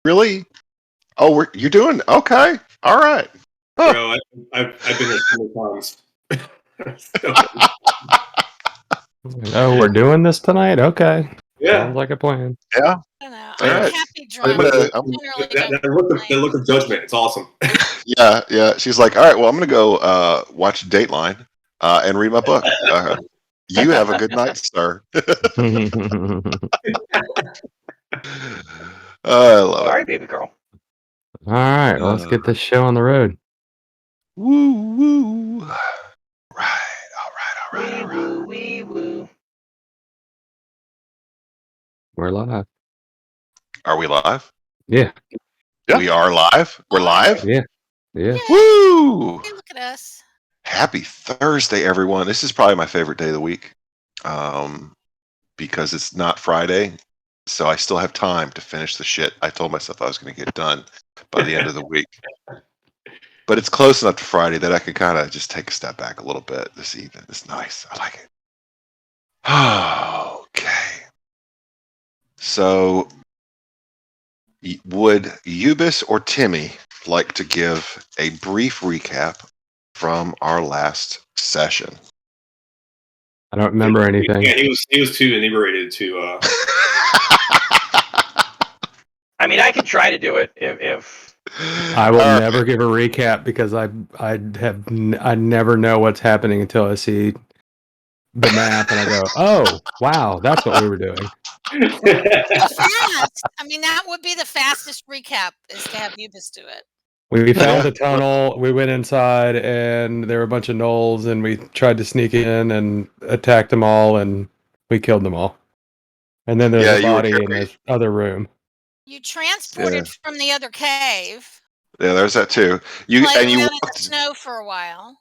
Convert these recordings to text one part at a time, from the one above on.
Really? Oh, you're doing okay. All right. Huh. Bro, I've been here so many times. Oh, we're doing this tonight? Okay. Yeah. Sounds like a plan. Yeah. I don't know. All I'm right. happy drunk. That look of judgment. It's awesome. Yeah. She's like, all right, well, I'm going to go watch Dateline and read my book. You have a good night, sir. I love it. All right, baby girl. All right, let's get this show on the road. Woo. Right. All right. Wee woo. We're live. Are we live? Yeah. We are live. We're live. Yeah. Woo! Hey, look at us. Happy Thursday, everyone. This is probably my favorite day of the week, because it's not Friday, so I still have time to finish the shit I told myself I was going to get done by the end of the week. But it's close enough to Friday that I can kind of just take a step back a little bit this evening. It's nice. I like it. Okay. So, would Eubis or Timmy like to give a brief recap from our last session? I don't remember anything. Yeah, he was too inebriated to. I mean, I could try to do it if. I will never give a recap because I never know what's happening until I see the map and I go, oh wow, that's what we were doing. Fast. I mean, that would be the fastest recap is to have Eubis do it. We found a tunnel, we went inside, and there were a bunch of gnolls, and we tried to sneak in and attacked them all, and we killed them all. And then there's a body in this other room. You transported from the other cave. Yeah, there's that too. You walked in the snow for a while.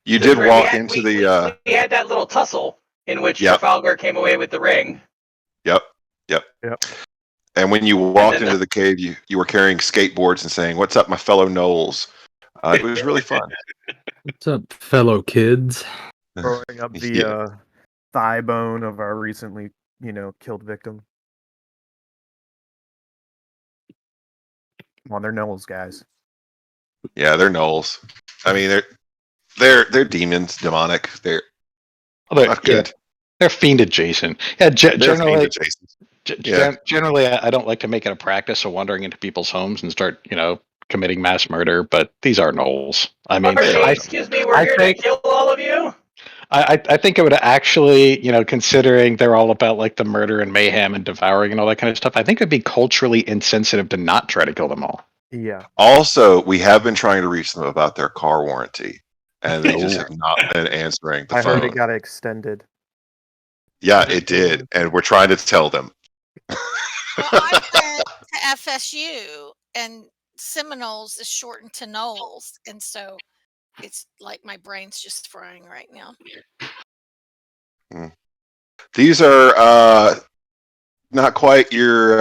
You did walk into we had that little tussle in which Trafalgar came away with the ring. Yep. And when you walked into the cave, you were carrying skateboards and saying, "What's up, my fellow gnolls?" It was really fun. What's up, fellow kids? Throwing up the thigh bone of our recently, killed victim. Come on, they're gnolls, guys. Yeah, they're gnolls. I mean, they're demons, demonic. They're not good. They're fiend adjacent. Yeah, generally. Fiend adjacent. Generally, I don't like to make it a practice of wandering into people's homes and start, committing mass murder. But these are gnolls. I mean, excuse me, we're here to kill all of you. I think it would actually, considering they're all about like the murder and mayhem and devouring and all that kind of stuff, I think it'd be culturally insensitive to not try to kill them all. Yeah. Also, we have been trying to reach them about their car warranty, and they just have not been answering the phone. I heard it got extended. Yeah, it did, and we're trying to tell them. Well, I went to FSU, and Seminoles is shortened to Knowles, and so it's like my brain's just frying right now. These are not quite your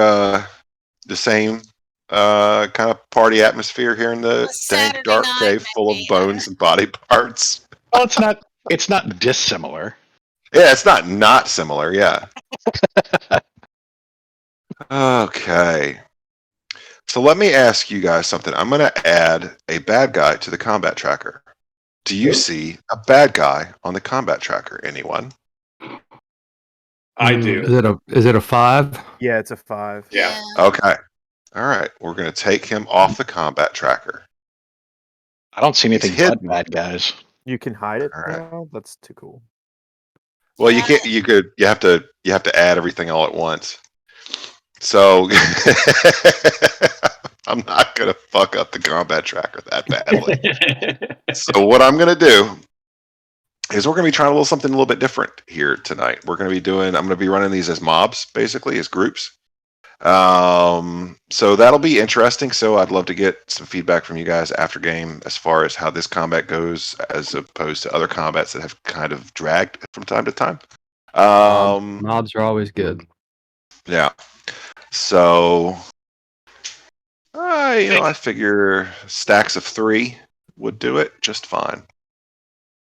the same kind of party atmosphere here in the dank, dark cave full of bones and body parts. Well, it's not dissimilar. Yeah, it's not similar. Yeah. Okay. So let me ask you guys something. I'm going to add a bad guy to the combat tracker. Do you see a bad guy on the combat tracker? Anyone? I do. Is it a 5? Yeah, it's a 5. Yeah. Okay. All right. We're going to take him off the combat tracker. I don't see anything but bad guys. You can hide it. All right. Now? That's too cool. Well, you can't. You have to add everything all at once. So I'm not gonna fuck up the combat tracker that badly. So what I'm gonna do is we're gonna be trying something a little bit different here tonight. I'm gonna be running these as mobs, basically as groups. So that'll be interesting. So I'd love to get some feedback from you guys after game as far as how this combat goes, as opposed to other combats that have kind of dragged from time to time. Mobs are always good. Yeah. So, I figure stacks of 3 would do it just fine.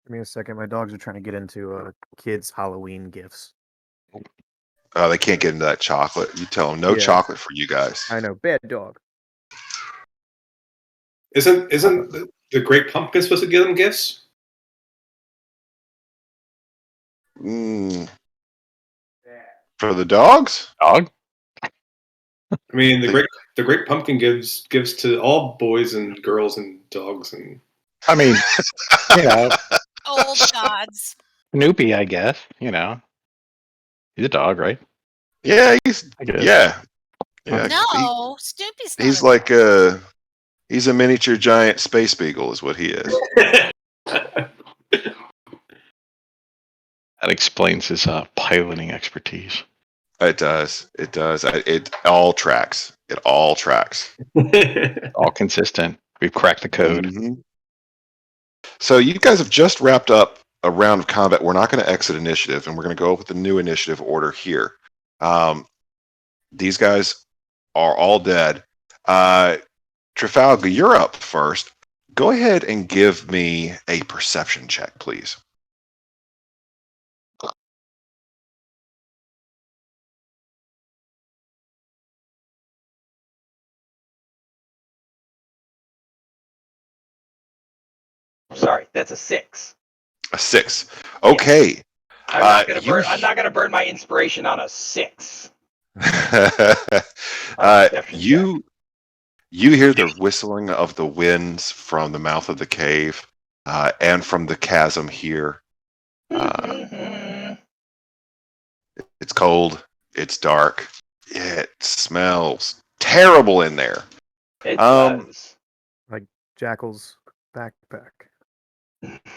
Give me a second. My dogs are trying to get into kids' Halloween gifts. Oh, they can't get into that chocolate. You tell them no chocolate for you guys. I know. Bad dog. Isn't the Great Pumpkin supposed to give them gifts? For the dogs? Dog? I mean, the Great Pumpkin gives to all boys and girls and dogs and. I mean, Old gods. Snoopy, I guess. He's a dog, right? Yeah, I guess. yeah. No, Snoopy's not. He's like he's a miniature giant space beagle, is what he is. That explains his piloting expertise. It does. It does. It all tracks. It all tracks. All consistent. We've cracked the code. Mm-hmm. So you guys have just wrapped up a round of combat. We're not going to exit initiative, and we're going to go with the new initiative order here. These guys are all dead. Trafalgar, you're up first. Go ahead and give me a perception check, please. Sorry, that's a 6. A 6. Okay. I'm not gonna burn my inspiration on a 6. You hear the whistling of the winds from the mouth of the cave and from the chasm here. It's cold. It's dark. It smells terrible in there. It does. Like Jackal's backpack.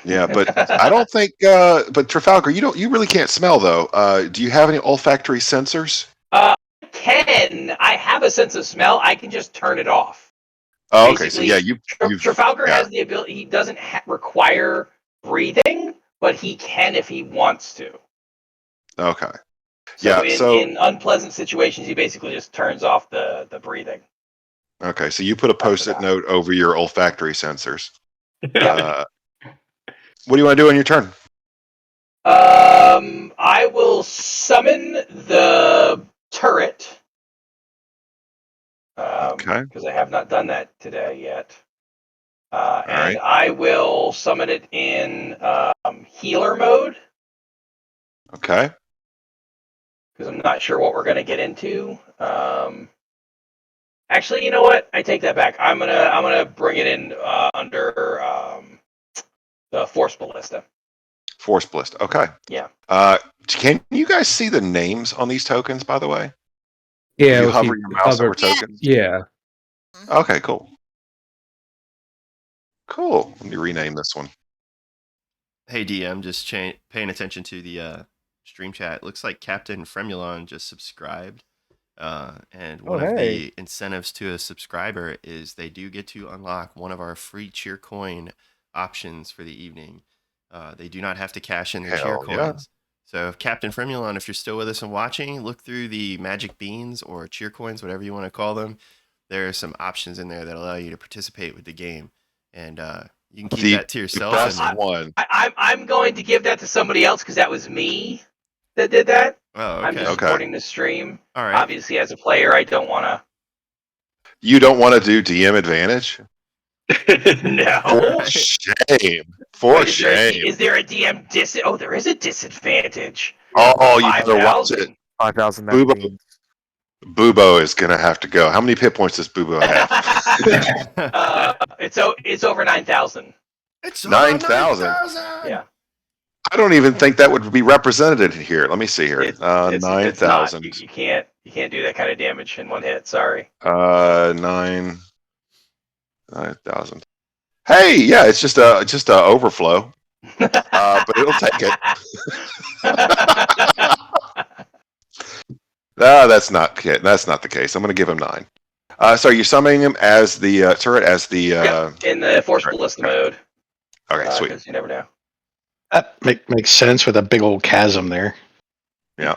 Yeah, but I don't think. But Trafalgar, you really can't smell though. Do you have any olfactory sensors? I have a sense of smell. I can just turn it off. Oh, okay. So yeah, Trafalgar has the ability. He doesn't require breathing, but he can if he wants to. Okay. So in unpleasant situations, he basically just turns off the breathing. Okay, so you put a post-it note over your olfactory sensors. What do you want to do on your turn? I will summon the turret. Okay. Because I have not done that today yet. And right. I will summon it in healer mode. Okay. Because I'm not sure what we're going to get into. Actually, you know what? I take that back. I'm gonna bring it in under the Force Ballista. Force Ballista. Okay. Yeah. Can you guys see the names on these tokens, by the way? Yeah. You hover your mouse over tokens? Yeah. Okay, cool. Cool. Let me rename this one. Hey, DM, just paying attention to the stream chat. Looks like Captain Fremulon just subscribed. And one of the incentives to a subscriber is they do get to unlock one of our free cheer coin options for the evening. They do not have to cash in their cheer coins. So if Captain Fremulon, if you're still with us and watching, look through the magic beans or cheer coins, whatever you want to call them. There are some options in there that allow you to participate with the game. And you can keep that to yourself. I'm going to give that to somebody else because that was me that did that. Oh, okay. I'm just supporting the stream. All right. Obviously, as a player, I don't want to. You don't want to do DM advantage? No. For shame. For shame. Is there a DM Oh, there is a disadvantage. Oh, you better watch it. 5,000. Bubo is going to have to go. How many hit points does Bubo have? It's over 9,000. It's 9,000? Yeah. I don't even think that would be represented here. Let me see here. 9,000. You can't do that kind of damage in one hit. Sorry. 9,000. Hey, yeah, it's just a overflow, but it'll take it. No, that's not the case. I'm going to give him 9. So you're summoning him as the turret, as the in the Force Ballista mode. Okay, sweet. Because you never know. That makes sense with a big old chasm there. Yeah.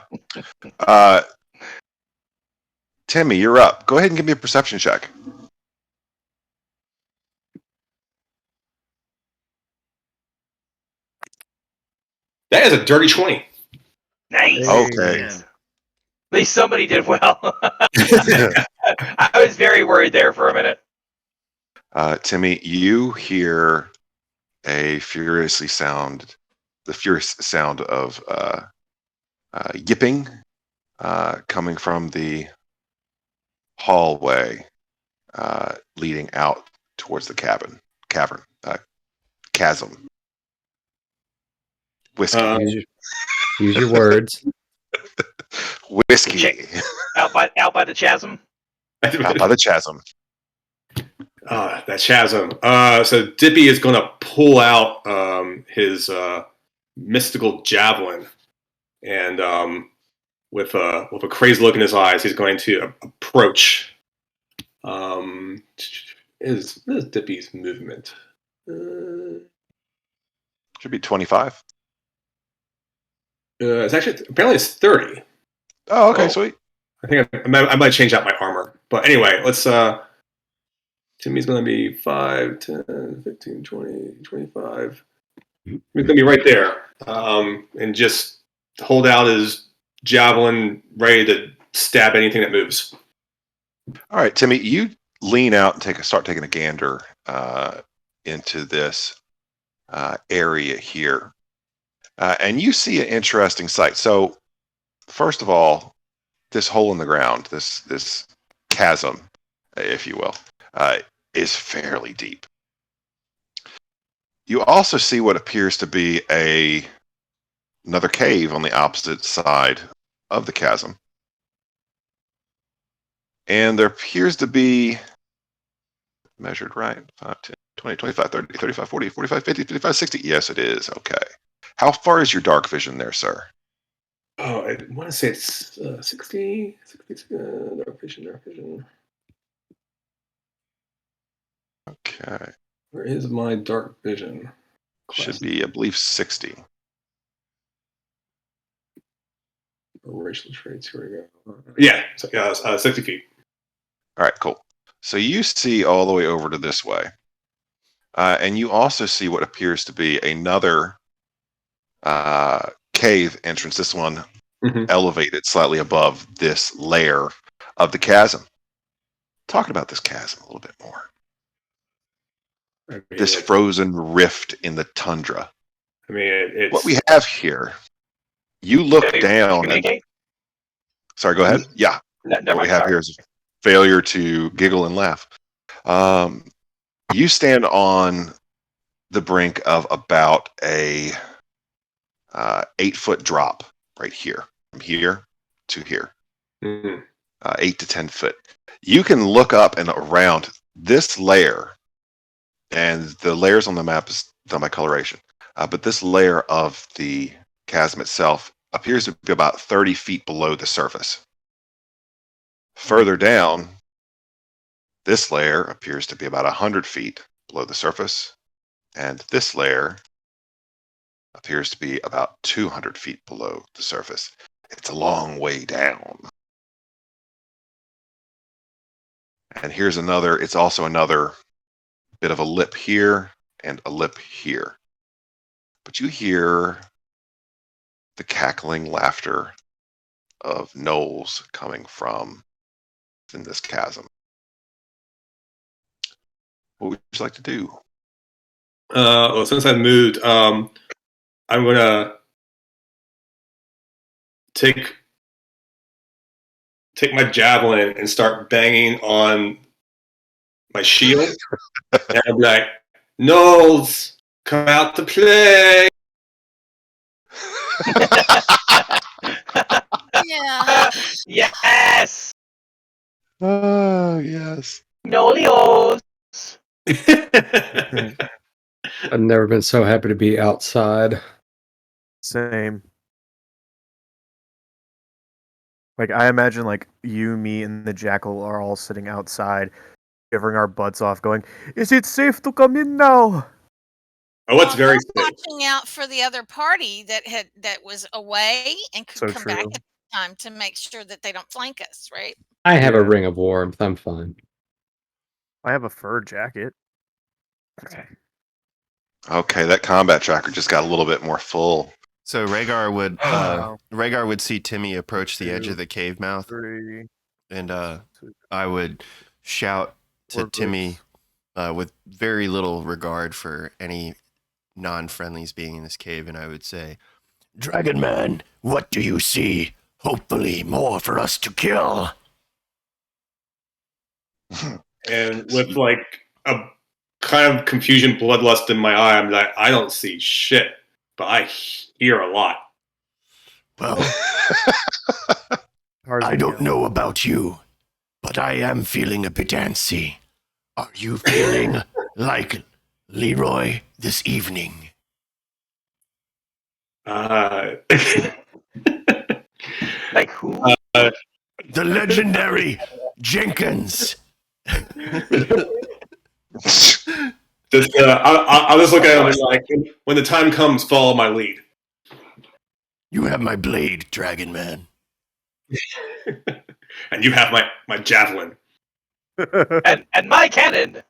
Timmy, you're up. Go ahead and give me a perception check. That is a dirty 20. Nice. Okay. At least somebody did well. I was very worried there for a minute. Timmy, you hear the furious sound of yipping coming from the hallway leading out towards the chasm. Whiskey. Use your words. Whiskey. Out by the chasm. Out by the chasm. That chasm. So Dippy is going to pull out his mystical javelin, and with a crazed look in his eyes, he's going to approach. Is Dippy's movement? Should be 25. It's actually apparently it's 30. Oh, okay, sweet. I think I might change out my armor, but anyway, let's. Timmy's going to be 5, 10, 15, 20, 25. He's going to be right there, and just hold out his javelin, ready to stab anything that moves. All right, Timmy, you lean out and start taking a gander into this area here, and you see an interesting sight. So, first of all, this hole in the ground, this chasm, if you will, is fairly deep. You also see what appears to be another cave on the opposite side of the chasm. And there appears to be, measured right, 5, 10, 20, 25, 30, 35, 40, 45, 50, 55, 60. Yes, it is. Okay. How far is your dark vision there, sir? Oh, I want to say it's 60, dark vision. Okay. Where is my dark vision? Should be, I believe, 60. Racial traits, here we go. Yeah, 60 feet. All right, cool. So you see all the way over to this way. And you also see what appears to be another cave entrance, this one elevated slightly above this layer of the chasm. Talking about this chasm a little bit more. This frozen rift in the tundra. I mean, it's... What we have here, you look down. Sorry, go ahead. Yeah. What we have here is a failure to giggle and laugh. You stand on the brink of about a 8-foot drop right here, from here to here, 8 to 10 foot. You can look up and around this layer, and the layers on the map is done by coloration, but this layer of the chasm itself appears to be about 30 feet below the surface. Further down, this layer appears to be about 100 feet below the surface, and this layer appears to be about 200 feet below the surface. It's a long way down. And here's another, it's also another bit of a lip here and a lip here. But you hear the cackling laughter of gnolls coming from within this chasm. What would you like to do? Well, since I moved, I'm gonna take my javelin and start banging on my shield. And I'm like, Gnolls, come out to play. Yeah. Yes. Oh, yes. Nolios. I've never been so happy to be outside. Same. Like, I imagine, like, you, me, and the jackal are all sitting outside, shivering our butts off, going, "Is it safe to come in now?" Oh, it's very safe. Watching out for the other party that was away and could come back at the time to make sure that they don't flank us, right? I have a ring of warmth. I'm fine. I have a fur jacket. Okay, that combat tracker just got a little bit more full. So Rhaegar would see Timmy approach the edge of the cave mouth, and I would shout to Timmy, with very little regard for any non-friendlies being in this cave, and I would say, Dragon Man, what do you see? Hopefully more for us to kill. And with like a kind of confusion, bloodlust in my eye, I'm like, I don't see shit, but I hear a lot. Well, I don't know about you, but I am feeling a bit antsy. Are you feeling like Leroy this evening? Like who? The legendary Jenkins. I'll just look at him and like, when the time comes, follow my lead. You have my blade, Dragon Man. And you have my javelin. and my cannon.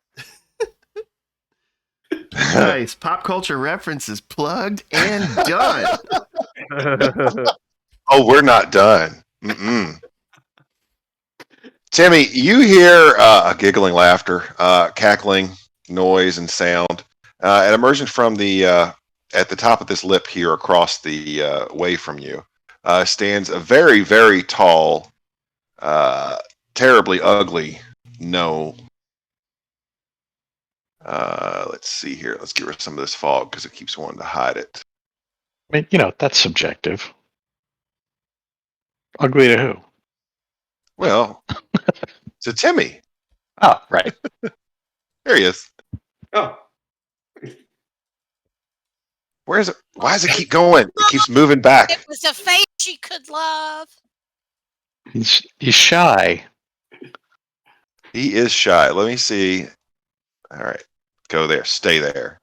Nice. Pop culture references plugged and done. Oh, we're not done. Mm-mm. Timmy, you hear a giggling laughter, cackling noise and sound, and emerging from the at the top of this lip here across the way from you stands a very, very tall, terribly ugly gnome. Let's see here. Let's get rid of some of this fog because it keeps wanting to hide it. I mean, that's subjective. Ugly to who? Well, to Timmy. Oh, right. There he is. Oh. Where is it? Why does it keep going? It keeps moving back. It was a face she could love. He's shy. He is shy. Let me see. All right. Go there. Stay there.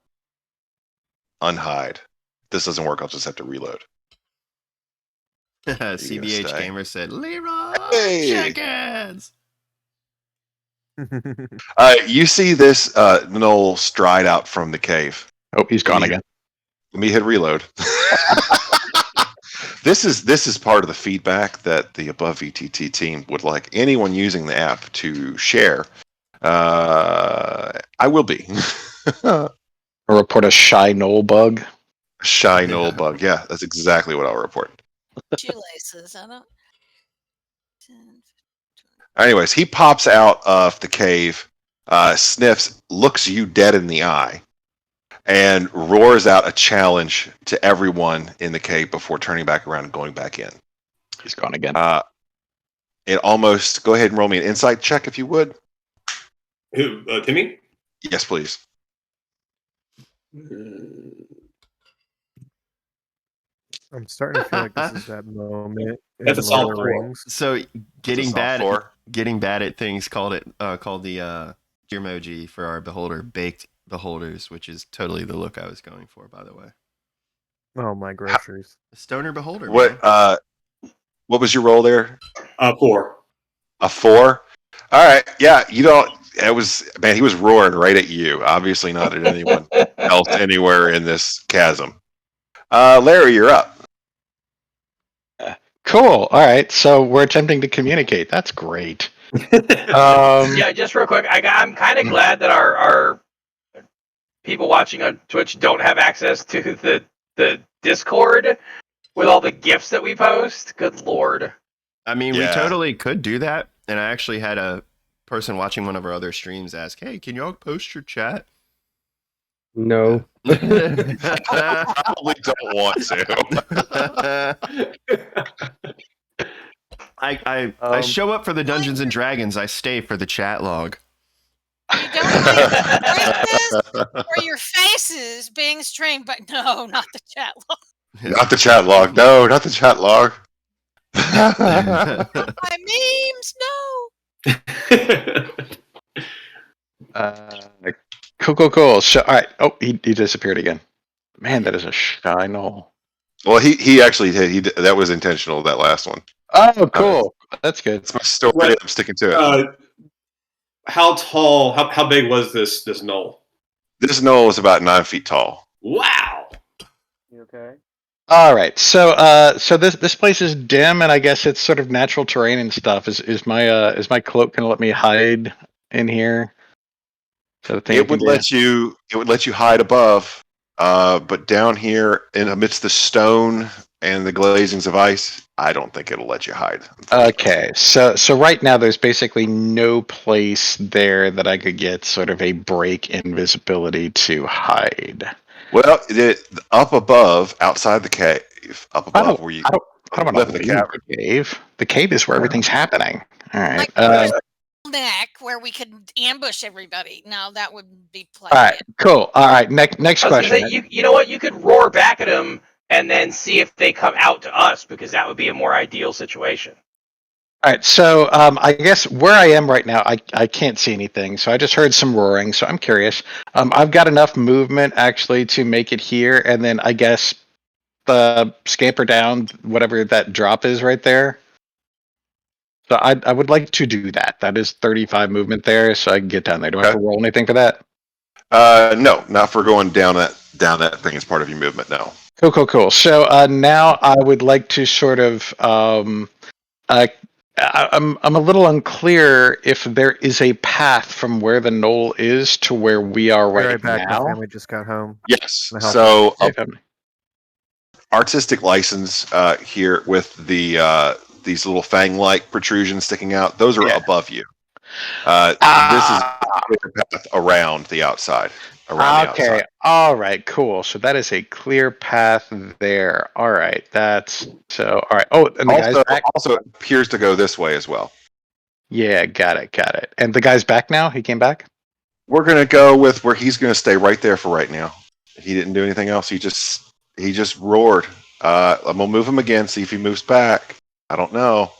Unhide. If this doesn't work, I'll just have to reload. CBH stay? Gamer said, Leroy Hey! Jenkins! You see this gnoll stride out from the cave. Oh, he's gone again. Let me hit reload. This is part of the feedback that the Above VTT team would like anyone using the app to share. I will be. Or report a shy knoll bug. Shy gnoll bug. Yeah, that's exactly what I'll report. Shoelaces. I don't. Anyways, he pops out of the cave, sniffs, looks you dead in the eye, and roars out a challenge to everyone in the cave before turning back around and going back in. He's gone again. It almost. Go ahead and roll me an insight check if you would. Who? Timmy? Yes, please. I'm starting to feel like this is that moment. That's a in Lord solid of the 4. Rings. So getting That's a bad soft getting bad at things called the emoji for our beholder baked beholders, which is totally the look I was going for, by the way. Oh my groceries. A stoner beholder. What? Man. What was your roll there? 4. A 4. All right. Yeah. You don't. It was man. He was roaring right at you. Obviously not at anyone else anywhere in this chasm. Larry, you're up. Cool. All right. So we're attempting to communicate. That's great. Yeah, just real quick, I'm kind of glad that our people watching on Twitch don't have access to the Discord with all the gifts that we post. Good lord. I mean, Yeah. we totally could do that. And I actually had a person watching one of our other streams ask, "Hey, can y'all post your chat?" No. Probably don't want to. I show up for the Dungeons and Dragons. I stay for the chat log. You don't like voices or your faces being streamed, but no, not the chat log. Not the chat log. No, not the chat log. My memes, no. Cool. So, all right. Oh, he disappeared again. Man, that is a shy knoll. Well, he actually that was intentional. That last one. Oh, cool. That's good. It's my story. What? I'm sticking to it. How tall? How big was this knoll? This knoll is about 9 feet tall. Wow. You okay? All right. So this place is dim, and I guess it's sort of natural terrain and stuff. Is my cloak gonna let me hide in here? So it would let you hide above, but down here in amidst the stone and the glazings of ice, I don't think it'll let you hide. Okay, so right now there's basically no place there that I could get sort of a break invisibility to hide. Well, up above, outside the cave, up above where you I don't want to the leave cavern. the cave. The cave is where everything's happening. All right. Like neck where we could ambush everybody. No, that would be All right. Cool. All right. Next I was gonna question. say, you know what? You could roar back at them and then see if they come out to us, because that would be a more ideal situation. All right, so I guess where I am right now, I can't see anything. So I just heard some roaring. So I'm curious. I've got enough movement actually to make it here, and then I guess scamper down whatever that drop is right there. So I would like to do that. That is 35 movement there, so I can get down there. Do I have to roll anything for that? No, not for going down that thing as part of your movement. No. Cool. So now I would like to sort of I'm a little unclear if there is a path from where the knoll is to where we are right back. now. My family just got home. Yes. So artistic license here with the these little fang-like protrusions sticking out. Those are above you. This is a path around the outside. Okay. All right. Cool. So that is a clear path there. All right. That's so. All right. Oh, and the guy's back. Also appears to go this way as well. Yeah. Got it. And the guy's back now. He came back. We're gonna go with where he's gonna stay right there for right now. He didn't do anything else. He just roared. I'm gonna move him again. See if he moves back. I don't know.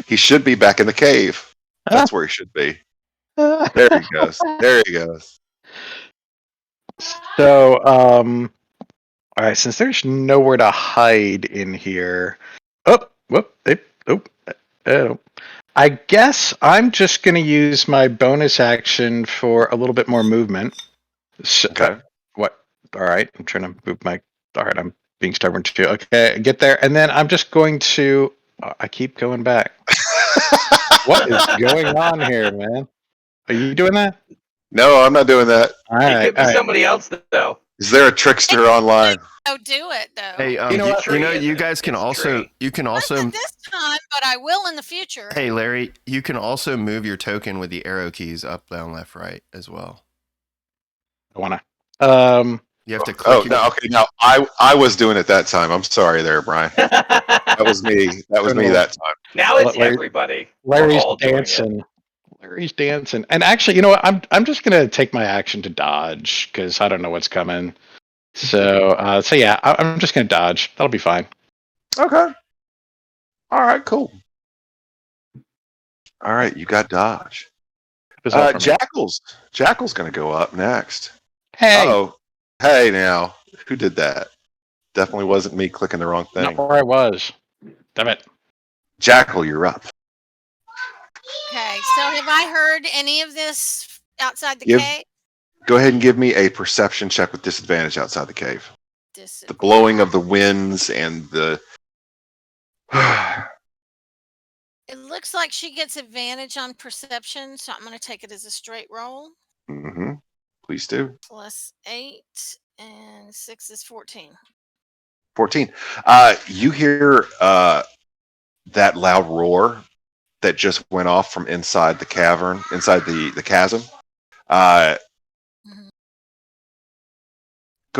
He should be back in the cave. That's where he should be. There he goes. There he goes. So, all right. Since there's nowhere to hide in here, I guess I'm just gonna use my bonus action for a little bit more movement. So, okay. What? All right. I'm trying to move my. All right. I'm being stubborn too. Okay. Get there, and then I'm just going to. I keep going back. What is going on here, man? Are you doing that? No, I'm not doing that. All right. It could be somebody else though. Is there a trickster online? Oh, do it though. Hey, you guys can also Not this time, but I will in the future. Hey, Larry, you can also move your token with the arrow keys up, down, left, right as well. I wanna. You have to click. No, I was doing it that time. I'm sorry there, Brian. That was me. That was me that time. Now it's everybody. Larry's dancing. Larry's dancing. And actually, you know what? I'm just gonna take my action to dodge because I don't know what's coming. So yeah, I'm just gonna dodge. That'll be fine. Okay. All right. Cool. All right, you got dodge. Jackal's gonna go up next. Hey. Oh, hey now. Who did that? Definitely wasn't me clicking the wrong thing. Not where I was. Damn it. Jackal, you're up. Okay, so have I heard any of this outside the cave? Go ahead and give me a perception check with disadvantage outside the cave. The blowing of the winds and the... It looks like she gets advantage on perception, so I'm going to take it as a straight roll. Mm-hmm. Please do. Plus 8 and 6 is 14. 14. You hear that loud roar that just went off from inside the cavern, inside the chasm. Go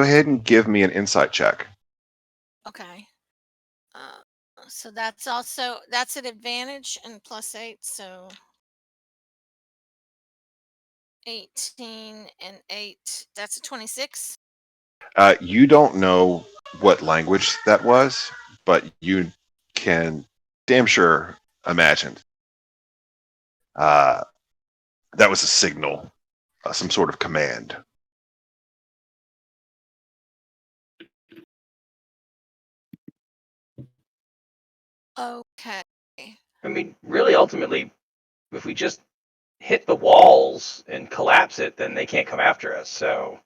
ahead and give me an insight check. Okay. So that's an advantage and plus 8, so 18 and 8. That's a 26. You don't know what language that was, but you can damn sure imagine. That was a signal, some sort of command. Okay. I mean, really, ultimately, if we just hit the walls and collapse it, then they can't come after us. So.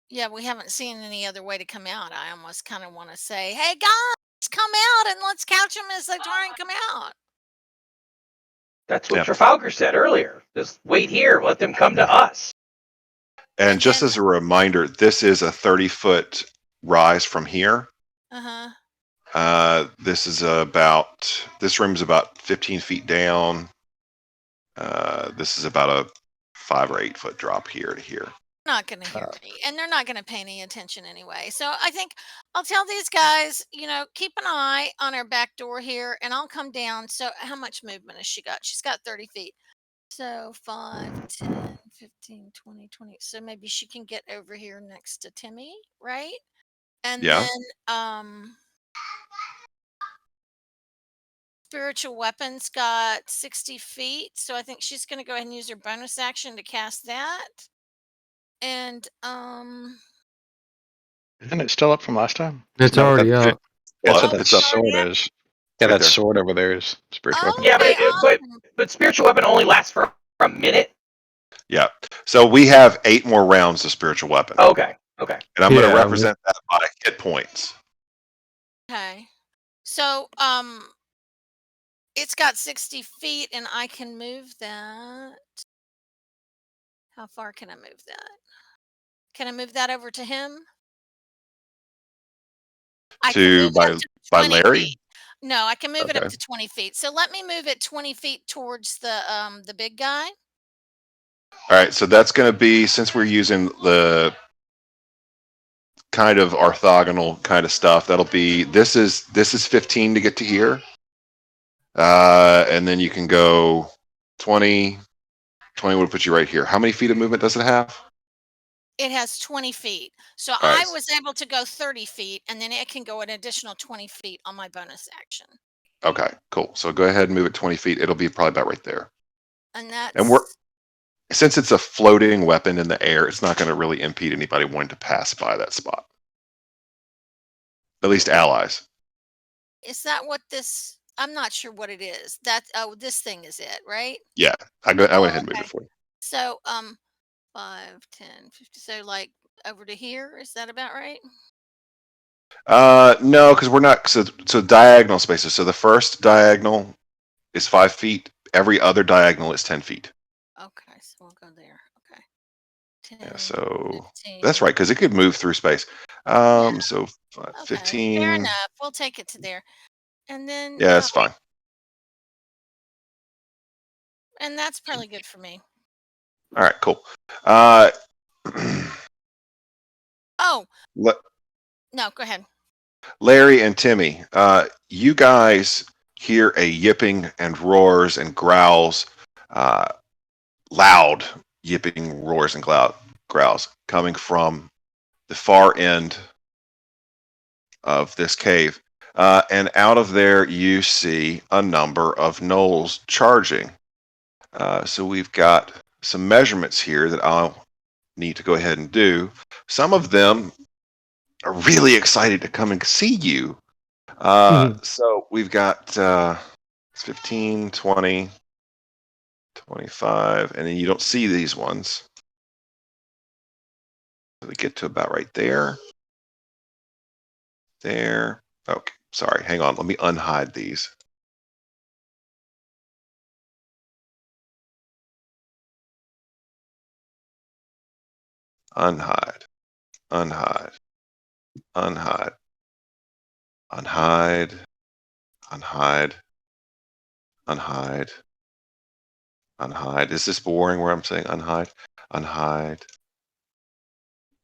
Yeah, we haven't seen any other way to come out. I almost kind of want to say, "Hey guys, come out and let's catch them as they try and come out." That's what Trafalgar said earlier. Just wait here. Let them come to us. And just as a reminder, this is a 30-foot rise from here. This room is about 15 feet down. This is about a 5 or 8 foot drop here to here. Not going to hear me, and they're not going to pay any attention anyway. So I think I'll tell these guys, keep an eye on our back door here, and I'll come down. So how much movement has she got? She's got 30 feet. So 5, 10, 15, 20, 20. So maybe she can get over here next to Timmy, right? And then spiritual weapons got 60 feet. So I think she's going to go ahead and use her bonus action to cast that. And Isn't it still up from last time? It's already up. That's what that it's up. sword is. Yeah, that sword over there is spiritual weapon. Yeah, but spiritual weapon only lasts for a minute. Yeah. So we have 8 more rounds of spiritual weapon. Okay. And I'm going to represent that by hit points. Okay. So it's got 60 feet, and I can move that. How far can I move that? Can I move that over to him? By Larry? Feet. No, I can move it up to 20 feet. So let me move it 20 feet towards the big guy. All right, so that's going to be, since we're using the kind of orthogonal kind of stuff, that'll be, this is 15 to get to here. And then you can go 20 would put you right here. How many feet of movement does it have? It has 20 feet. So right. I was able to go 30 feet, and then it can go an additional 20 feet on my bonus action. Okay, cool. So go ahead and move it 20 feet. It'll be probably about right there. And since it's a floating weapon in the air, it's not going to really impede anybody wanting to pass by that spot. At least allies. Is that what this? I'm not sure what it is. This thing is it, right? Yeah, I went ahead and moved it for you. So 5, 10, 50. So like over to here. Is that about right? No, because we're not. So diagonal spaces. So the first diagonal is 5 feet. Every other diagonal is 10 feet. Okay, so we'll go there. Okay. 10, yeah, so 15. that's right, because it could move through space. So 15. Fair enough. We'll take it to there, and then yeah, that's fine. And that's probably good for me. All right, cool. No, go ahead. Larry and Timmy, you guys hear a yipping and roars and growls, loud yipping roars and growls coming from the far end of this cave. And out of there, you see a number of gnolls charging. So we've got some measurements here that I'll need to go ahead and do. Some of them are really excited to come and see you. So we've got 15, 20, 25, and then you don't see these ones. So we get to about right there. There. Okay, sorry, hang on. Let me unhide these. Unhide. Unhide. Unhide. Unhide. Unhide. Unhide. Unhide. Is this boring where I'm saying unhide? Unhide.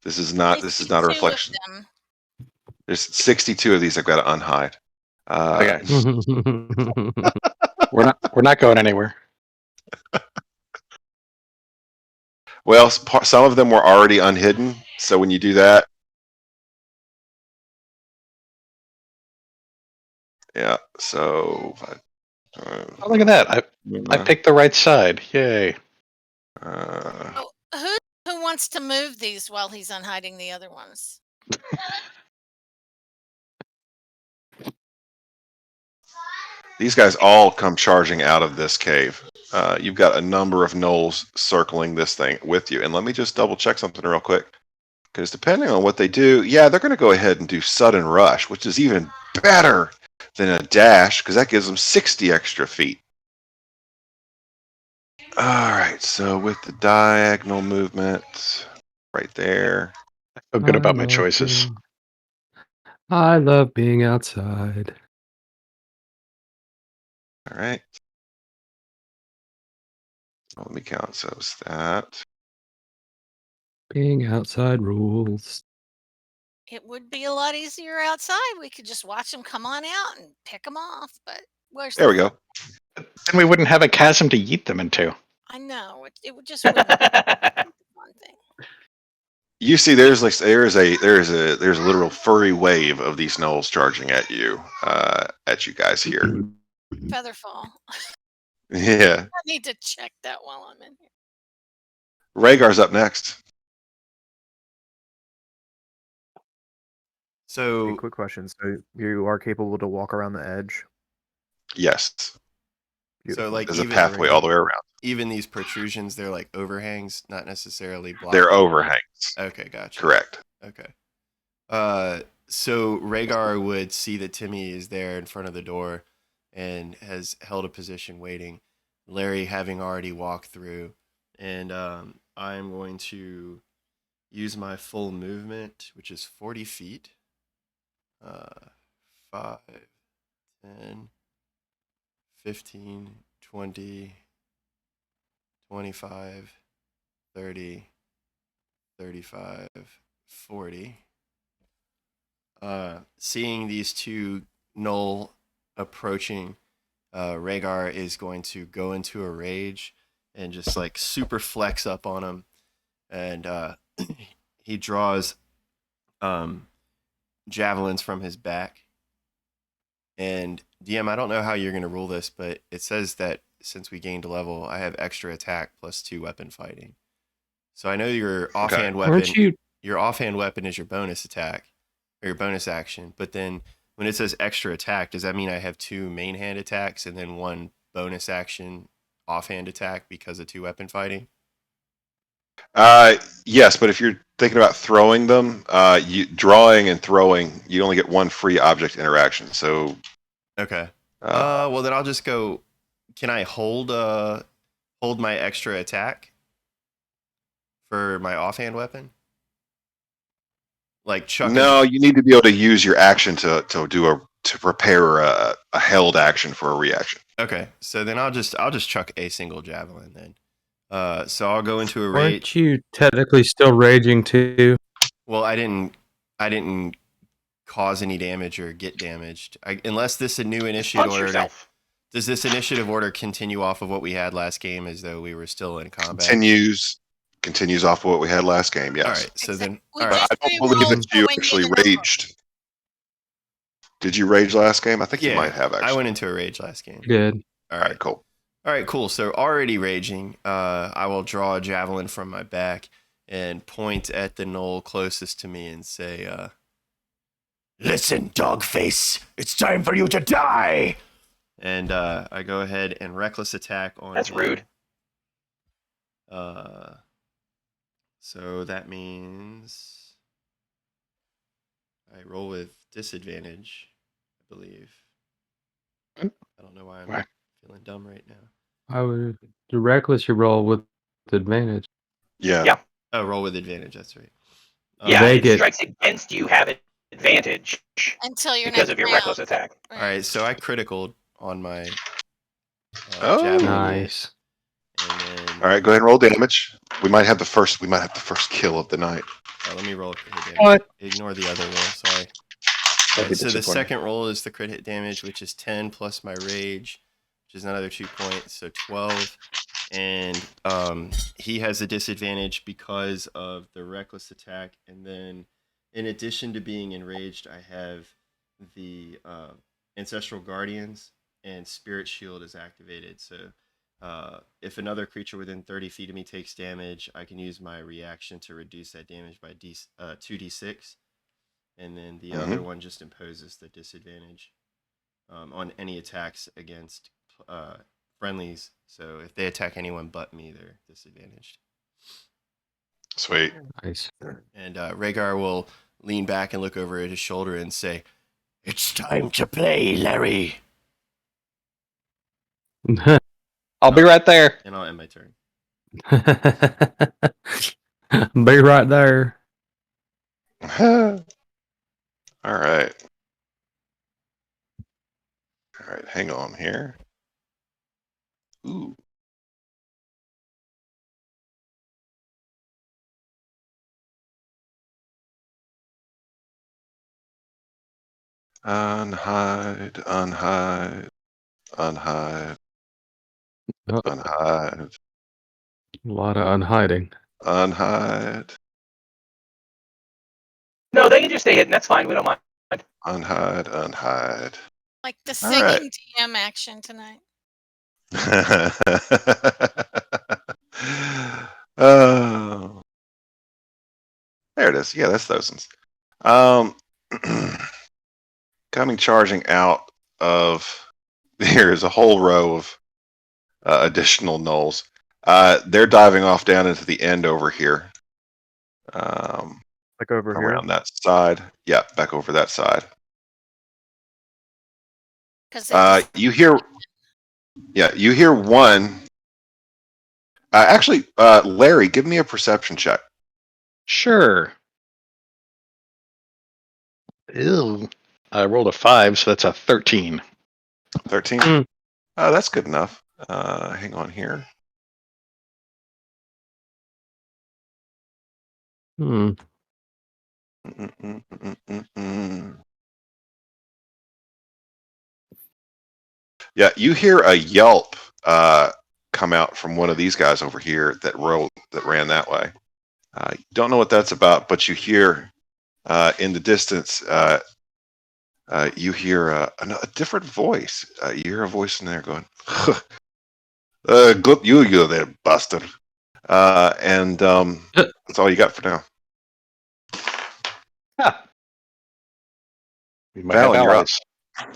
This is not a reflection. There's 62 of these I've got to unhide. Okay. We're not going anywhere. Well, some of them were already unhidden, so when you do that, yeah. So, look at that! I picked the right side. Yay! Who wants to move these while he's unhiding the other ones? These guys all come charging out of this cave. You've got a number of gnolls circling this thing with you. And let me just double check something real quick. Because depending on what they do, yeah, they're going to go ahead and do sudden rush, which is even better than a dash, because that gives them 60 extra feet. All right, so with the diagonal movement right there. I feel good about my choices. I love being outside. All right. Let me count. So it's that. Being outside rules. It would be a lot easier outside. We could just watch them come on out and pick them off. But where's There the we fun? go. Then we wouldn't have a chasm to yeet them into. I know it would just wouldn't be the fun thing. You see, there's a literal furry wave of these gnolls charging at you guys here. Featherfall. Yeah. I need to check that while I'm in here. Rhaegar's up next. So Hey, quick question. So you are capable to walk around the edge? Yes. Beautiful. like There's a even pathway all the way around. even these protrusions, they're like overhangs, not necessarily blocking. They're overhangs. Okay, gotcha. Correct. Okay. So Rhaegar would see that Timmy is there in front of the door and has held a position waiting. Larry having already walked through, and I'm going to use my full movement, which is 40 feet. 5, 10, 15, 20, 25, 30, 35, 40. Seeing these two Gnoll approaching, Rhaegar is going to go into a rage and just like super flex up on him, and he draws javelins from his back. And DM, I don't know how you're going to rule this, but it says that since we gained a level, I have extra attack plus 2 weapon fighting. So I know your offhand weapon. Aren't you? Your offhand weapon is your bonus attack or your bonus action. But then when it says extra attack, does that mean I have 2 main hand attacks and then 1 bonus action offhand attack because of 2 weapon fighting? Yes, but if you're thinking about throwing them, drawing and throwing, you only get 1 free object interaction. So Okay. Well then I'll just go. Can I hold my extra attack for my offhand weapon? Like chuck. No, you need to be able to use your action to prepare a held action for a reaction. Okay, so then I'll just chuck a single javelin then. So I'll go into a rage. Aren't you technically still raging too? Well, I didn't cause any damage or get damaged. Unless this a new initiative Punch order. yourself. Does this initiative order continue off of what we had last game as though we were still in combat? Continues off of what we had last game. Yes. All right. So then, We all right. just I don't believe re-rolled that you when we actually needed a- raged. Did you rage last game? I think you might have actually. I went into a rage last game. Good. All All right, cool. All right, cool. So already raging, I will draw a javelin from my back and point at the gnoll closest to me and say, "Listen, dogface, it's time for you to die." And I go ahead and reckless attack on. That's him. rude. So that means I roll with disadvantage, I believe. I don't know why I'm feeling dumb right now. I would the reckless you roll with advantage. Yeah. Yeah. Oh, roll with advantage. That's right. Yeah, They it get- strikes against you have advantage until your because next of your round. reckless attack. All right, so I criticaled on my Oh. javelin. Nice. And then, All right, go ahead and roll damage. We might have the first kill of the night. let me roll crit hit damage. What? Ignore the other roll. Sorry. That'd be So the disappointing. second roll is the crit hit damage, which is 10 plus my rage, which is another 2 points, so 12. And he has a disadvantage because of the reckless attack. And then, in addition to being enraged, I have the Ancestral Guardians and Spirit Shield is activated. So if another creature within 30 feet of me takes damage, I can use my reaction to reduce that damage by 2d6. And then the other one just imposes the disadvantage on any attacks against friendlies. So if they attack anyone but me, they're disadvantaged. Sweet. Nice. And Rhaegar will lean back and look over at his shoulder and say, "It's time to play, Larry." I'll be right there. And I'll end my turn. Be right there. All right. All right, hang on here. Ooh. Unhide, unhide, unhide, unhide, A lot of unhiding. unhide, No, they can just stay hidden. That's fine. We don't mind. unhide, unhide. Like the All right. singing DM action tonight. Oh, there it is. Yeah, that's those ones. Coming charging out of here's a whole row of additional gnolls. They're diving off down into the end over here. Like over here. Around that side. Yeah, back over that side. Because You hear one. Actually, Larry, give me a perception check. Sure. Ew. I rolled a 5, so that's a 13. 13. Mm. That's good enough. Hang on here. Hmm. Yeah, you hear a yelp come out from one of these guys over here that ran that way. You don't know what that's about, but you hear in the distance. You hear a different voice. You hear a voice in there going, "Good you there, bastard." And that's all you got for now. Ah. We might Valen, have you're up. allies.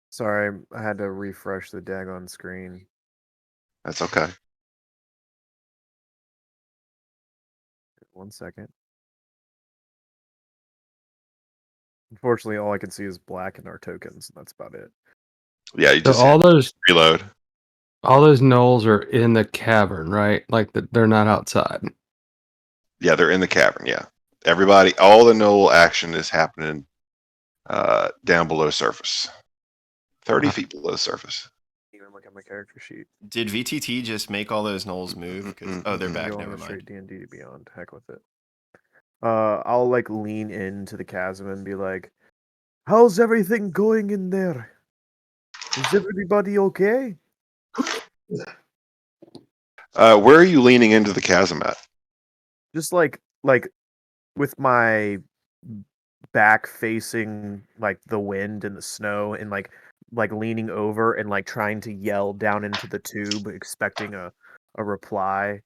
Sorry, I had to refresh the daggone screen. That's okay. 1 second. Unfortunately, all I can see is black in our tokens. That's about it. Yeah, you So just all those reload. gnolls are in the cavern, right? Like they're not outside. Yeah, they're in the cavern. Yeah, everybody, all the gnoll action is happening down below surface, 30 feet below surface. Even look at my character sheet. Did VTT just make all those gnolls move? They're back. Go on Never to straight mind. D&D Beyond. Heck with it. I'll like lean into the chasm and be like, "How's everything going in there? Is everybody okay?" Where are you leaning into the chasm at? Just like with my back facing like the wind and the snow, and like leaning over and like trying to yell down into the tube, expecting a reply.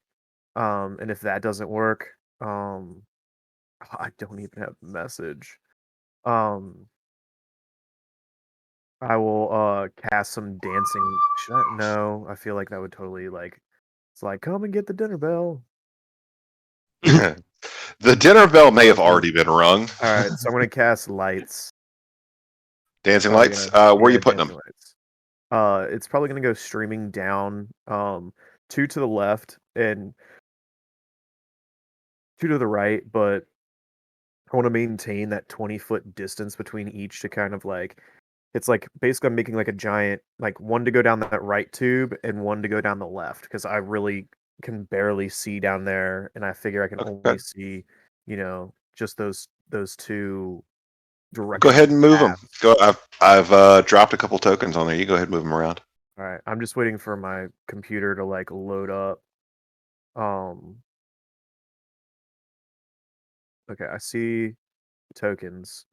And if that doesn't work, I don't even have a message. I will cast some dancing. Should I? No, I feel like that would totally like. It's like, come and get the dinner bell. The dinner bell may have already been rung. All right, so I'm gonna cast lights. Dancing lights. Where are you putting them? Lights. It's probably gonna go streaming down. 2 to the left and 2 to the right, but I want to maintain that 20-foot distance between each to kind of like. It's like basically I'm making like a giant, like one to go down that right tube and one to go down the left, because I really can barely see down there, and I figure I can only see, just those 2 directions. Go ahead and move them. Go. I've dropped a couple tokens on there. You go ahead and move them around. All right, I'm just waiting for my computer to like load up. Okay, I see tokens.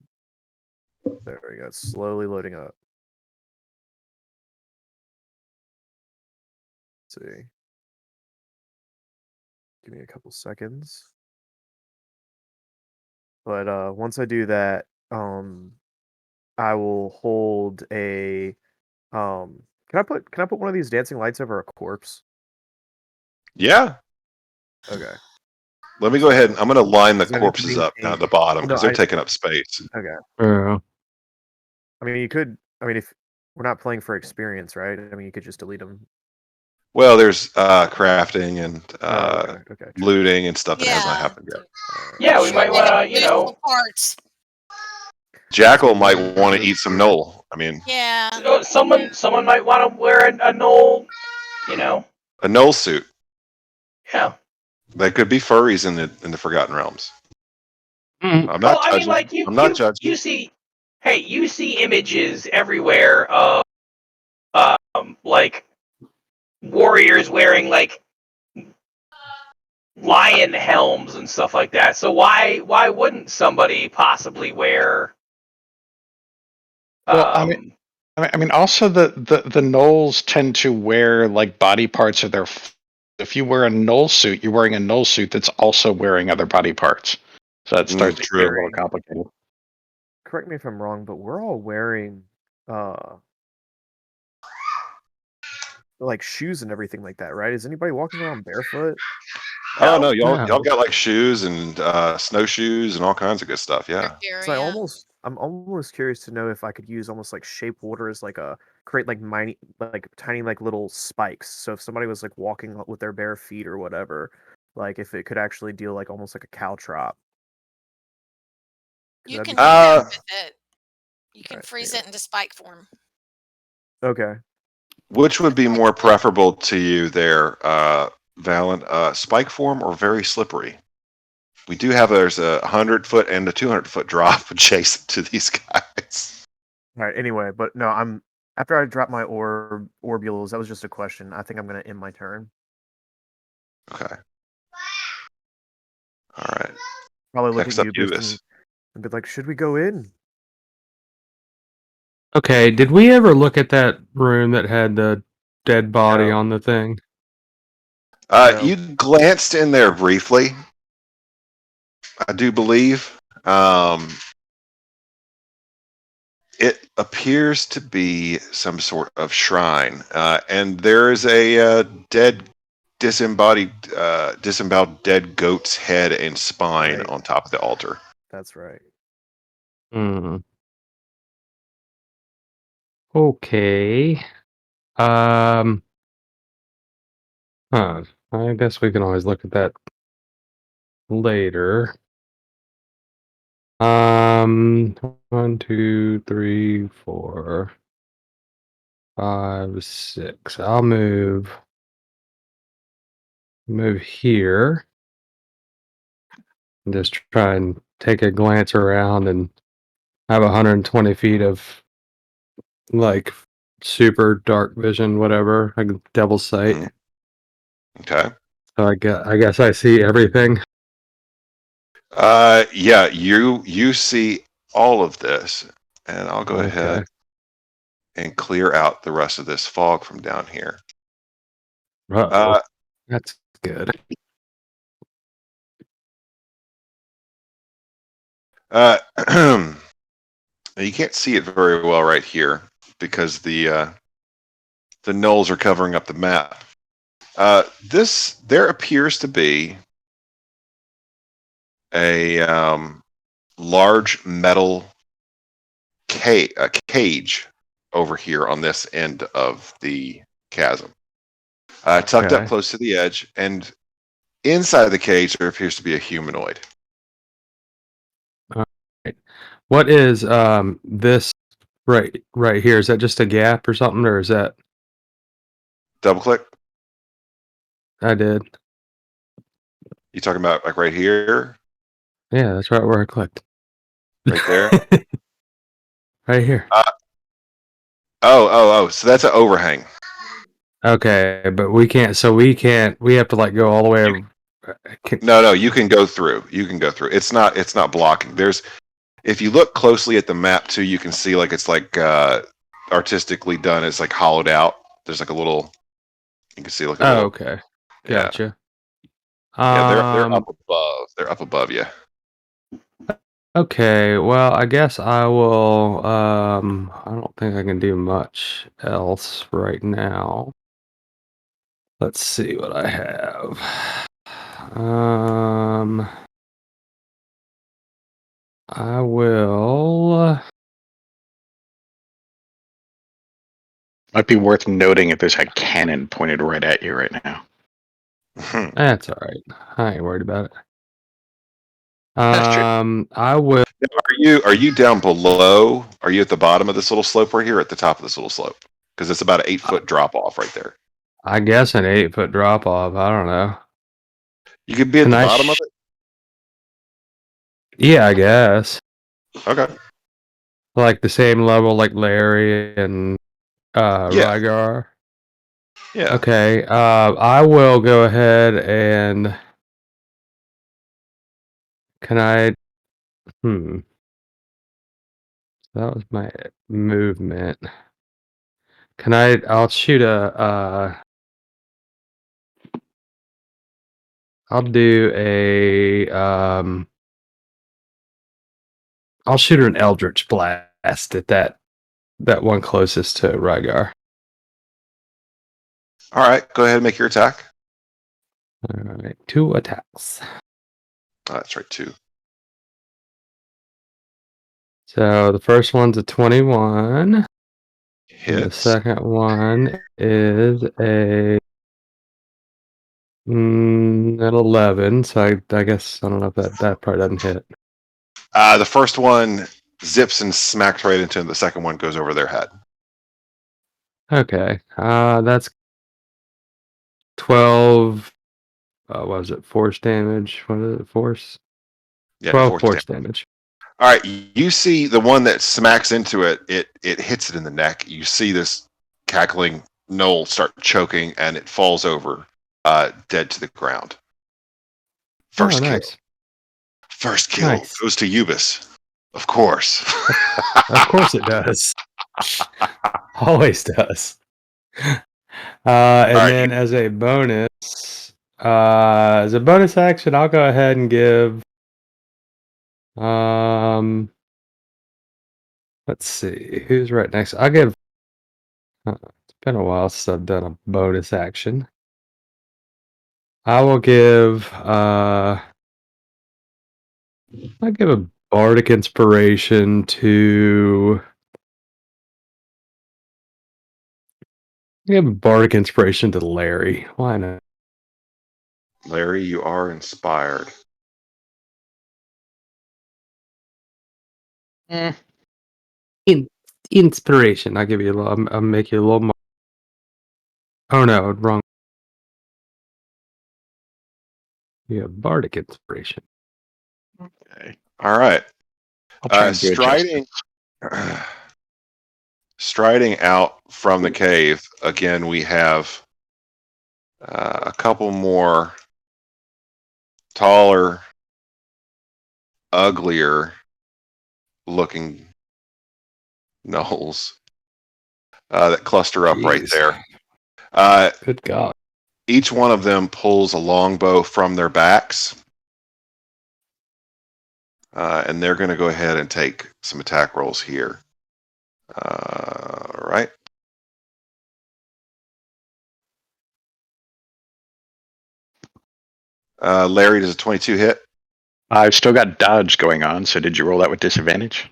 There we go. It's slowly loading up. Let's see. Give me a couple seconds. But once I do that, I will hold a can I put one of these dancing lights over a corpse? Yeah. Okay. Let me go ahead. I'm going to line the So I need to corpses up down at the bottom because they're taking up space. Okay. Yeah. I mean, you could. I mean, if we're not playing for experience, right? I mean, you could just delete them Well, there's crafting and okay. looting and stuff that has not Yeah. happened yet. Yeah, we Sure, might they have want to, useful parts. Jackal might want to eat some gnoll. I mean, Yeah. someone might want to wear a gnoll, a gnoll suit. Yeah. They could be furries in the Forgotten Realms. I'm not I mean, judging. like I'm not judging. you see images everywhere of like warriors wearing like lion helms and stuff like that. So why wouldn't somebody possibly wear? Well, I mean, also the gnolls tend to wear like body parts of their. If you wear a gnoll suit, you're wearing a gnoll suit that's also wearing other body parts. So that starts to get a little complicated. Correct me if I'm wrong, but we're all wearing like shoes and everything like that, right? Is anybody walking around barefoot? Oh no, y'all got like shoes and snowshoes and all kinds of good stuff. Yeah. I'm almost curious to know if I could use almost like shape water as like create like tiny like little spikes. So if somebody was like walking with their bare feet or whatever, like if it could actually deal like almost like a caltrop. You can do that with it. You can freeze it into spike form. Okay. Which would be more preferable to you there, Valen? Spike form or very slippery? We do have there's a 100-foot and a 200-foot drop adjacent to these guys. All right. Anyway, but no, after I drop my orbules. That was just a question. I think I'm gonna end my turn. Okay. All right. Probably look Next at up, you, Biston, and be like, "Should we go in?" Okay, did we ever look at that room that had the dead body on the thing? No. You glanced in there briefly, I do believe. It appears to be some sort of shrine, and there is a disemboweled dead goat's head and spine on top of the altar. That's right. Okay. I guess we can always look at that later. 1, 2, 3, 4, 5, 6. I'll move here. And just try and take a glance around and have 120 feet of like super dark vision, whatever, like devil's sight. Okay. So I guess I see everything. Yeah, you see all of this, and I'll go ahead and clear out the rest of this fog from down here. That's good. You can't see it very well right here because the gnolls are covering up the map. There appears to be a large metal cage over here on this end of the chasm, tucked up close to the edge, and inside the cage there appears to be a humanoid. What is this right here? Is that just a gap or something, or is that? Double click. I did. You talking about like right here? Yeah, that's right where I clicked. Right there. Right here. So that's an overhang. Okay, but we can't. So we can't. We have to like go all the way. No, you can go through. You can go through. It's not blocking. If you look closely at the map too, you can see like it's like artistically done. It's like hollowed out. There's like a little. You can see like. Okay. Gotcha. Yeah, they're up above. They're up above you. Okay, well, I guess I will. I don't think I can do much else right now. Let's see what I have. I will. Might be worth noting if there's a cannon pointed right at you right now. That's all right. I ain't worried about it. That's true. I will. Are you down below? Are you at the bottom of this little slope right here, or at the top of this little slope? Because it's about an 8-foot drop off right there. I guess an 8-foot drop off. I don't know. You could be at Can the I bottom of it. Yeah, I guess. Okay. Like the same level like Larry and Yeah. Rygar. Yeah. Okay. I will go ahead and can I that was my movement. I'll shoot I'll do a I'll shoot an Eldritch Blast at that one closest to Rygar. All right. Go ahead and make your attack. All right, 2 attacks. Oh, that's right, 2. So the first one's a 21. And the Hits. second one is an 11. So I guess I don't know if that probably doesn't hit. The first one zips and smacks right into him. The second one goes over their head. Okay. That's 12. What was it? Force damage. What is it? Force? Yeah, 12 force damage. All right, you see the one that smacks into it. It hits it in the neck. You see this cackling gnoll start choking, and it falls over, dead to the ground. First kill. Nice. First kill goes to Ubis, of course. Of course it does. Always does. And then as a bonus action, I'll go ahead and give. Let's see who's right next. I'll give. It's been a while since I've done a bonus action. I will give. I'll give a bardic inspiration to. Give a bardic inspiration to Larry. Why not? Larry, you are inspired. Inspiration. I'll give you a little. I'll make you a little more. Oh no, wrong. You have bardic inspiration. Okay. All right. I'll try and do it Striding out from the cave again. We have a couple more taller, uglier looking gnolls that cluster up right there. Good God. Each one of them pulls a longbow from their backs. And they're going to go ahead and take some attack rolls here. All right. Larry, does a 22 hit? I've still got dodge going on, so did you roll that with disadvantage?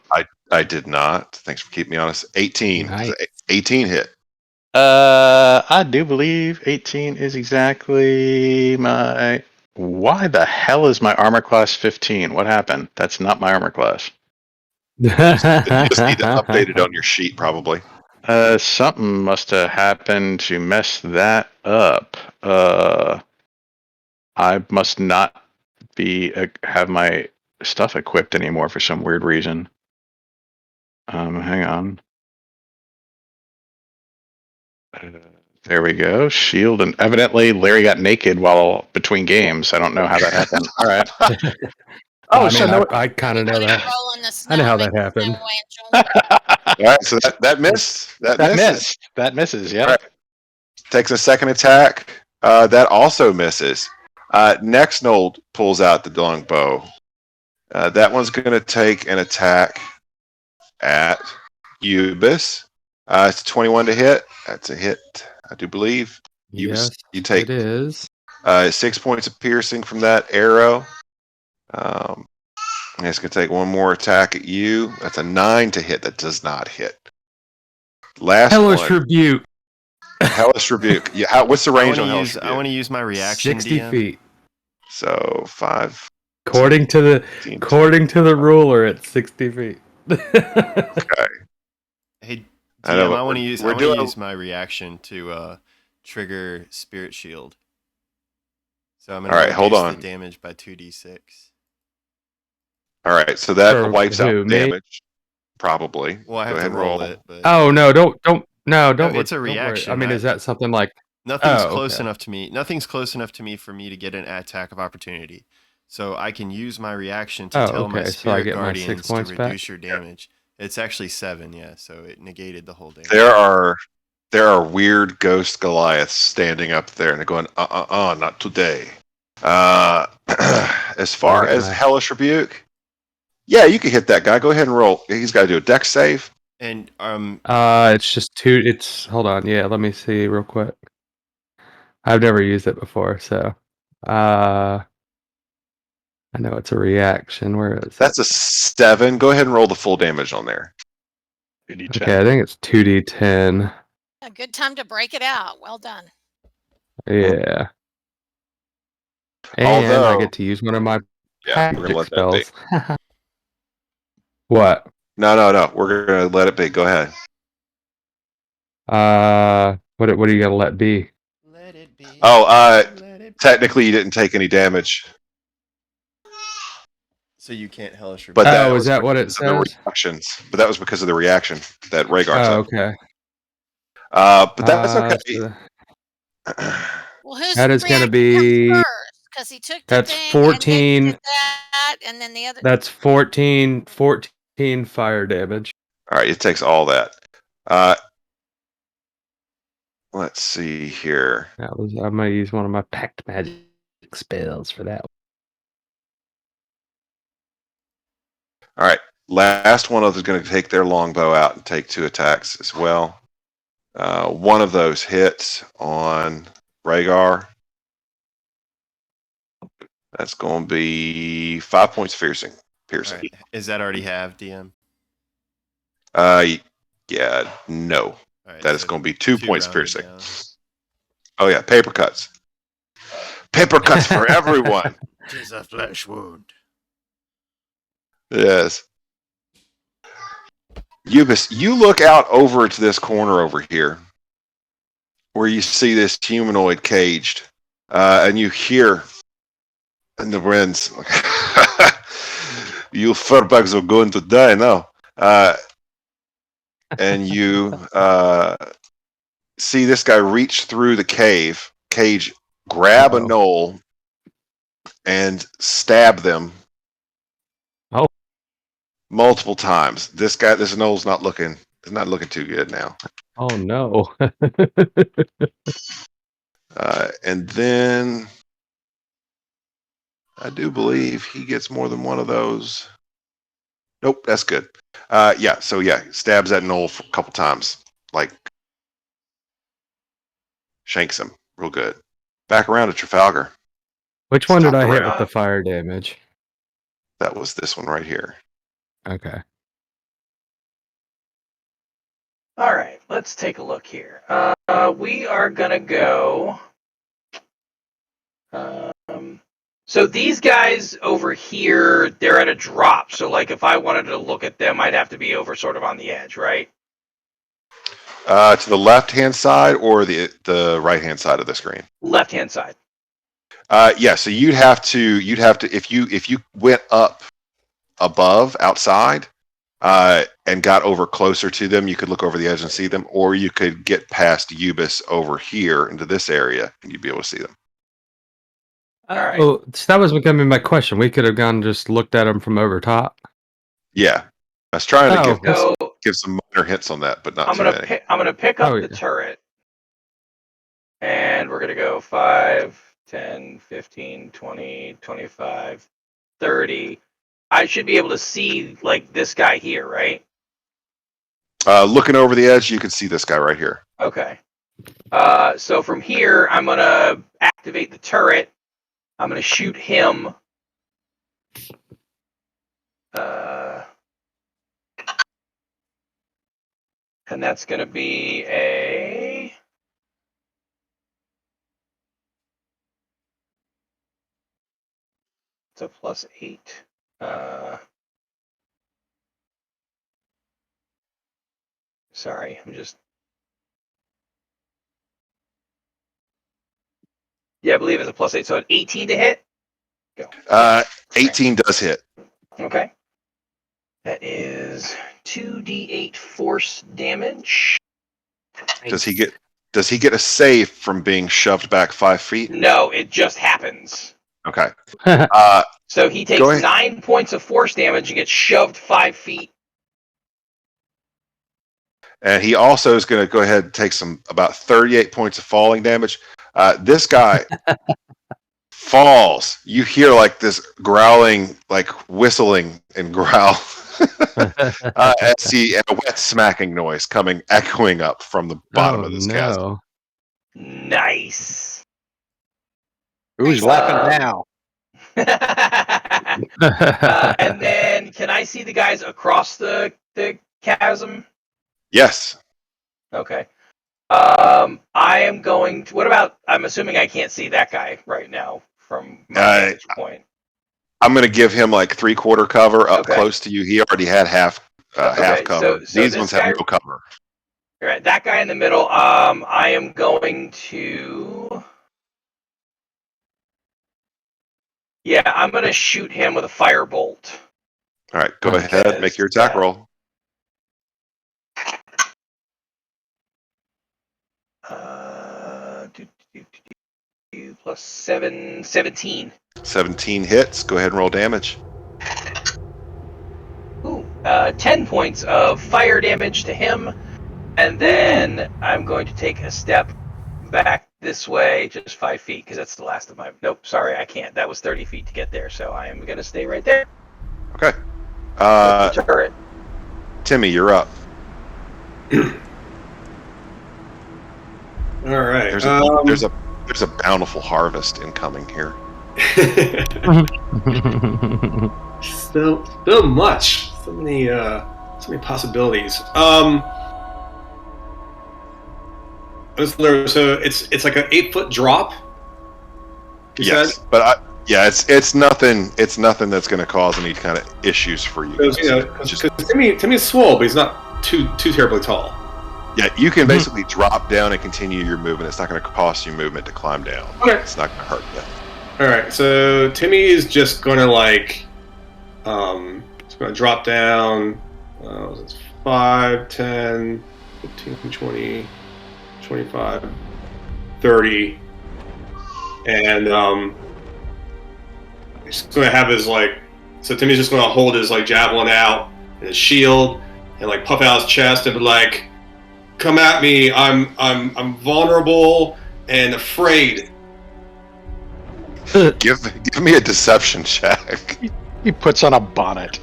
I did not. Thanks for keeping me honest. 18. Nice. 18 hit. I do believe 18 is exactly my... Why the hell is my armor class 15? What happened? That's not my armor class. You just need to update it on your sheet, probably. Something must have happened to mess that up. I must not be have my stuff equipped anymore for some weird reason. Hang on. There we go. Shield, and evidently Larry got naked while between games. I don't know how that happened. All right. I kind of know that. I know how that happened. All right, so that missed. That misses. Yeah. Right. Takes a second attack. That also misses. Next, Noel pulls out the longbow. That one's going to take an attack at Ubis. It's 21 to hit. That's a hit, I do believe. Yes, you take it is. 6 points of piercing from that arrow. It's going to take one more attack at you. That's a 9 to hit. That does not hit. Last Hellish one. Rebuke. Hellish Rebuke. Yeah. What's the range on Hellish Rebuke? I want to use my reaction. 60 DM. feet. So 5. According to the ruler, it's 60 feet. Okay. Hey, I know, DM, I want to doing- use my reaction to trigger Spirit Shield. So I'm going to hold reduce on. the damage by 2d6. All right, so that For wipes out who, the me? damage. Probably. Well, I Go have ahead to and roll it. But Oh no! Don't. No, it's a don't worry. reaction. I mean, is that something like? Nothing's Oh, close okay. enough to me. Nothing's close enough to me for me to get an attack of opportunity. So I can use my reaction to tell my okay. Spirit So I get my Guardians 6 to points reduce back. your damage. It's actually 7, yeah. So it negated the whole damage. There are weird ghost Goliaths standing up there, and they're going, not today. As far Look at as my- Hellish Rebuke, yeah, you can hit that guy. Go ahead and roll. He's got to do a dex save. And It's just 2. It's hold on. Yeah, let me see real quick. I've never used it before, so I know it's a reaction. Where is That's it? a 7. Go ahead and roll the full damage on there. Okay, I think it's 2d10. A good time to break it out. Well done. Yeah. And Although- I get to use one of my Yeah, we're gonna magic let that be. spells. What? No. We're gonna let it be. Go ahead. What are you gonna let be? let it be. Oh, Let it be. technically you didn't take any damage, So you can't hellish but rebuke. that is was that what it because of the says? reactions. But that was because of the reaction that Rhaegar Oh, took. okay. But that's okay. So Well, who's that is gonna reaction be. comes first? Because he took the That's thing 14. and then he did that, and then the other. That's 14 fire damage. All right, it takes all that. Let's see here. I'm gonna use one of my packed magic spells for that. All right, last one of them is going to take their longbow out and take 2 attacks as well. One of those hits on Rhaegar. That's going to be 5 points piercing. All right. Is that already have DM? Yeah, no. All right, That is so going to be 2 points rounded piercing. down. Oh yeah, paper cuts. Paper cuts for everyone. 'Tis a flesh wound. Yes. Ubis, you look out over to this corner over here, where you see this humanoid caged, and you hear in the winds, "You furbags are going to die now." And you see this guy reach through the cage, grab a gnoll, and stab them. Oh. Multiple times. This gnoll's not looking too good now. Oh no. And then I do believe he gets more than one of those. Nope, that's good. Stabs that gnoll a couple times, like shanks him real good. Back around to Trafalgar. Which one did I Stop hit around. with the fire damage? That was this one right here. Okay. All right, let's take a look here. We are gonna go. So these guys over here, they're at a drop. So like, if I wanted to look at them, I'd have to be over sort of on the edge, right? To the left-hand side or the right-hand side of the screen? Left-hand side. So you'd have to if you went up above outside and got over closer to them, you could look over the edge and see them, or you could get past Ubis over here into this area and you'd be able to see them. All right. Oh, so that was becoming my question. We could have gone and just looked at them from over top. Yeah, I was trying to So give some minor hints on that, but not I'm too gonna many. I'm gonna pick up Oh, the yeah. turret, and we're gonna go 5, 10, 15, 20, 25, 30. I should be able to see like this guy here, right? Looking over the edge, you can see this guy right here. Okay. So from here, I'm gonna activate the turret. I'm gonna shoot him. And that's going to be a... It's a +8. Sorry, I'm just... Yeah, I believe it's a +8. So an 18 to hit? Go. 18 does hit. Okay. That is 2d8 force damage. Does he get a save from being shoved back 5 feet? No, it just happens. Okay. So he takes 9 points of force damage and gets shoved 5 feet. And he also is going to go ahead and take about 38 points of falling damage. This guy falls. You hear like this growling, like whistling and growl. And a wet smacking noise echoing up from the bottom of this chasm. Nice. Who's laughing now? And then, can I see the guys across the chasm? Yes. Okay. I am going to... What about... I'm assuming I can't see that guy right now from my vantage point. I'm going to give him like 3/4 cover up close to you. He already had half cover. So these ones have no cover. All right, that guy in the middle. I am going to... Yeah, I'm going to shoot him with a firebolt. All right, go ahead. Make your attack roll. +7, 17. 17 hits. Go ahead and roll damage. Ooh, 10 points of fire damage to him. And then I'm going to take a step back this way, just 5 feet, because that's the last of my... Nope, sorry, I can't. That was 30 feet to get there, so I am going to stay right there. Okay. Turret. Timmy, you're up. All right. There's a bountiful harvest incoming here. Still much. So many possibilities. So it's like an 8-foot drop. Yes, but it's nothing. It's nothing that's going to cause any kind of issues for you. Because Timmy's swole, but he's not too terribly tall. Yeah, you can basically drop down and continue your movement. It's not going to cost you movement to climb down. Okay. It's not going to hurt you. All right, so Timmy is just going to it's going to drop down. 5, 10, 15, 20, 25, 30, and he's going to have his So Timmy's just going to hold his javelin out and his shield and puff out his chest and be like, "Come at me! I'm vulnerable and afraid." Give me a deception check. He puts on a bonnet.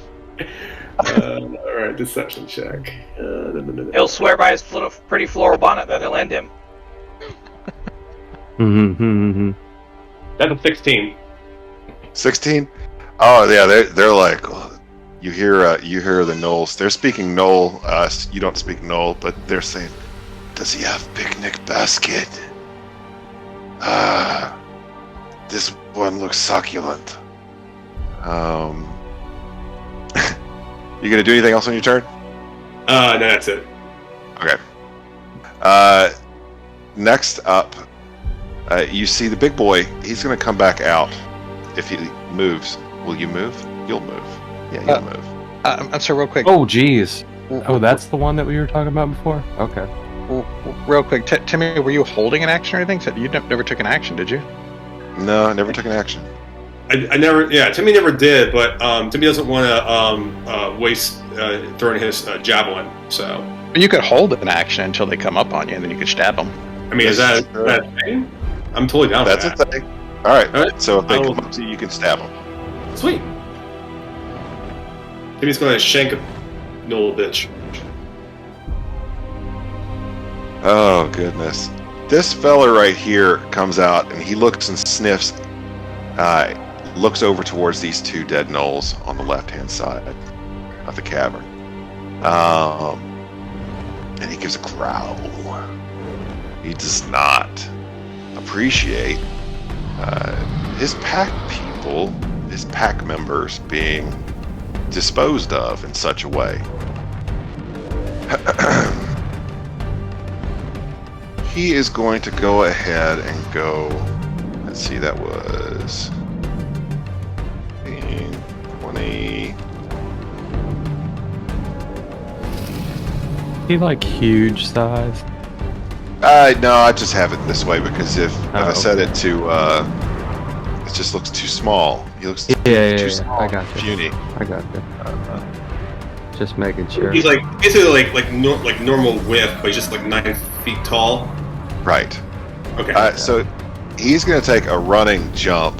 All right, deception check. He'll swear by his pretty floral bonnet that he'll end him. That's a 16. 16? Oh yeah, they're like, you hear the Gnolls. They're speaking Gnoll. You don't speak Gnoll, but they're saying, "Does he have picnic basket? This one looks succulent." You gonna do anything else on your turn? No, that's it. Okay. Next up, you see the big boy. He's gonna come back out. If he moves, will you move? You'll move. Yeah, you'll move. I'm sorry, real quick. Oh, geez. Oh, that's the one that we were talking about before? Okay. Real quick, Timmy, were you holding an action or anything? So you never took an action, did you? No, I never took an action. I never. Yeah, Timmy never did, but Timmy doesn't want to waste throwing his javelin. So. But you could hold an action until they come up on you, and then you could stab them. I mean, is that a thing? I'm totally down with that. That's a thing. All right. So if they come up to you, you can stab them. Sweet. Timmy's going to shank a little bitch. Oh, goodness. This fella right here comes out, and he looks and sniffs, looks over towards these two dead gnolls on the left-hand side of the cavern. and he gives a growl. He does not appreciate his pack people, his pack members being disposed of in such a way. He is going to go ahead and go, let's see, that was 15, 20. He like huge size. No, I just have it this way because if I set it to, it just looks too small. He looks too small. I got you. Puny. I got you. Just making sure. He's like basically like normal width, but he's just like 9 feet tall. Right. Okay. So he's going to take a running jump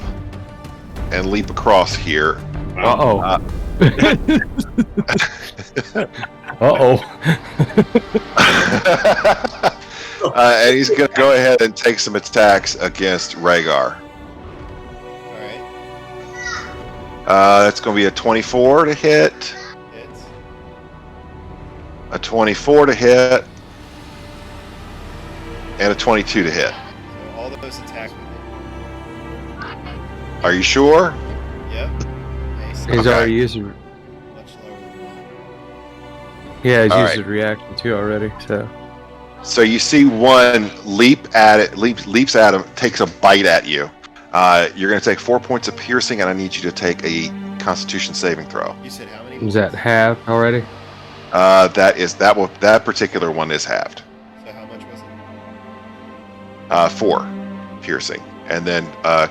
and leap across here. Uh-oh. And he's going to go ahead and take some attacks against Rhaegar. All right. That's going to be a 24 to hit, Hits. a 24 to hit, and a 22 to hit. So all those attacks with Are you sure? it. Yep. Nice. He's Okay. already used. Much lower than that. Yeah, he's All used right. his reaction too already. So you see one leaps at him, takes a bite at you. You're going to take 4 points of piercing, and I need you to take a Constitution saving throw. You said how many? Was that half already? That particular one is halved. So how much was it? 4 piercing, and then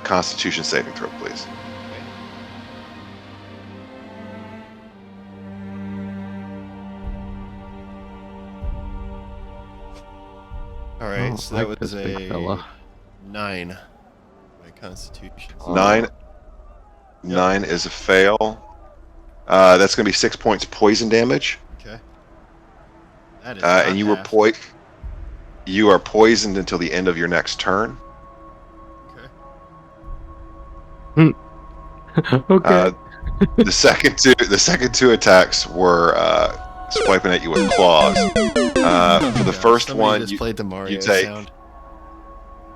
Constitution saving throw, please. All right, Oh, so I that like was this big a fella. 9. My Constitution. Nine is a fail. That's going to be 6 points poison damage, Okay. That is and you were half. you are poisoned until the end of your next turn. Okay. Okay. The second two attacks were swiping at you with claws. For the first Somebody one, just played the Mario take- sound.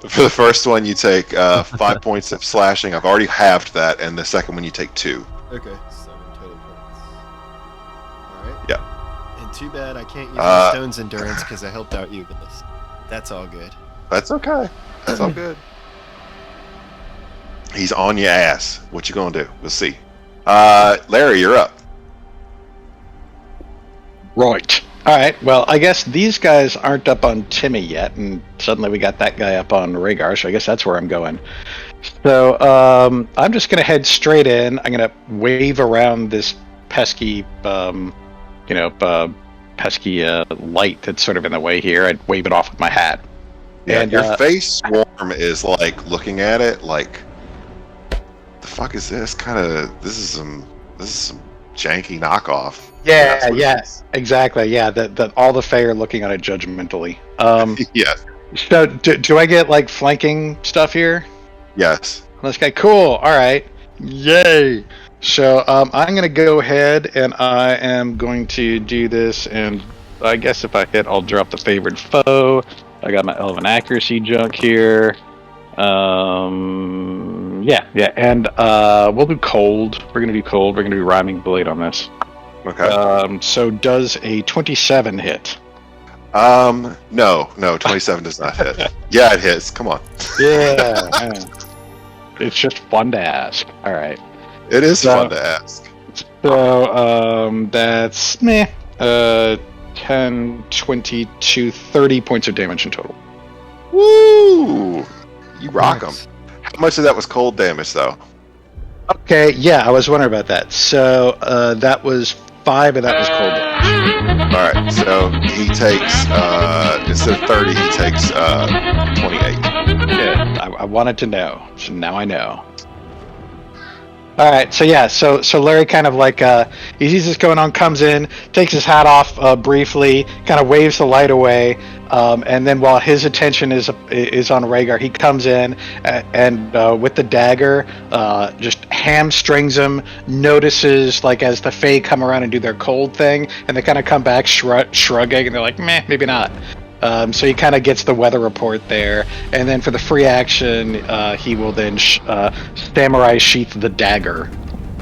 For the first one, you take 5 points of slashing. I've already halved that, and the second one you take 2. Okay, 7 total points. All right. Yeah. And too bad I can't use my Stone's Endurance because I helped out you with this. That's all good. That's okay. That's all good. He's on your ass. What you gonna do? We'll see. Larry, you're up. Right. All right. Well, I guess these guys aren't up on Timmy yet, and suddenly we got that guy up on Rhaegar, so I guess that's where I'm going. So I'm just going to head straight in. I'm going to wave around this pesky, pesky light that's sort of in the way here. I'd wave it off with my hat. Yeah, And, your face swarm is like looking at it like, the fuck is this? This is some janky knockoff. That's what it is. Exactly. Yeah, that all the Fae are looking at it judgmentally. Yeah. So do I get like flanking stuff here? Yes. This guy, cool. All right, yay. So I'm gonna go ahead and I am going to do this, and I guess if I hit, I'll drop the favored foe. I got my elven accuracy junk here. Yeah, and we'll do cold. We're gonna do cold. We're gonna do rhyming blade on this. Okay. So does a 27 hit? No, 27 does not hit. Yeah, it hits. Come on. Yeah. It's just fun to ask. All right. It is So- fun to ask. So that's 10, 22, 30 points of damage in total. Woo! You rock them. How much of that was cold damage, though? Okay, yeah, I was wondering about that. So that was 5 and that was cold damage. All right, so he takes instead of 30, he takes 28. Yeah, I wanted to know, so now I know. All right, so Larry kind of like he sees this going on, comes in, takes his hat off briefly, kind of waves the light away, and then while his attention is on Rhaegar, he comes in and with the dagger, just hamstrings him. Notices like as the Fae come around and do their cold thing, and they kind of come back shrugging, and they're like, meh, maybe not. So he kind of gets the weather report there, and then for the free action, he will then samurai sheath the dagger.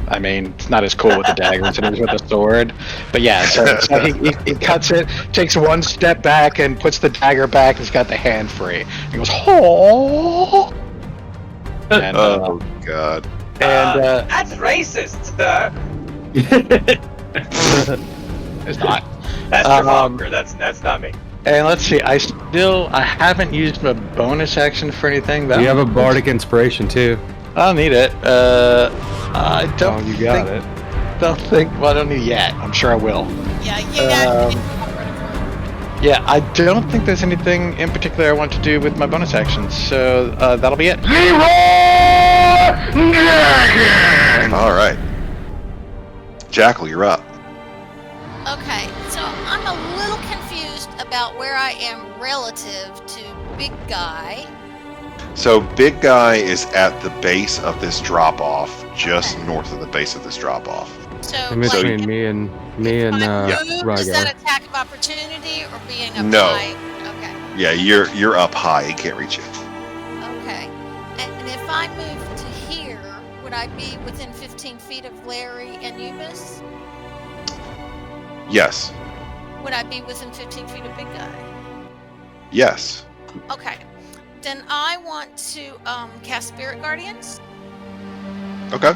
I mean, it's not as cool with the dagger as it is with the sword, but yeah. So he cuts it, takes one step back, and puts the dagger back. He's got the hand free. He goes, "Oh!" And, oh God! And that's racist. It's not. That's Trafalgar. That's not me. And let's see, I haven't used my bonus action for anything. You have a bardic inspiration too. I don't need it. I don't. Oh, you got it. Don't think. Well, I don't need it yet. I'm sure I will. Yeah, you got it. Yeah, I don't think there's anything in particular I want to do with my bonus actions, so that'll be it. All right, Jackal, you're up. Okay, so I'm a little confused about where I am relative to Big Guy. So Big Guy is at the base of this drop off, just north of the base of this drop off. So In between me and Rhaegar. Is that attack of opportunity or being up high? Okay. Yeah, you're up high. He can't reach you. Okay. And if I move to here, would I be within 15 feet of Larry and Ubis? Yes. Would I be within 15 feet of Big Guy? Yes. Okay. Then I want to cast Spirit Guardians. Okay.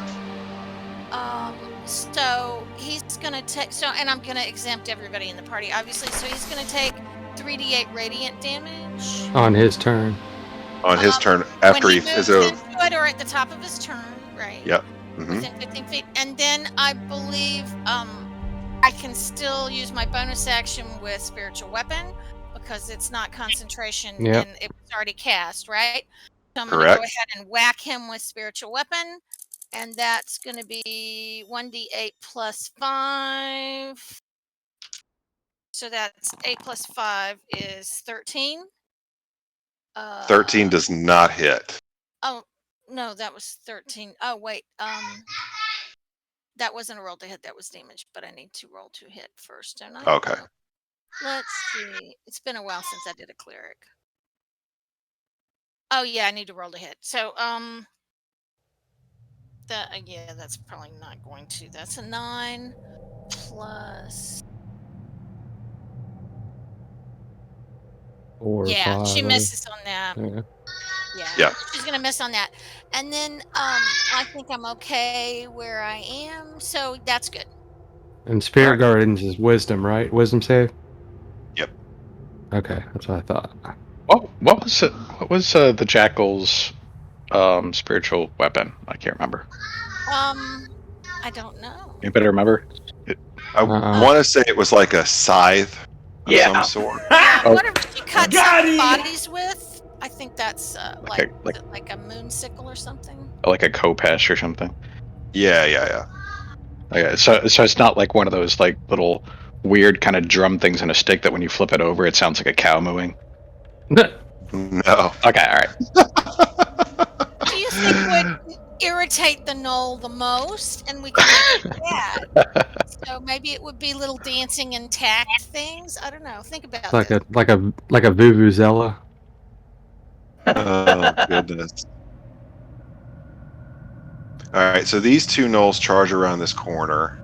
So he's gonna take. So, and I'm gonna exempt everybody in the party, obviously. So he's gonna take 3d8 radiant damage on his turn. On his turn, after when he moves is over. into it or at the top of his turn, right? Yep. Mm-hmm. Within 15 feet, and then I believe I can still use my bonus action with spiritual weapon because it's not concentration and it was already cast, right? So I'm going to go ahead and whack him with spiritual weapon, and that's going to be 1d8 plus 5. So that's 8 plus 5 is 13. 13 does not hit. Oh, no, that was 13. Oh, wait. That wasn't a roll to hit. That was damage, but I need to roll to hit first, don't I? Okay. Let's see. It's been a while since I did a cleric. Oh yeah, I need to roll to hit. So yeah, that's probably not going to. That's a 9 plus 4 or 5. She misses on that. Yeah. She's gonna miss on that. And then I think I'm okay where I am. So that's good. And Spirit Guardians is wisdom, right? Wisdom save? Yep. Okay, that's what I thought. What was it? What was the Jackal's spiritual weapon? I can't remember. I don't know. You better remember. I want to say it was like a scythe of some sort. Whatever she cuts bodies with, I think that's like a moon sickle or something. Like a Kopesh or something. Yeah. Okay, so it's not like one of those like little weird kind of drum things in a stick that when you flip it over, it sounds like a cow mooing. No. Okay, all right. Do you think would irritate the gnoll the most, and we can make it bad? So maybe it would be little dancing and tack things. I don't know. Think about like that. like a vuvuzela. Oh goodness. All right, so these two gnolls charge around this corner.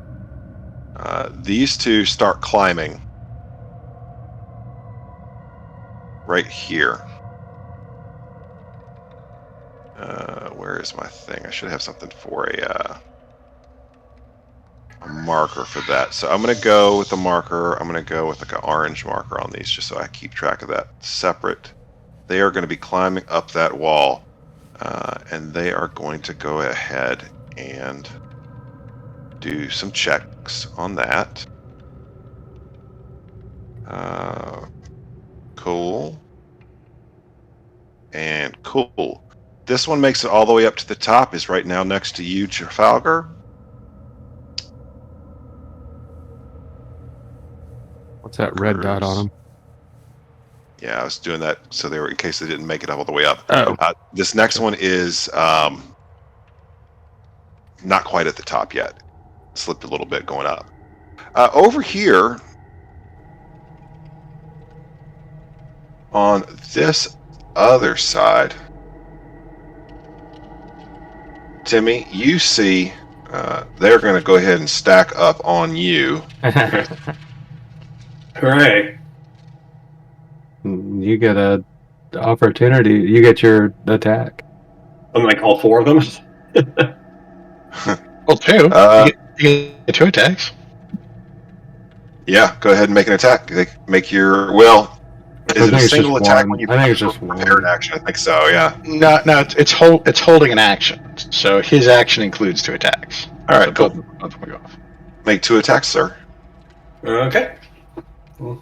These two start climbing right here. Where is my thing? I should have something for a marker for that. So I'm going to go with the marker. I'm going to go with like an orange marker on these just so I keep track of that separate. They are going to be climbing up that wall, and they are going to go ahead and do some checks on that. Cool. And cool. This one makes it all the way up to the top. Is right now next to you, Trafalgar. What's that red dot on them? Yeah, I was doing that so they were in case they didn't make it all the way up. Oh, this next one is not quite at the top yet. Slipped a little bit going up. Over here on this other side, Timmy, you see they're going to go ahead and stack up on you. Hooray! You get a opportunity. You get your attack. I'm like all 4 of them. Well, 2. You get 2 attacks. Yeah, go ahead and make an attack. Make your Is it a single attack when you? I think it's just prepared one. action? I think so. Yeah. No, it's holding an action. So his action includes 2 attacks. All right, so cool. both will go off. Make 2 attacks, sir. Okay. And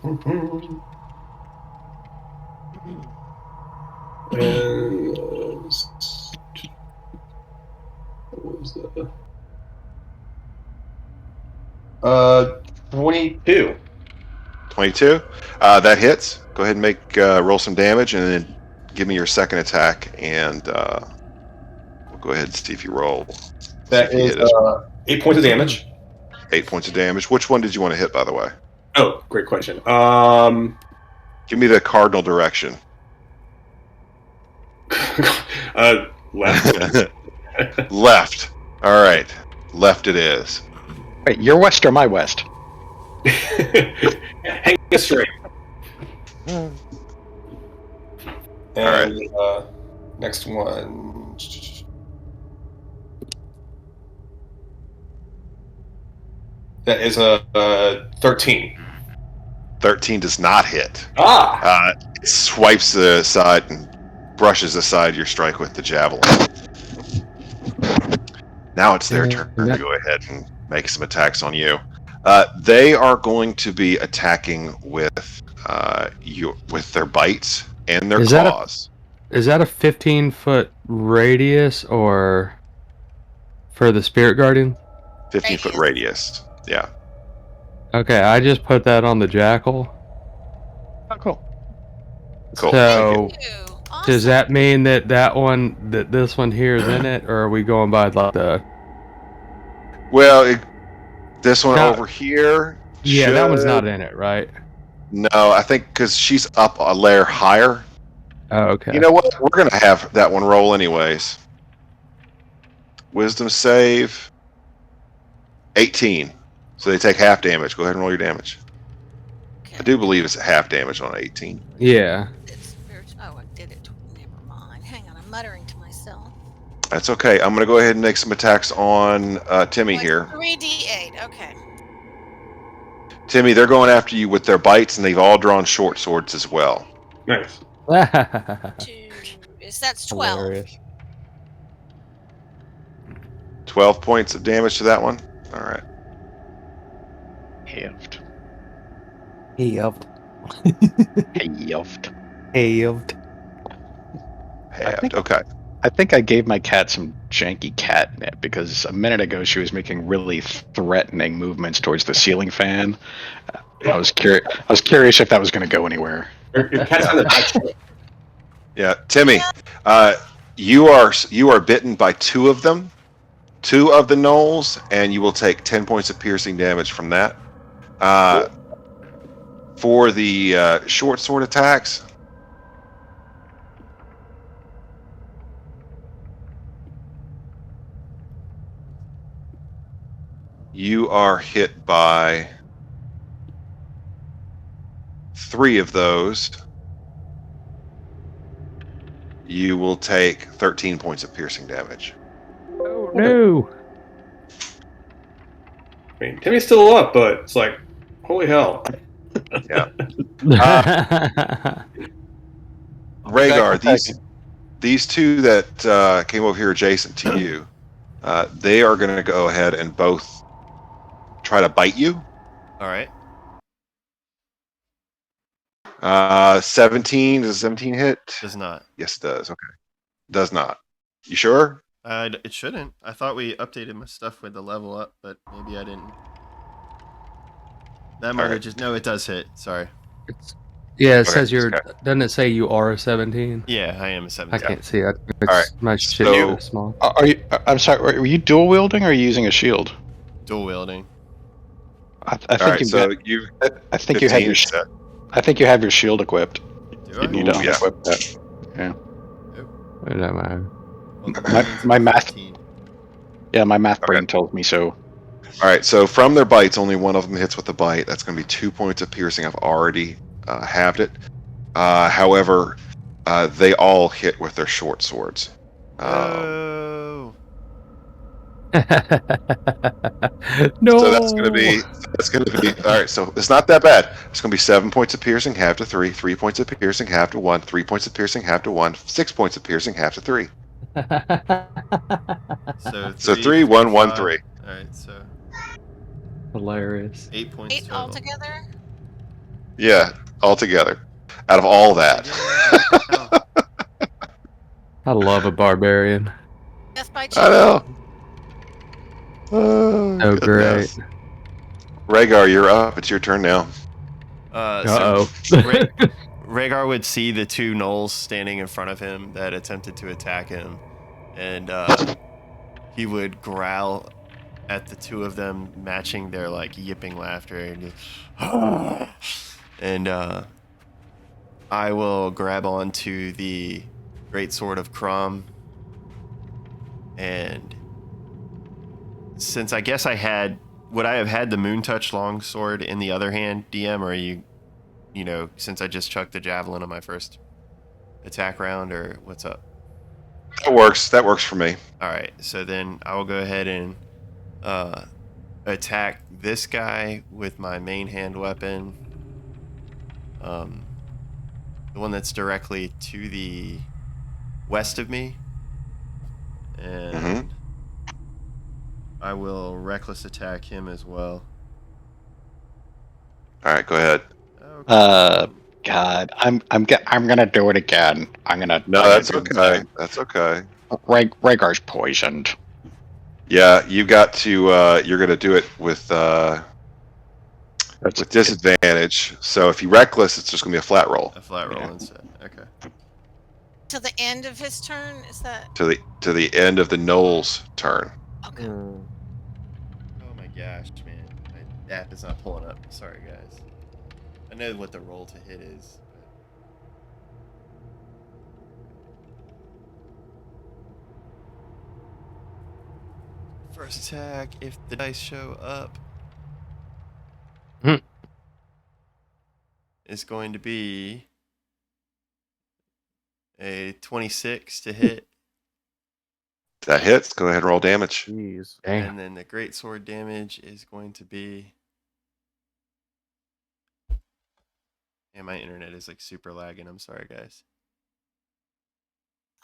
what was that? 22. 22. That hits. Go ahead and make roll some damage, and then give me your second attack, and we'll go ahead and see if you roll. That is 8 points of damage. 8 points of damage. Which one did you want to hit, by the way? Oh, great question. Give me the cardinal direction. Left. Left. All right. Left it is. Wait, your west or my west? Hang it straight. And next one. That is a 13. 13 does not hit. It swipes aside and brushes aside your strike with the javelin. Now it's their turn to go ahead and make some attacks on you. They are going to be attacking with you with their bites and their claws. Is that a 15-foot radius or for the spirit guardian? 15-foot radius. Yeah. Okay, I just put that on the jackal. Oh, cool. Cool. So, Awesome. does that mean that this one here is in it, or are we going by like the? Well, this one over here. Yeah, that one's not in it, right? No, I think because she's up a layer higher. Oh, okay. You know what? We're going to have that one roll anyways. Wisdom save. 18. So they take half damage. Go ahead and roll your damage. Okay. I do believe it's half damage on 18. Yeah. Oh, I did it. Never mind. Hang on. I'm muttering to myself. That's okay. I'm going to go ahead and make some attacks on Timmy here. 3d8. Okay. Timmy, they're going after you with their bites, and they've all drawn short swords as well. Nice. That's 12. Hilarious. 12 points of damage to that one. All right. Halved. Halved. Halved. Halved. Okay. I think I gave my cat some janky catnip because a minute ago she was making really threatening movements towards the ceiling fan. I was curious if that was going to go anywhere. Your cat's on the back. Yeah, Timmy, you are bitten by 2 of them, 2 of the gnolls, and you will take 10 points of piercing damage from that. For the short sword attacks, you are hit by 3 of those. You will take 13 points of piercing damage. Oh no! I mean, Timmy's still up, but it's like, holy hell. Yeah. Rhaegar, these 2 that came over here adjacent to you, they are going to go ahead and both try to bite you. All right. 17, does 17 hit? Does not. Yes, it does. Okay. Does not. You sure? It shouldn't. I thought we updated my stuff with the level up, but maybe I didn't. That might have just... No, it does hit. Sorry. Yeah, it Okay, says you're. okay. Doesn't it say you are a 17? Yeah, I am a 17. I can't see it. All right, My shit so- is small. Are you? I'm sorry. Were you dual wielding or are you using a shield? Dual wielding. I All think right, you've so got. you I think you have 15 your. set. I think you have your shield equipped. Do I? You need to Ooh, yeah. unequip that. Yeah. What does that matter? Well, the My- wound's my at math- 15. Yeah, my math Okay. brain tells me so. All right, so from their bites, only one of them hits with a bite. That's going to be 2 points of piercing. I've already halved it. However, they all hit with their short swords. Oh. No. So that's going to be all right. So it's not that bad. It's going to be 7 points of piercing, half to 3. 3 points of piercing, half to 1. 3 points of piercing, half to 1. 6 points of piercing, half to 3. So 3, 1, 1, 5. 3. All right, so Hilarious. 8 points 8 total. altogether. Yeah, altogether. Out of all that. Wow. I love a barbarian. Death by I cheating. know. Oh, Oh, great. goodness. Rhaegar, you're up. It's your turn now. Uh-oh. Rhaegar would see the 2 gnolls standing in front of him that attempted to attack him, and he would growl at the 2 of them, matching their like yipping laughter, and I will grab onto the great sword of Crom, and since I guess would I have had the Moon Touch longsword in the other hand, DM, or you know, since I just chucked the javelin on my first attack round, or what's up? That works. That works for me. All right, so then I will go ahead and attack this guy with my main hand weapon. The one that's directly to the west of me. And I will reckless attack him as well. All right, go ahead. Okay. God, I'm gonna do it again. No, that's okay. That's okay. Rhaegar's poisoned. Yeah, you got to. You're gonna do it with disadvantage. So if you reckless, it's just gonna be a flat roll. A flat roll instead. Okay. To the end of his turn, is that? To the end of the Gnolls' turn. Okay. Oh my gosh, man. My app is not pulling up. Sorry, guys. I know what the roll to hit is. First attack, if the dice show up, is going to be a 26 to hit. That hits. Go ahead and roll damage. Jeez. And then the great sword damage is going to be... And my internet is like super lagging. I'm sorry, guys.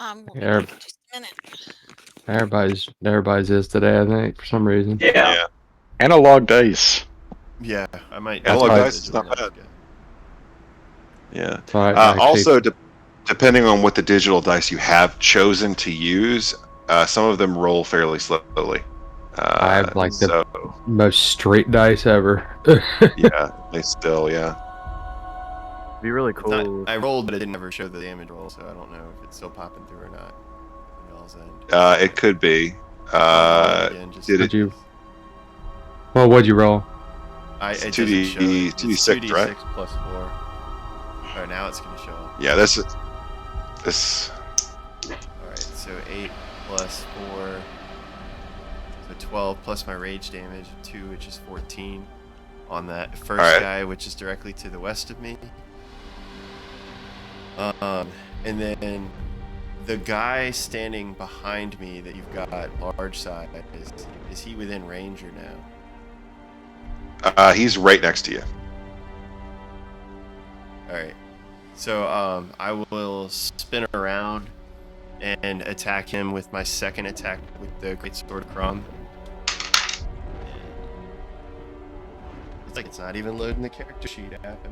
We'll be back in just a minute. Everybody's is today, I think, for some reason. Yeah. Analog dice. Yeah, I might. Analog fine. dice is not bad. Yeah. Right, Also, depending on what the digital dice you have chosen to use, some of them roll fairly slowly. I have like the most straight dice ever. Yeah, they still, yeah. Be really cool. I rolled, but it didn't ever show the damage roll, so I don't know if it's still popping through or not. On y'all's end. It could be. Again, just Did it? Well, what'd you roll? It's it 2D, doesn't show it. 2D6, It's 2D6 right? plus 4. Oh, now it's going to show up. Yeah, this. Alright, so 8 plus 4. So 12 plus my rage damage, 2, which is 14. On that first guy, which is directly to the west of me. And then the guy standing behind me that you've got large size, is he within range or no? He's right next to you. Alright. So I will spin around and attack him with my second attack with the Great Sword of Crom. It's like it's not even loading the character sheet app in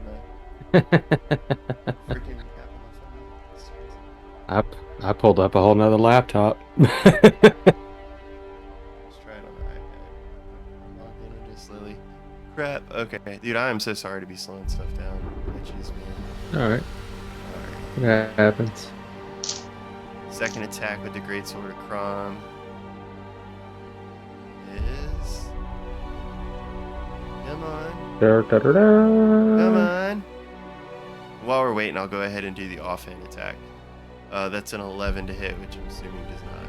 the freaking app. Up. I pulled up a whole nother laptop. Let's try it on the iPad. Log in and just Lily. Crap. Okay, dude, I am so sorry to be slowing stuff down. Jeez, man. All right. That happens. Second attack with the great sword of Crom is. Come on. Come on. While we're waiting, I'll go ahead and do the offhand attack. That's an 11 to hit, which I'm assuming does not.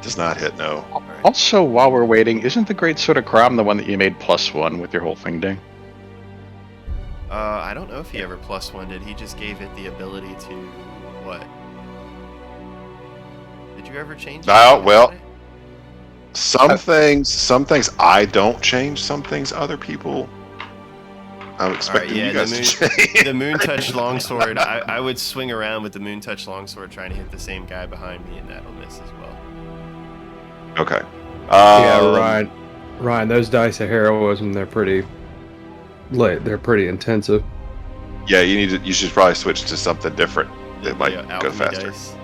Does not hit, no. Right. Also, while we're waiting, isn't the Great Sword of Crom the one that you made +1 with your whole thing ding? I don't know if he ever +1 did. He just gave it the ability to what? Did you ever change it? Well, some things I don't change. Some things other people. I'm expecting you guys to change. The Moon Touch Longsword. I would swing around with the Moon Touch Longsword trying to hit the same guy behind me, and that'll miss as well. Okay. Yeah, Ryan, those dice of heroism, they're pretty intensive. Yeah, you should probably switch to something different. It might go faster. Dice.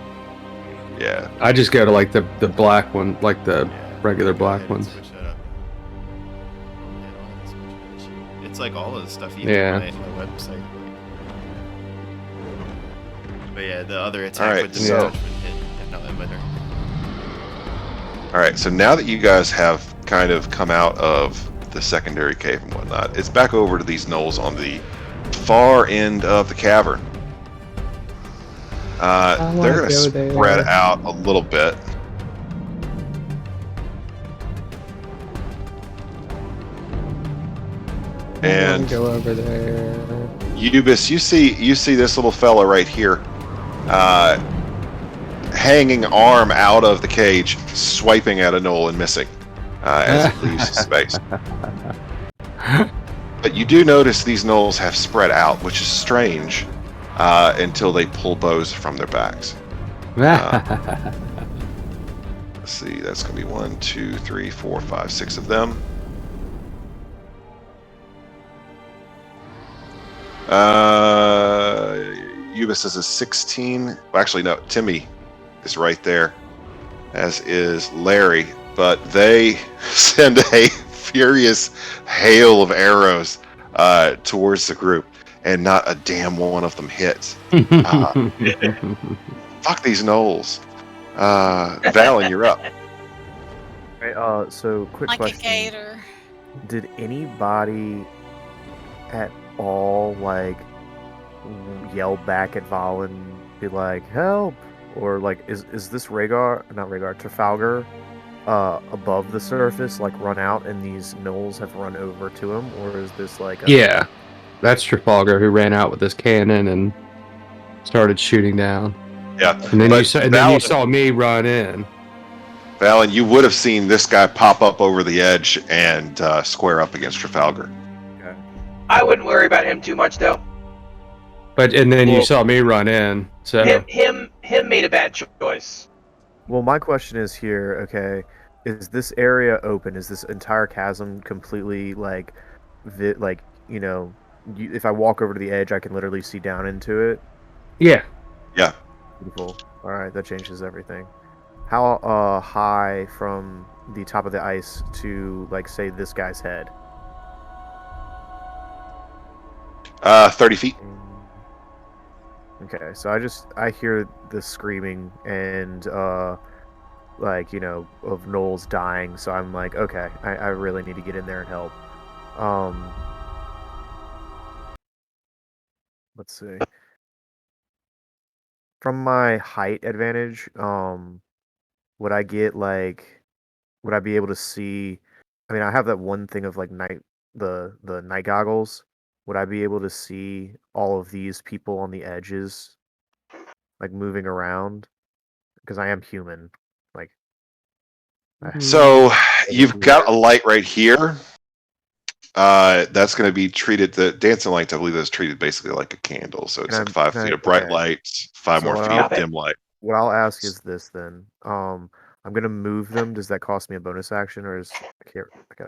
Yeah. I just go to like the black one, like the regular black ones. Switch that up. Yeah, I'll have to switch that sheet. It's like all of the stuff even Yeah. on my website. But yeah, the other attack Alright, with the so- Moon Touch would hit not that better. All right. So now that you guys have kind of come out of the secondary cave and whatnot, it's back over to these gnolls on the far end of the cavern. They're going to spread out a little bit. And go over there. Ubis, you see this little fella right here, hanging arm out of the cage, swiping at a gnoll and missing as it leaves his space. But you do notice these gnolls have spread out, which is strange, until they pull bows from their backs. Let's see, that's going to be 1, 2, 3, 4, 5, 6 of them. Ubis is a 16. Well, actually, no, Timmy is right there, as is Larry. But they send a furious hail of arrows towards the group, and not a damn one of them hits. Fuck these gnolls. Valen, you're up. Right, so quick Like question. a gator. Did anybody at all like yell back at Valen, be like, help? Or like is this Trafalgar above the surface, like run out and these gnolls have run over to him? Or is this like Yeah. That's Trafalgar who ran out with his cannon and started shooting down. Yeah. And then But you saw me run in. Valen, you would have seen this guy pop up over the edge and square up against Trafalgar. I wouldn't worry about him too much though. And then you saw me run in. So Him made a bad choice. Well, my question is here, okay, is this area open? Is this entire chasm completely like if I walk over to the edge, I can literally see down into it? yeah. Yeah. Beautiful. All right, that changes everything. How high from the top of the ice to, like, say, this guy's head? 30 feet. Okay, so I hear the screaming and of gnolls dying, so I'm like, okay, I really need to get in there and help. Let's see. From my height advantage, would I be able to see? I mean, I have that one thing of like the night goggles. Would I be able to see all of these people on the edges, like moving around? Because I am human. Like, So you've got a light right here. That's going to be treated. The dancing light, I believe, is treated basically like a candle. So it's like 5 feet of bright light, 5 more feet of dim light. what I'll ask is this then. I'm gonna move them. Does that cost me a bonus action, or is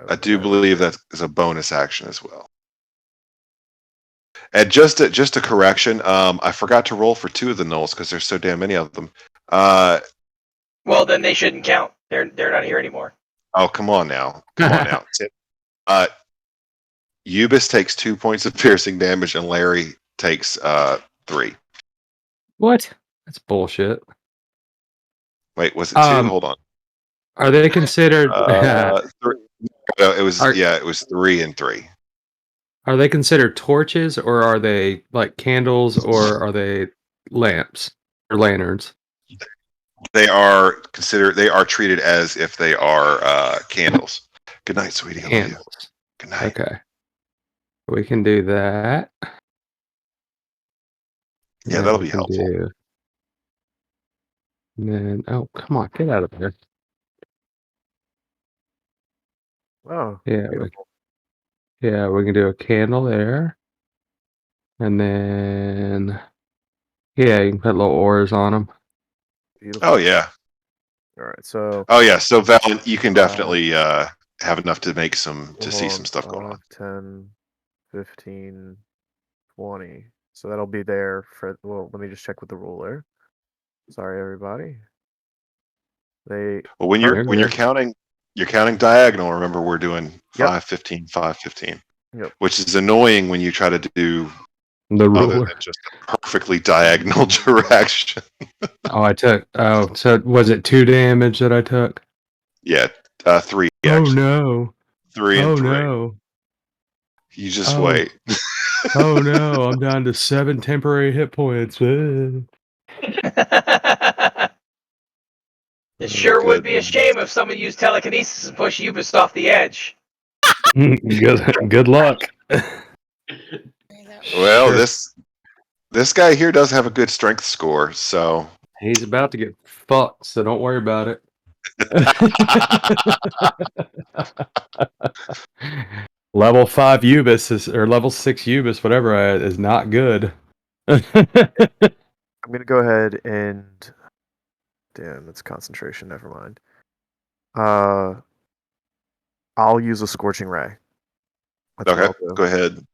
I do believe that is a bonus action as well. And just a correction, I forgot to roll for 2 of the gnolls because there's so damn many of them. Well, then they shouldn't count. They're not here anymore. Oh, come on now. Ubis takes 2 points of piercing damage, and Larry takes 3. What? That's bullshit. Wait, was it 2? Hold on. Are they considered? 3. No, it was it was 3 and 3. Are they considered torches, or are they like candles, or are they lamps or lanterns? They are treated as if they are candles. Good night, sweetie. I love you. Good night. Okay. We can do that. Yeah, that'll be helpful. And then, oh, come on, get out of there. Oh, yeah, beautiful. we can do a candle there. And then, yeah, you can put little oars on them. Beautiful. Oh, yeah. All right, so. Oh, yeah. So, Valen, you can definitely have enough to make see some stuff going on. 10, 15, 20. So that'll be there for. Well, let me just check with the ruler. Sorry, everybody. Well, when you're counting diagonal. Remember, we're doing 5, 15, 5, 15. Yep. Which is annoying when you try to do the ruler other than just a perfectly diagonal direction. So was it 2 damage that I took? Yeah, 3. Oh actually. no! 3 and 3. No! You just wait. Oh no! I'm down to 7 temporary hit points. It sure would be a shame if someone used telekinesis and pushed Ubis off the edge. Good luck. Well, this guy here does have a good strength score, so he's about to get fucked. So don't worry about it. Level 5 Ubis or level 6 Ubis, whatever, is not good. I'm gonna go ahead and. Damn, it's concentration. Never mind. I'll use a scorching ray. Okay, go ahead.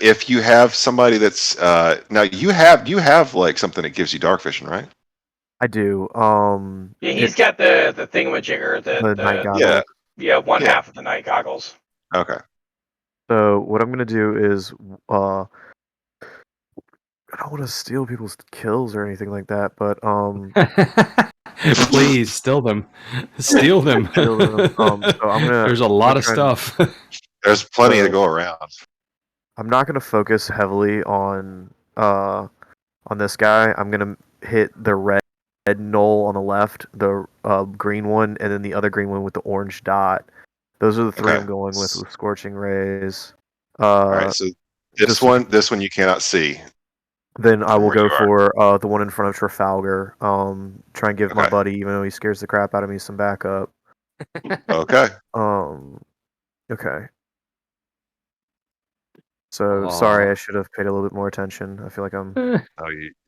If you have somebody that's now you have like something that gives you dark vision, right? I do. Yeah, he's got the thingamajigger, the night goggles. Yeah, half of the night goggles. Okay. So what I'm gonna do is I don't want to steal people's kills or anything like that, but please steal them. Steal them. So I'm gonna. There's a lot of stuff. There's plenty to go around. I'm not gonna focus heavily on this guy. I'm gonna hit the red gnoll on the left, the green one, and then the other green one with the orange dot. Those are the 3 I'm going with scorching rays. All right, so this one you cannot see. Then I will go for the one in front of Trafalgar. Try and give my buddy, even though he scares the crap out of me, some backup. Okay. Okay. So sorry, I should have paid a little bit more attention. I feel like I'm. Oh,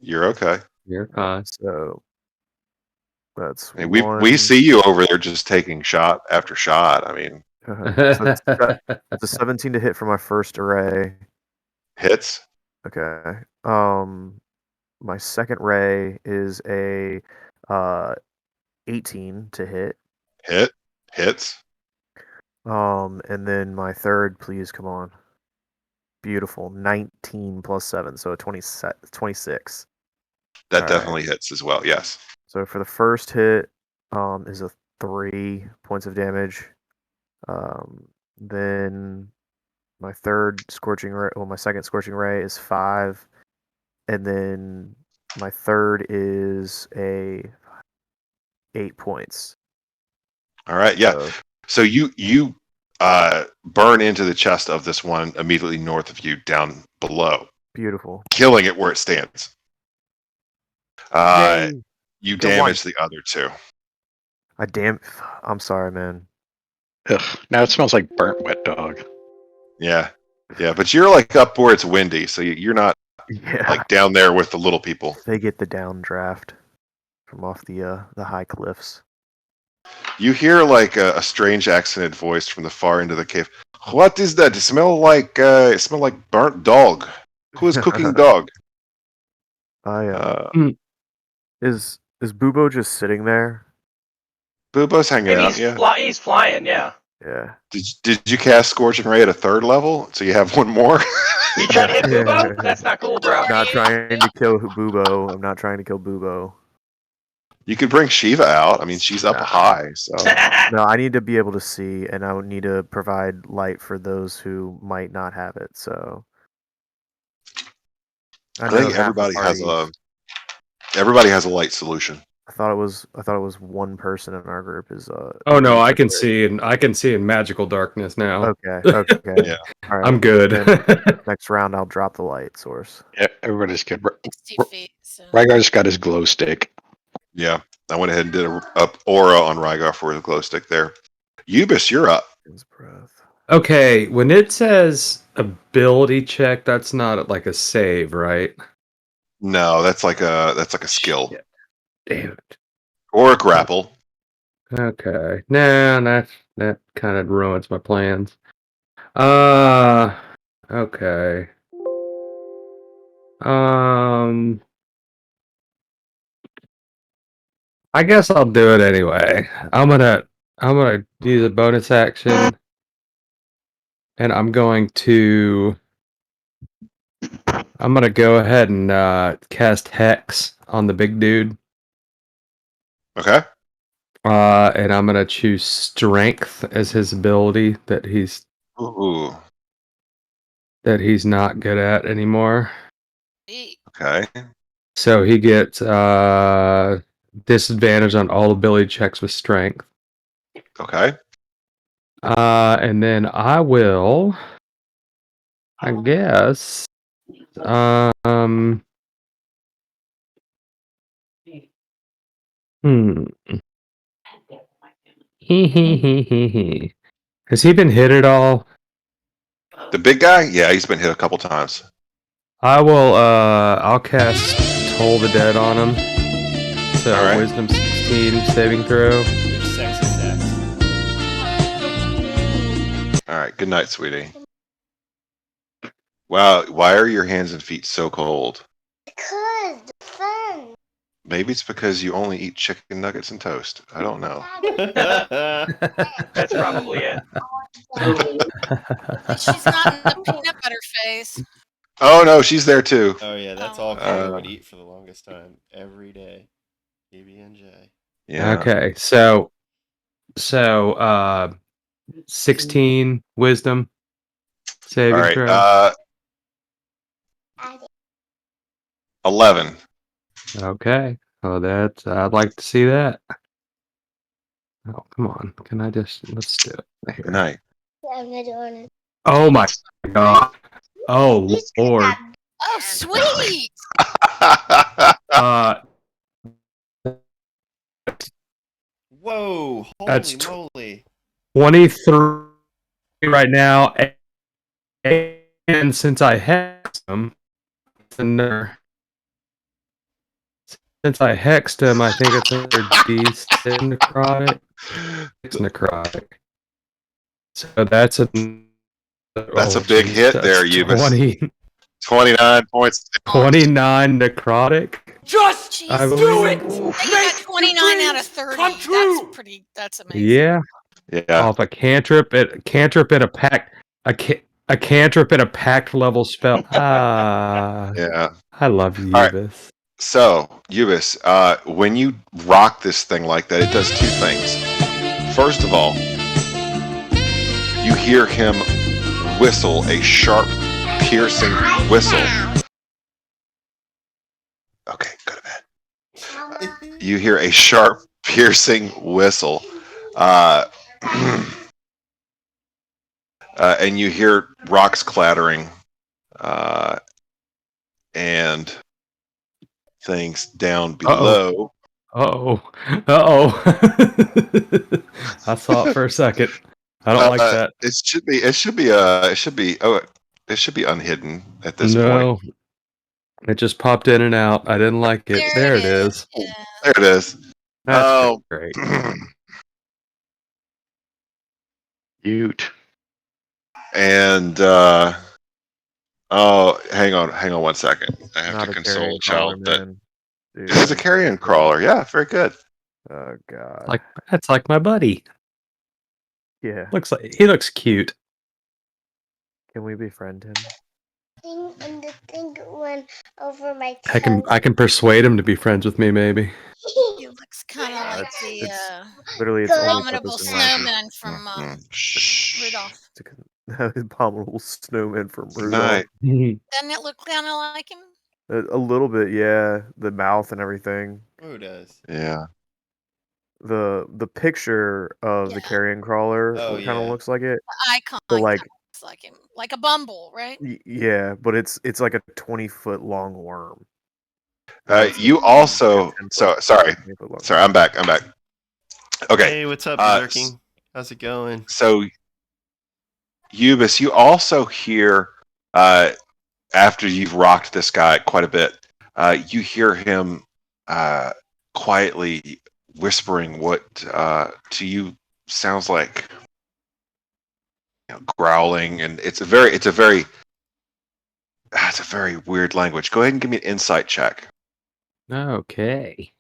you're okay. You're fine. So that's. We see you over there just taking shot after shot. I mean, so it's a 17 to hit for my first array. Hits. Okay. My second ray is a 18 to hit. Hits. And then my third, please come on. Beautiful. 19 plus 7, so a 26. That definitely hits as well. Yes. So for the first hit, is a 3 points of damage. Then my third scorching ray, my second scorching ray is 5, and then my third is a 8 points. All right. Yeah. So you burn into the chest of this one immediately north of you, down below. Beautiful. Killing it where it stands. You damage the other 2. I'm sorry, man. Ugh, now it smells like burnt wet dog. Yeah, but you're like up where it's windy, so you're not like down there with the little people. They get the downdraft from off the high cliffs. You hear like a strange accented voice from the far end of the cave. What is that? It smell like burnt dog. Who is cooking dog? Is Bubo just sitting there? Bubo's hanging Maybe out. he's flying. Yeah. Yeah. Did you cast Scorching Ray at a 3rd level? So you have one more? You trying to hit Bubo? That's not cool, bro. Not trying to kill Bubo. I'm not trying to kill Bubo. You could bring Shiva out. I mean, she's up high, so. No, I need to be able to see, and I would need to provide light for those who might not have it. So. I think everybody has a light solution. I thought it was one person in our group is. Oh no, I can see in magical darkness now. Okay. Yeah. All right. I'm good. Next round, I'll drop the light source. Yeah, everybody's good. 60 feet. So. Rygar's got his glow stick. Yeah, I went ahead and did a aura on Rygar for his glow stick there. Ubis, you're up. His breath. Okay, when it says ability check, that's not like a save, right? No, that's like a skill. Shit. Damn it. Or a grapple. Okay. Nah, that kind of ruins my plans. Okay. I guess I'll do it anyway. I'm gonna use a bonus action, and I'm gonna go ahead and cast Hex on the big dude. Okay. And I'm gonna choose Strength as his ability that he's not good at anymore. Okay. So he gets disadvantage on all ability checks with Strength. Okay. And then I will, I guess, Has he been hit at all? The big guy? Yeah, he's been hit a couple times. I'll cast Toll the Dead on him. So All right. Wisdom 16 saving throw. There's sex attacks. All right. Good night, sweetie. Wow. Why are your hands and feet so cold? Because the fun. Maybe it's because you only eat chicken nuggets and toast. I don't know. That's probably it. She's not in the peanut butter phase. Oh no, she's there too. Oh yeah, that's all Kara would eat for the longest time. Every day. PB&J. Yeah. Okay, so 16 Wisdom saving All right. throw. 11. Okay. Oh, I'd like to see that. Oh, come on. Can I let's do it. Here. Good night. I'm not doing it. Oh my god. Oh Lord. Oh, sweet. Whoa! Holy That's moly! 23 right now, and since I hexed him, I think it's under D6 necrotic. It's necrotic. So that's a big hit there, Ubis. 29 points. 29 necrotic. Just do it. You got 29 out of 30. That's amazing. Yeah. Yeah. Off a cantrip and a pact level spell. Yeah. I love you, All right. Ubis. So, Ubis, when you rock this thing like that, it does two things. First of all, you hear him whistle a sharp, piercing whistle. Okay, go to bed. You hear a sharp, piercing whistle. And you hear rocks clattering and things down below. Uh-oh. I saw it for a second. I don't like that. It should be unhidden at this point. It just popped in and out. I didn't like it. There it is. Yeah. There it is. That's great. Ute. And Oh, hang on 1 second. I have Not to a console carrion a child crawler, that man. Dude, it is a carrion crawler. Yeah, very good. Oh god. Like that's like my buddy. Yeah. He looks cute. Can we befriend him? And the thing went over my I can persuade him to be friends with me, maybe. He looks kind of like the Literally, its only abominable purpose in life is snowman from Rudolph. abominable snowman from Good Rudolph. night. Doesn't it look kind of like him? A little bit, yeah. The mouth and everything. Who does? Yeah. The picture of the carrion crawler Oh, kind of yeah. looks like it. The icon But kinda like, looks like him, like a bumble, right? yeah, but it's like a 20-foot long worm. You also sorry, I'm back. Okay. Hey, what's up, Berserking? How's it going? So, Ubis, you also hear after you've rocked this guy quite a bit, you hear him quietly whispering what to you sounds like growling, and it's a very weird language. Go ahead and give me an insight check. Okay.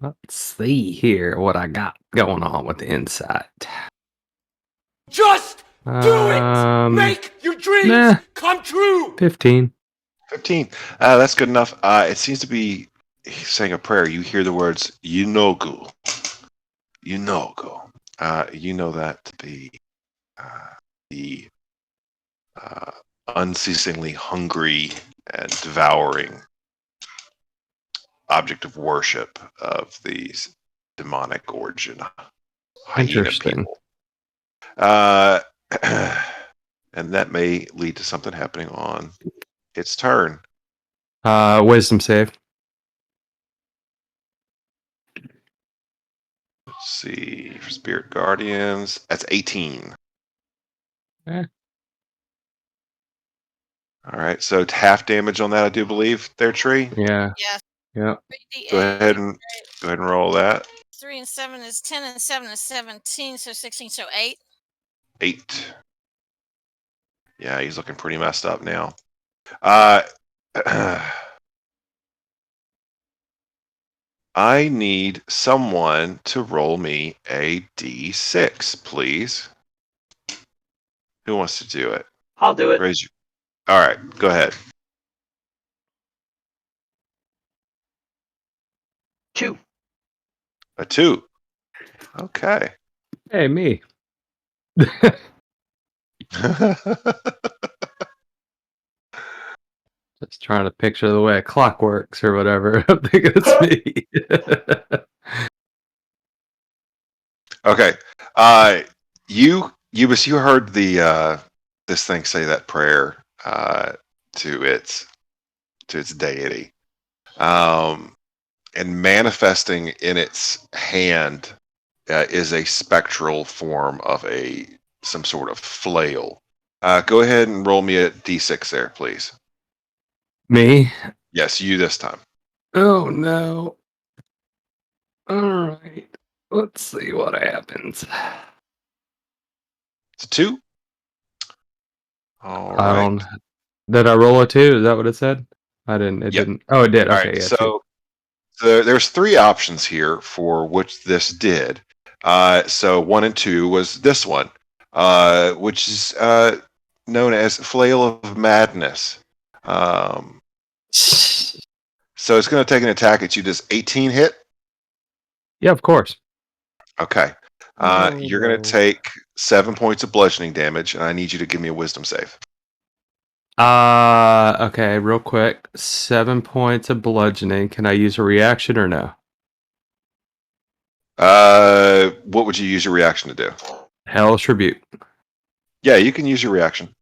Let's see here what I got going on with the insight. Just do it! Make your dreams come true! 15. 15. That's good enough. It seems to be saying a prayer. You hear the words "Yunogu." Yunogu. You know that to be the unceasingly hungry and devouring object of worship of these demonic origin hyena Interesting. people. And that may lead to something happening on its turn. Wisdom save. Let's see. For Spirit Guardians, that's 18. Eh. All right, so it's half damage on that, I do believe, there, Tree. Yeah. Yes. Yeah. Go ahead and roll that. 3 and 7 is 10, and 7 is 17, so 16, so 8. 8. Yeah, he's looking pretty messed up now. I need someone to roll me a d6, please. Who wants to do it? I'll do it. All right, go ahead. 2. A 2. Okay. Hey, me. Just trying to picture the way a clock works or whatever. I'm thinking it's me. Okay. You heard the this thing say that prayer to its deity, and manifesting in its hand is a spectral form of some sort of flail. Go ahead and roll me a d6 there, please. Me? Yes, you this time. Oh no. All right. Let's see what happens. It's a 2. All right. Did I roll a 2? Is that what it said? I didn't. It didn't. Oh, it did. All Okay. right, Yeah. so there's 3 options here for which this did. So 1 and 2 was this one, which is known as Flail of Madness. So it's going to take an attack at you. Does 18 hit? Yeah, of course. Okay. You're going to take 7 points of bludgeoning damage, and I need you to give me a wisdom save. Okay, real quick. 7 points of bludgeoning. Can I use a reaction or no? What would you use your reaction to do? Hellish Rebuke. Yeah, you can use your reaction.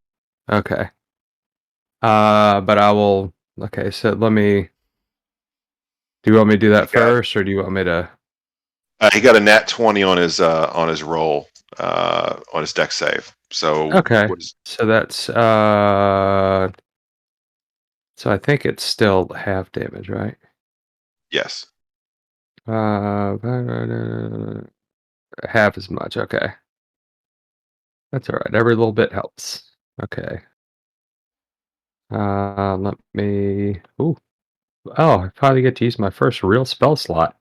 Okay. But I will. Okay, so let me. Do you want me to do that first, or do you want me to? He got a nat 20 on his roll, on his dex save. So Okay. So that's so I think it's still half damage, right? Yes. Half as much. Okay. That's all right. Every little bit helps. Okay. Let me. Ooh. Oh, I finally get to use my first real spell slot.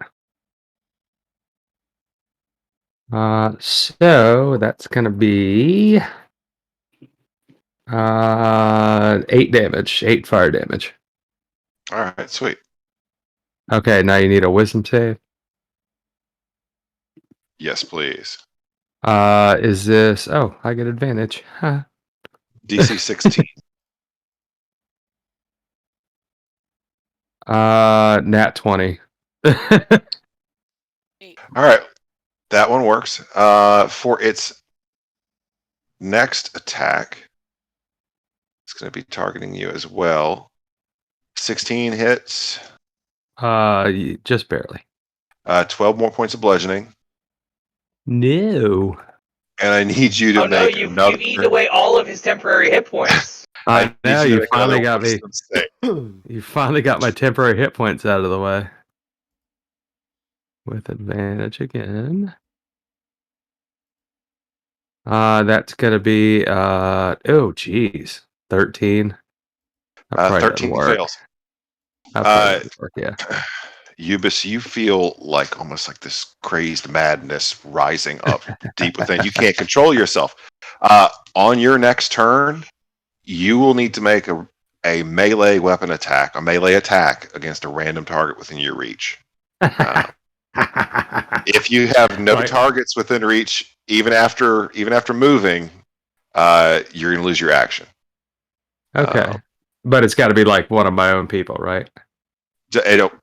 So that's gonna be 8 damage, 8 fire damage. All right, sweet. Okay, now you need a wisdom save. Yes, please. Is this? Oh, I get advantage. Huh. DC 16. Nat 20. All right, that one works. For its next attack, it's going to be targeting you as well. 16 hits. Just barely. 12 more points of bludgeoning. No. And I need you to make you've another. eaten away all of his temporary hit points. I know you finally got me. Save. You finally got my temporary hit points out of the way. With advantage again. That's gonna be oh geez. 13. That probably 13 doesn't work. fails. That probably doesn't work, yeah. Ubis, you feel like almost like this crazed madness rising up deep within. You can't control yourself. On your next turn, you will need to make a melee weapon attack, a melee attack against a random target within your reach. If you have no targets within reach, even after moving, you're going to lose your action. Okay. But it's got to be like one of my own people, right?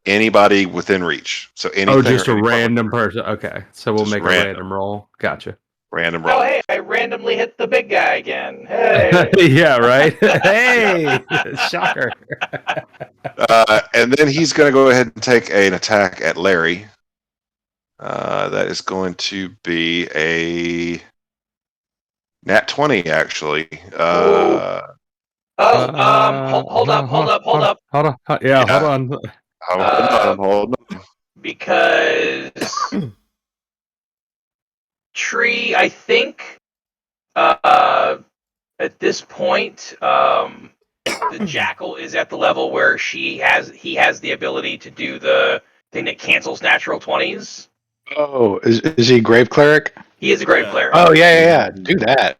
Anybody within reach. So anything. Just a random person. Okay, so we'll make a random roll. Gotcha. Random roll. Oh, hey, I randomly hit the big guy again. Hey. Yeah, right. Hey, shocker. And then he's going to go ahead and take an attack at Larry. That is going to be a nat 20, actually. Hold up. Yeah, hold on. Hold on. Because Tree, I think, at this point, the Jackal is at the level where he has the ability to do the thing that cancels natural 20s. Oh, is he Grave Cleric? He is a Grave Cleric. Oh yeah. Do that.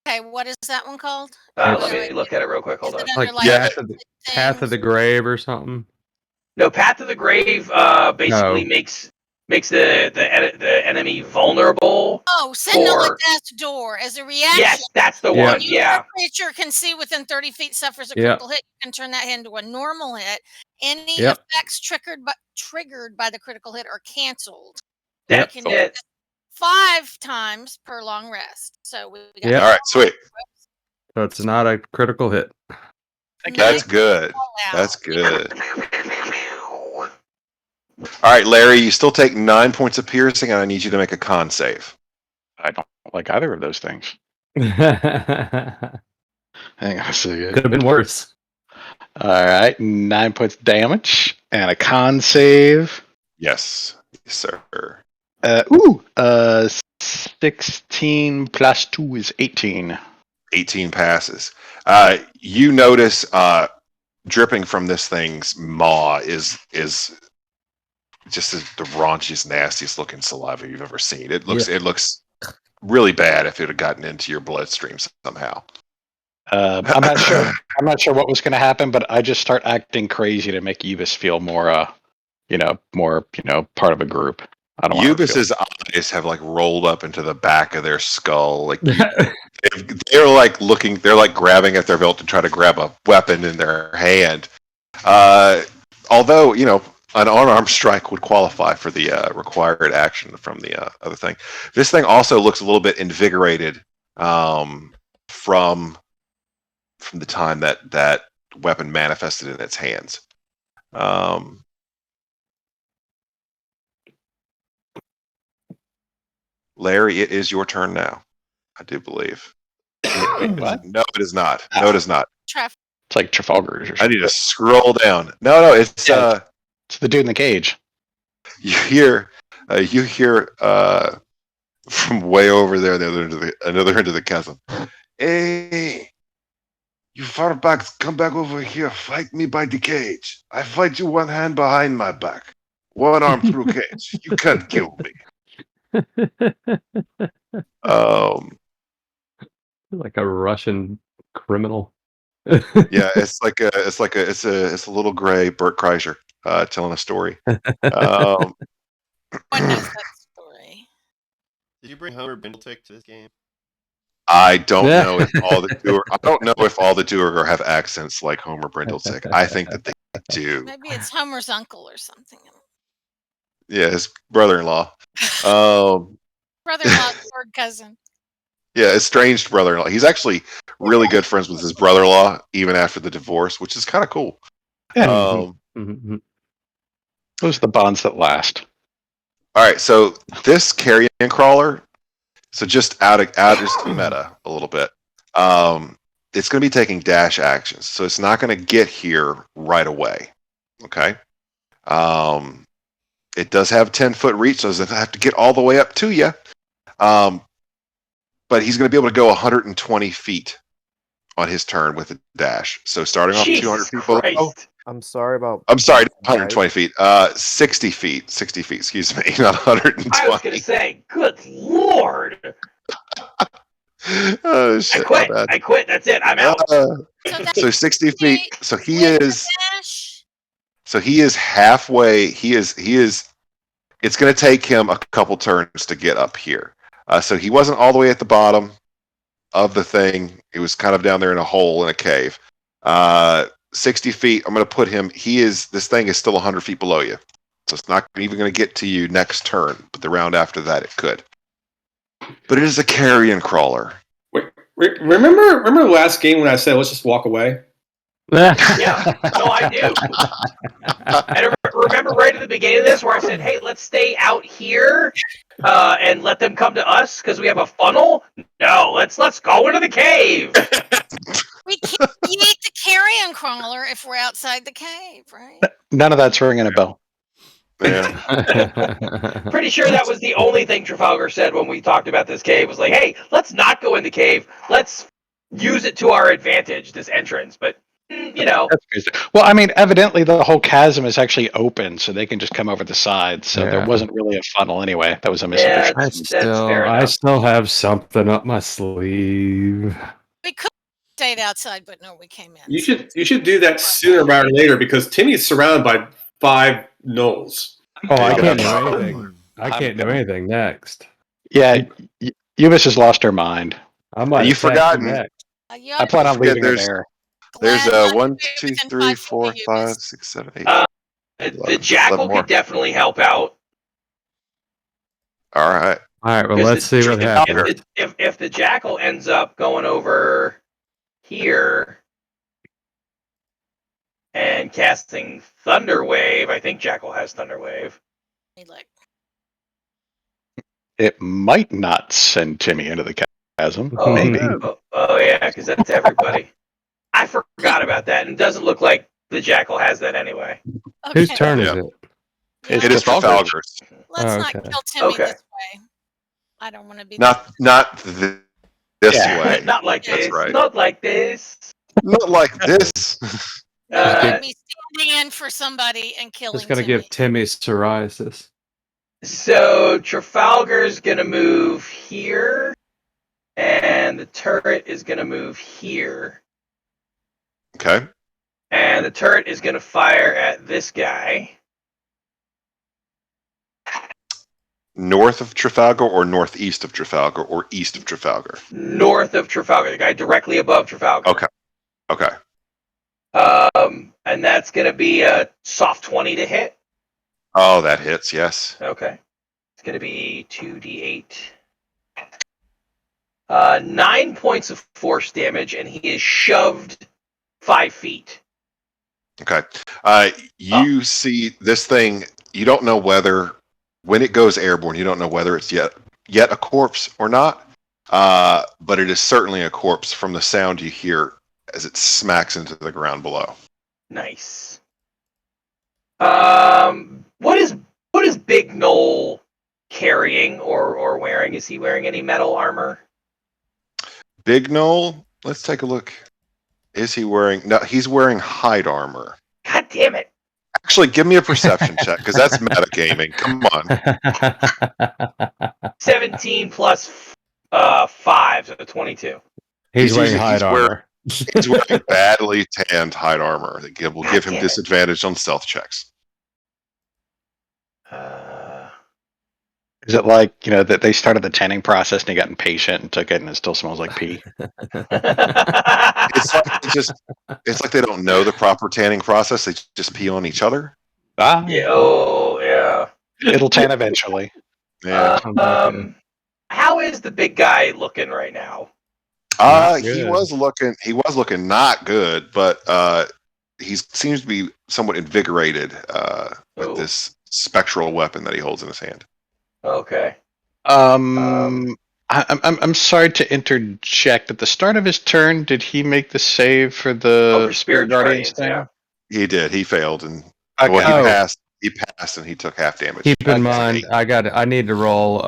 Okay, what is that one called? Let me look at it real quick. Hold on. Like Path of the Grave or something. No, Path of the Grave basically makes the enemy vulnerable. Oh, Sentinel at Death's Door as a reaction. Yes, that's the one. Yeah. Creature can see within 30 feet, suffers a critical hit. You can turn that into a normal hit. Any effects triggered by the critical hit are canceled. That's you can do this 5 times per long rest. So we got all right, sweet. So it's not a critical hit. That's good. That's good. All right, Larry, you still take 9 points of piercing, and I need you to make a con save. I don't like either of those things. Hang on a second. Could have been worse. All right, 9 points of damage and a con save. Yes, sir. 16 plus 2 is 18. 18 passes. You notice dripping from this thing's maw is just the raunchiest, nastiest looking saliva you've ever seen. It looks really bad if it had gotten into your bloodstream somehow. I'm not sure what was going to happen, but I just start acting crazy to make Ubis feel more, part of a group. I don't. Ubis's eyes have like rolled up into the back of their skull. Like they're like looking. They're like grabbing at their belt to try to grab a weapon in their hand. Although an unarmed strike would qualify for the required action from the other thing. This thing also looks a little bit invigorated from the time that weapon manifested in its hands. Larry, it is your turn now. I do believe. What? No, it is not. No, it is not. It's like Trafalgar or something. I need to scroll down. No, it's it's the dude in the cage. You hear from way over there, the other end of the chasm. Hey, You farbacks, come back over here. Fight me by the cage. I fight you one hand behind my back. One arm through cage. You can't kill me. Like a Russian criminal. Yeah, it's a little gray Bert Kreischer telling a story. One knows that story. Did you bring Homer Bindletick to this game? I don't know if all the Duergar have accents like Homer Brindletick. I think that they do. Maybe it's Homer's uncle or something. Yeah, his brother-in-law. Brother-in-law, third cousin. Yeah, estranged brother-in-law. He's actually really good friends with his brother-in-law even after the divorce, which is kind of cool. Yeah. Those are the bonds that last. All right, so this carrion crawler, so just out of meta a little bit. It's going to be taking dash actions, so it's not going to get here right away. Okay. It does have 10-foot reach, so it doesn't have to get all the way up to you. But he's going to be able to go 120 feet on his turn with a dash. So starting off 200 feet below. I'm sorry, 120 feet. 60 feet. 60 feet, excuse me, not 120. I was going to say, good lord. Oh, shit, I quit. That's it. I'm out. So 60 feet. So he is halfway. He is. It's going to take him a couple turns to get up here. So he wasn't all the way at the bottom of the thing. It was kind of down there in a hole in a cave. 60 feet. I'm going to put him. This thing is still 100 feet below you, so it's not even going to get to you next turn. But the round after that, it could. But it is a carrion crawler. Wait, remember the last game when I said let's just walk away? Yeah, no, I do. And remember right at the beginning of this where I said, "Hey, let's stay out here and let them come to us because we have a funnel." No, let's go into the cave. We can't eat the carrion crawler if we're outside the cave, right? None of that's ringing a bell. Yeah. Pretty sure that was the only thing Trafalgar said when we talked about this cave. Was like, "Hey, let's not go in the cave. Let's use it to our advantage, this entrance." But you know. That's crazy. Well, I mean, evidently the whole chasm is actually open, so they can just come over the side. So there wasn't really a funnel anyway. That was a misunderstanding. I still have something up my sleeve. We could have stayed outside, but no, we came in. You should do that sooner rather than later because Timmy's surrounded by 5 gnolls. Oh, I can't do anything. I can't do anything next. Yeah, Ubis has lost her mind. You've forgotten. I plan on leaving her there. There's 1, 2, 3, 4, 5, 6, 7, 8. The jackal could definitely help out. All right. Well, let's see what happens. If the jackal ends up going over here and casting Thunder Wave, I think Jackal has Thunder Wave. It might not send Timmy into the chasm. Maybe. Oh yeah, because that's everybody. I forgot about that, and it doesn't look like the Jackal has that anyway. Okay. Whose turn is it? It is Trafalgar's. Let's not kill Timmy this way. I don't want to be not this way. Not like That's this. right. Not like this. Not like this. me standing in for somebody and killing. Just gonna Timmy. give Timmy psoriasis. So Trafalgar's gonna move here, and the turret is gonna move here. Okay. And the turret is gonna fire at this guy. North of Trafalgar or northeast of Trafalgar or east of Trafalgar? North of Trafalgar, the guy directly above Trafalgar. Okay. And that's going to be a soft 20 to hit. Oh, that hits, yes. Okay. It's going to be 2d8. 9 points of force damage, and he is shoved 5 feet. Okay. You see this thing, you don't know whether, when it goes airborne, you don't know whether it's yet a corpse or not, but it is certainly a corpse from the sound you hear as it smacks into the ground below. Nice. What is Big Gnoll carrying or wearing? Is he wearing any metal armor? Big Gnoll, let's take a look. Is he wearing? No, he's wearing hide armor. God damn it! Actually, give me a perception check because that's metagaming. Come on. 17 plus 5, so 22. He's wearing hide armor. He's wearing badly tanned hide armor that will give him damn it. disadvantage on stealth checks. Is it like, that they started the tanning process and he got impatient and took it and it still smells like pee? It's like they don't know the proper tanning process. They just pee on each other. Yeah. It'll tan eventually. Yeah. How is the big guy looking right now? He was looking not good, but he seems to be somewhat invigorated with this spectral weapon that he holds in his hand. Okay. I'm sorry to interject. At the start of his turn, did he make the save for the Spirit Guardians thing? Yeah. He did. He failed, and he passed. He passed, and he took half damage. Keep in mind, I need to roll.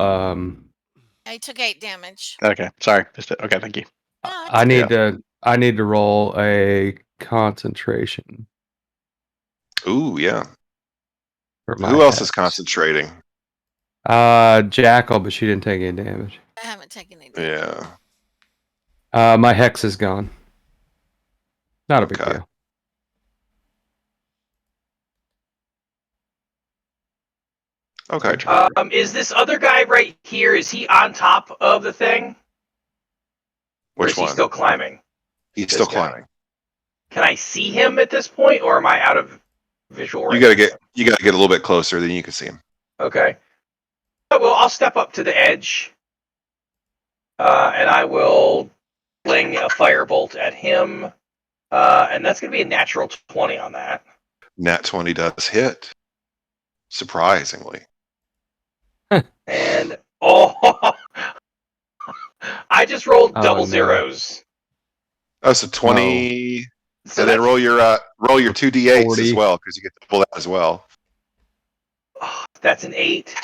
He took 8 damage. Okay, sorry. Okay, thank you. I need to roll a concentration. Ooh, yeah. Who else is concentrating? Jackal, but she didn't take any damage. I haven't taken any damage. Yeah. My hex is gone. Not a big deal. Okay. Is this other guy right here? Is he on top of the thing? Which or is one? he still climbing? He's still climbing. Can I see him at this point, or am I out of visual range? You gotta get a little bit closer, then you can see him. Okay. Well, I'll step up to the edge, and I will fling a firebolt at him, and that's going to be a natural 20 on that. Nat 20 does hit, surprisingly. And I just rolled double zeros. Oh, so 20. So then roll your 2d8s 40. as well, because you get double that as well. That's an 8.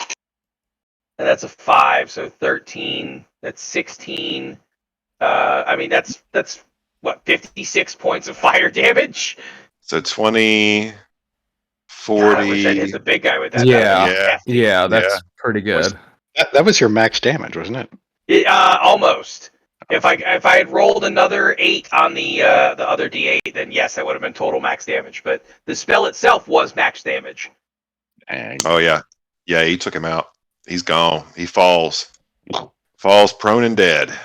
And that's a 5, so 13. That's 16. I mean, that's what, 56 points of fire damage? So 20, 40. God, I wish I hit the big guy with that. Yeah, that's pretty good. That was your max damage, wasn't it? Almost. If I had rolled another 8 on the other D8, then yes, that would have been total max damage. But the spell itself was max damage. Oh yeah, he took him out. He's gone. He falls prone and dead. It's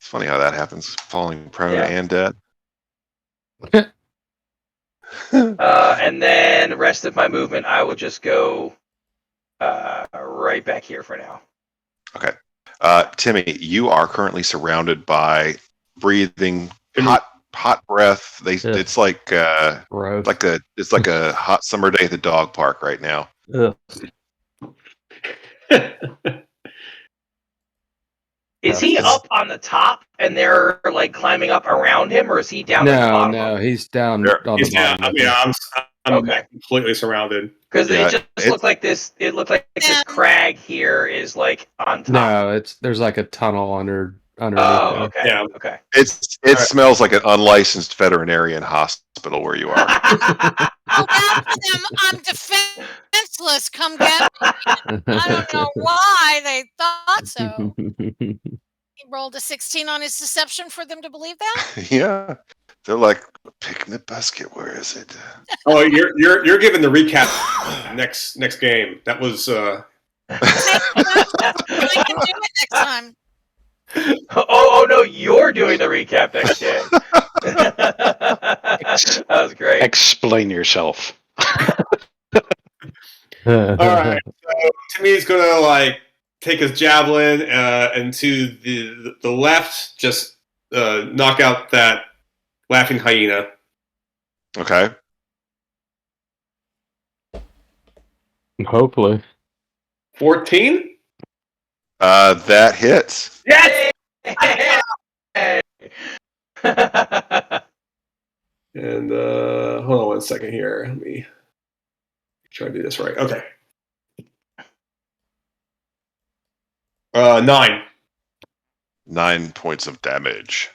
funny how that happens, falling prone and dead. And then the rest of my movement, I will just go right back here for now. Okay. Timmy, you are currently surrounded by breathing hot breath. It's like a hot summer day at the dog park right now. Is he up on the top and they're like climbing up around him, or is he down at the bottom? No, he's down on the bottom. I'm completely surrounded. Because it just looked like this. It looked like this crag here is like on top. No, there's like a tunnel underneath. Oh, okay. Yeah. Okay. It smells like an unlicensed veterinarian hospital where you are. Oh, that's them. I'm defenseless. Come get me. I don't know why they thought so. He rolled a 16 on his deception for them to believe that. Yeah, they're like, picnic basket. Where is it? Oh, you're giving the recap next game. That was. I can do it next time. Oh no, you're doing the recap next game. That was great. Explain yourself. All right, so Timmy's gonna take his javelin and to the left, just knock out that laughing hyena. Okay. Hopefully. 14? That hits. Yes! And hold on one second here. Let me try to do this right. Okay. 9. 9 points of damage.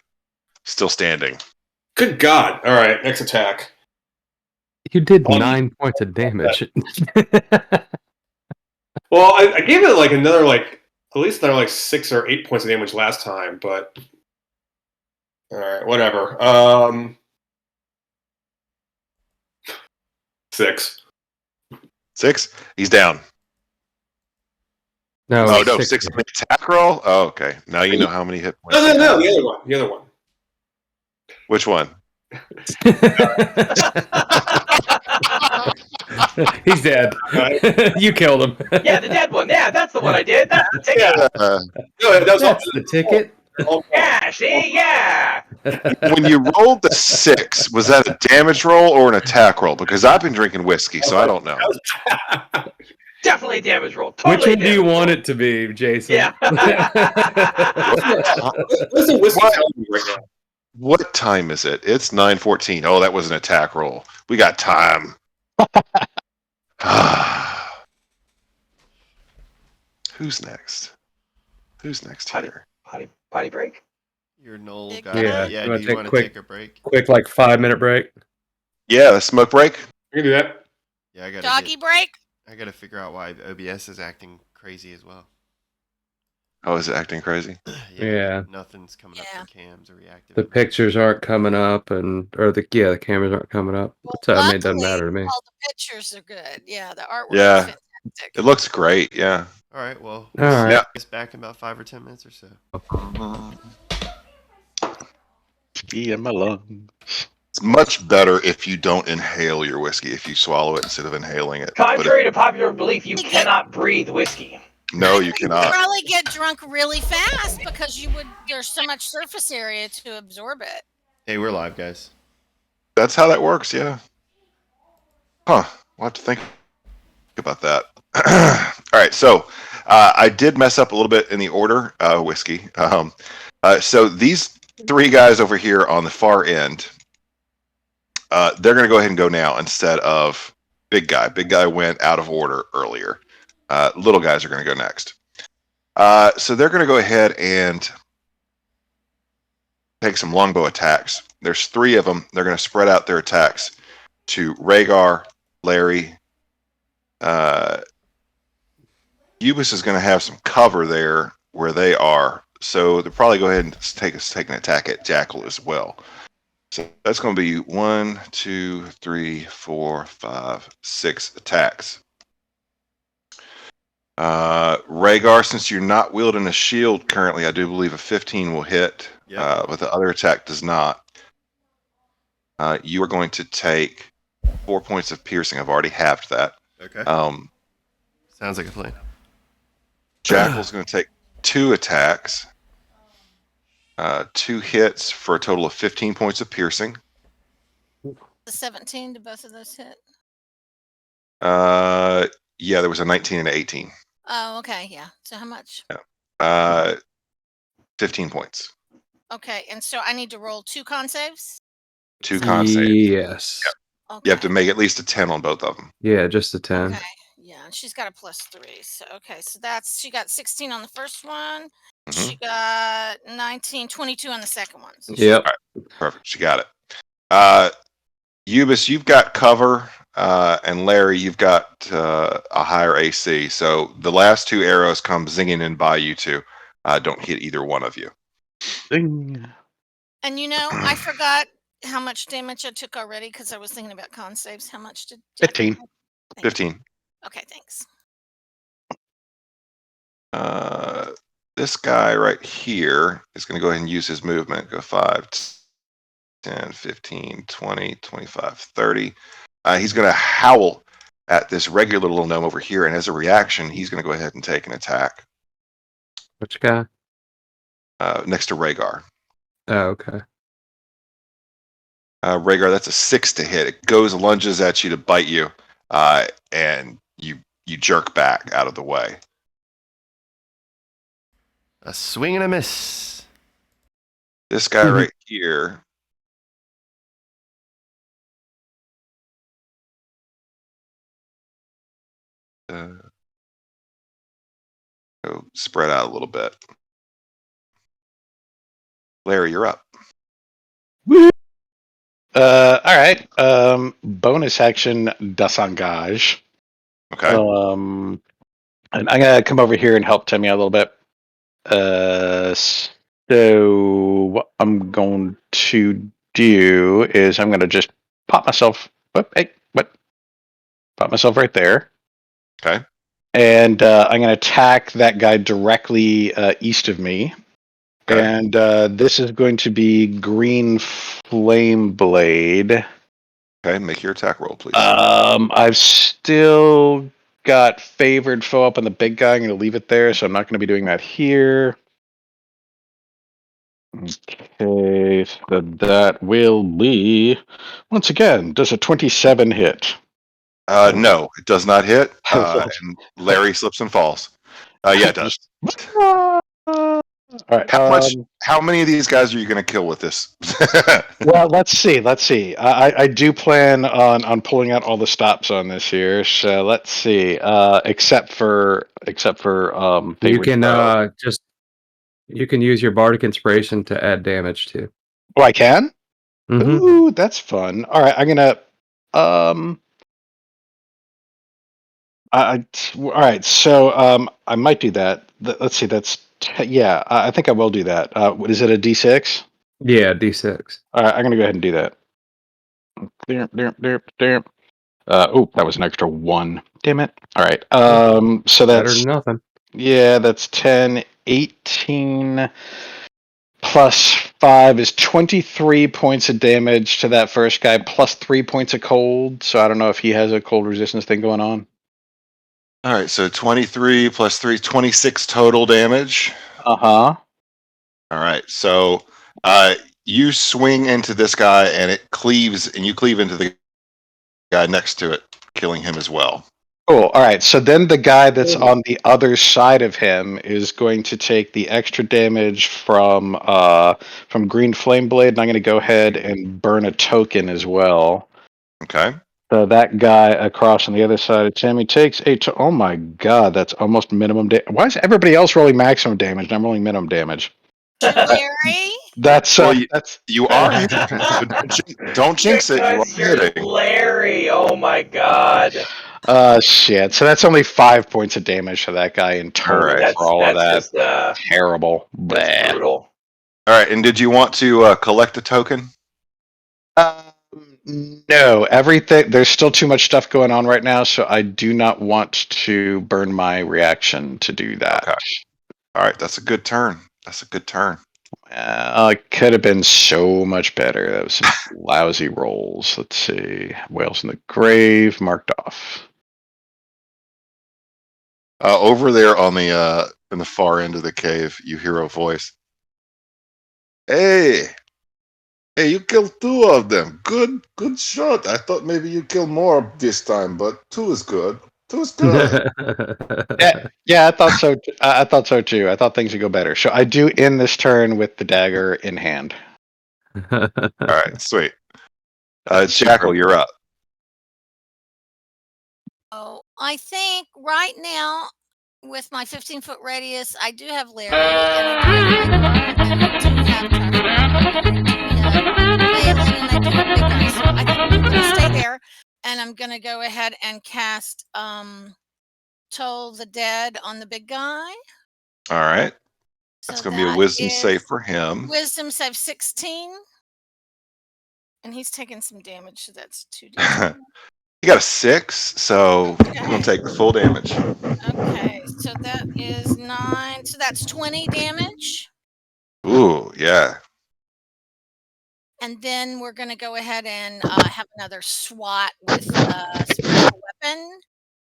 Still standing. Good God! All right, next attack. You did 9 points of damage. Well, I gave it like another at least another 6 or 8 points of damage last time, but all right, whatever. 6. 6. He's down. No, Oh no, 6. 6 on the attack roll. Oh, okay. Now you know how many hit points. No, the other one. The other one. Which one? He's dead. You killed him. Yeah, the dead one. Yeah, that's the one I did. That's the ticket. No, that was That's the ticket. Yeah, see, yeah. When you rolled the 6, was that a damage roll or an attack roll? Because I've been drinking whiskey, so I don't know. Definitely a damage roll. Totally Which one do you damage want roll. it to be, Jason? Yeah. Listen, whiskey telling me right now. What time is it? It's 9:14. Oh, that was an attack roll. We got time. Who's next? Who's next here? Potty break? Your Knoll Big guy. guy. Yeah, You do you want to take a break? Quick, 5-minute break. Yeah, a smoke break. You can do that. Yeah, Doggy break. I gotta figure out why OBS is acting crazy as well. Oh, is it acting crazy? Yeah. Nothing's coming up for cams or reactive. The pictures aren't coming up, the cameras aren't coming up. Well, Which, I mean, it doesn't luckily, matter to me. all the pictures are good. Yeah, the artwork is Yeah. fantastic. It looks great. Yeah. All right. Well, All right. Yeah. it's back in about 5 or 10 minutes or so. Ski in my lungs. It's much better if you don't inhale your whiskey, if you swallow it instead of inhaling it. Contrary to popular belief, you cannot breathe whiskey. No, you You cannot. probably get drunk really fast because there's so much surface area to absorb it. Hey, we're live, guys. That's how that works, yeah. Huh. We'll have to think about that. All right, so I did mess up a little bit in the order, whiskey. So these 3 guys over here on the far end, they're going to go ahead and go now instead of Big Guy. Big Guy went out of order earlier. Little guys are going to go next. So they're going to go ahead and take some longbow attacks. There's 3 of them. They're going to spread out their attacks to Rhaegar, Larry. Ubis is going to have some cover there where they are. So they'll probably go ahead and take an attack at Jackal as well. So that's going to be 1, 2, 3, 4, 5, 6 attacks. Rhaegar, since you're not wielding a shield currently, I do believe a 15 will hit, but the other attack does not. You are going to take 4 points of piercing. I've already halved that. Okay. Sounds like a plan. Jackal's going to take 2 attacks, 2 hits for a total of 15 points of piercing. The 17 to both of those hit. Yeah, there was a 19 and an 18. Oh, okay, yeah. So how much? 15 points. Okay, and so I need to roll 2 con saves. 2 con saves. Yes. Yep. Okay. You have to make at least a 10 on both of them. Yeah, just a 10. Okay. Yeah, and she's got a +3. So okay, so she got 16 on the first one. Mhm. She got 19, 22 on the second one. So Yep. All right, perfect. She got it. Ubis, you've got cover, and Larry, you've got a higher AC. So the last 2 arrows come zinging in by you 2. Don't hit either one of you. Ding. And I forgot how much damage I took already because I was thinking about con saves. How much did 15. 15. Okay, thanks. This guy right here is going to go ahead and use his movement. Go 5, 10, 15, 20, 25, 30. He's going to howl at this regular little gnome over here, and as a reaction, he's going to go ahead and take an attack. Which guy? Next to Rhaegar. Oh, okay. Rhaegar, that's a 6 to hit. It lunges at you to bite you, and you jerk back out of the way. A swing and a miss. This guy right here. Go spread out a little bit. Larry, you're up. All right. Bonus action disengage. Okay. And I'm gonna come over here and help Timmy out a little bit. So what I'm going to do is I'm gonna just pop myself. Pop myself right there. Okay. And I'm gonna attack that guy directly east of me. Okay. And this is going to be Green Flame Blade. Okay, make your attack roll, please. I've still got favored foe up on the big guy. I'm going to leave it there, so I'm not going to be doing that here. Okay, so that will be, once again, does a 27 hit? No, it does not hit. And Larry slips and falls. Yeah, it does. All right. How many of these guys are you going to kill with this? Well, let's see. I do plan on pulling out all the stops on this here. So let's see. Except for You favorite can foe. you can use your bardic inspiration to add damage too. Oh, I can. Mm-hmm. Ooh, that's fun. All right, I'm gonna. All right. So I might do that. Let's see. Yeah. I think I will do that. What is it? A D6? Yeah, D6. All right. I'm gonna go ahead and do that. Oh, that was an extra 1. Damn it. All right. So Better that's than nothing. yeah. That's 10, 18 plus 5 is 23 points of damage to that first guy, plus 3 points of cold. So I don't know if he has a cold resistance thing going on. All right, so 23 plus 3, 26 total damage. Uh-huh. All right, so you swing into this guy and it cleaves, and you cleave into the guy next to it, killing him as well. Cool. All right. So then the guy that's on the other side of him is going to take the extra damage from Green Flame Blade, and I'm going to go ahead and burn a token as well. Okay. So that guy across on the other side of Timmy takes oh my god, that's almost minimum damage. Why is everybody else rolling maximum damage and I'm rolling minimum damage? Larry? That's you are hitting. So don't jinx it. You are hitting. Larry, oh my god. Shit. So that's only 5 points of damage to that guy in total Right. for all of that. That's just terrible. That's brutal. All right, and did you want to collect a token? No, everything. There's still too much stuff going on right now, so I do not want to burn my reaction to do that. Okay. All right, that's a good turn. It could have been so much better. That was some lousy rolls. Let's see. Whales in the grave marked off. Over there on the in the far end of the cave, you hear a voice. Hey, you killed 2 of them. Good shot. I thought maybe you kill more this time, but 2 is good. 2 is good. Yeah, I thought so. I thought so too. I thought things would go better. So I do end this turn with the dagger in hand. All right, sweet. Jackal, you're up. Oh, I think right now with my 15-foot radius, I do have Larry, and I do have Igor, and I do have Tucker, and I do have Balin, and I do have Big Guy. So I think I'm gonna stay there, and I'm gonna go ahead and cast Toll the Dead on the big guy. All right. That's So going to be a wisdom save for him. Wisdom save 16. And he's taking some damage, so that's 2d10. You got a 6, so Okay. I'm going to take the full damage. Okay, so that is 9. So that's 20 damage. Ooh, yeah. And then we're going to go ahead and have another swat with spiritual weapon.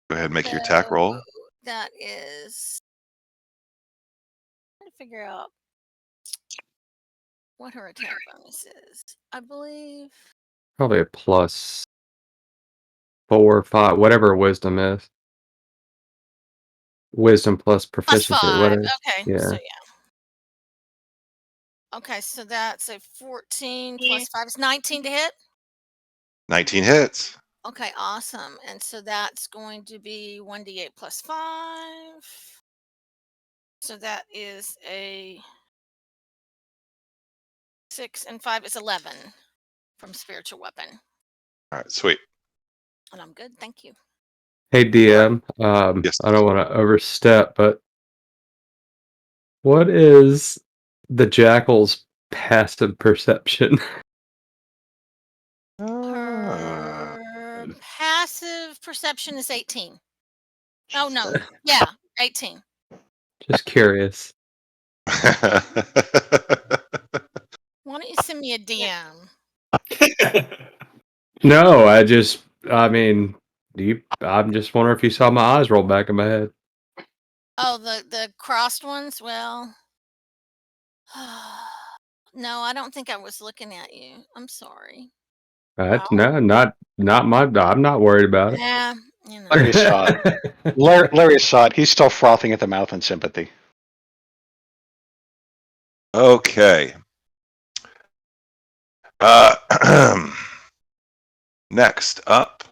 Go ahead and make your attack roll. That is. I'm trying to figure out what her attack bonus is. I believe. Probably a plus 4 or 5, whatever wisdom is. Wisdom plus proficiency. Plus 5. Whatever. Okay. Yeah. So yeah. Okay, so that's a 14 plus 5 is 19 to hit. 19 hits. Okay, awesome. And so that's going to be 1d8 plus 5. So that is a 6 and 5 is 11 from spiritual weapon. All right, sweet. And I'm good, thank you. Hey DM, Yes. I don't want to overstep, but what is the Jackal's passive perception? Her passive perception is 18. Oh no, yeah, 18. Just curious. Why don't you send me a DM? No, I mean, I'm just wondering if you saw my eyes roll back in my head. Oh, the crossed ones? Well, no, I don't think I was looking at you. I'm sorry. That's not my. I'm not worried about it. Yeah, you know. Larry saw it. Larry saw it. He's still frothing at the mouth in sympathy. Okay. Next up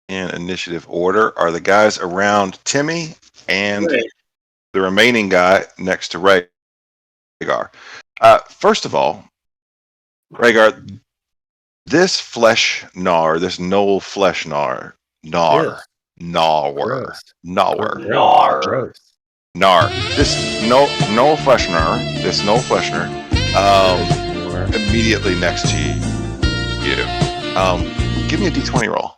in initiative order are the guys around Timmy and the remaining guy next to Rhaegar. First of all, Rhaegar, this flesh gnar, this gnoll flesh gnar, Gross. this gnoll flesh gnar, immediately next to you. Give me a d20 roll.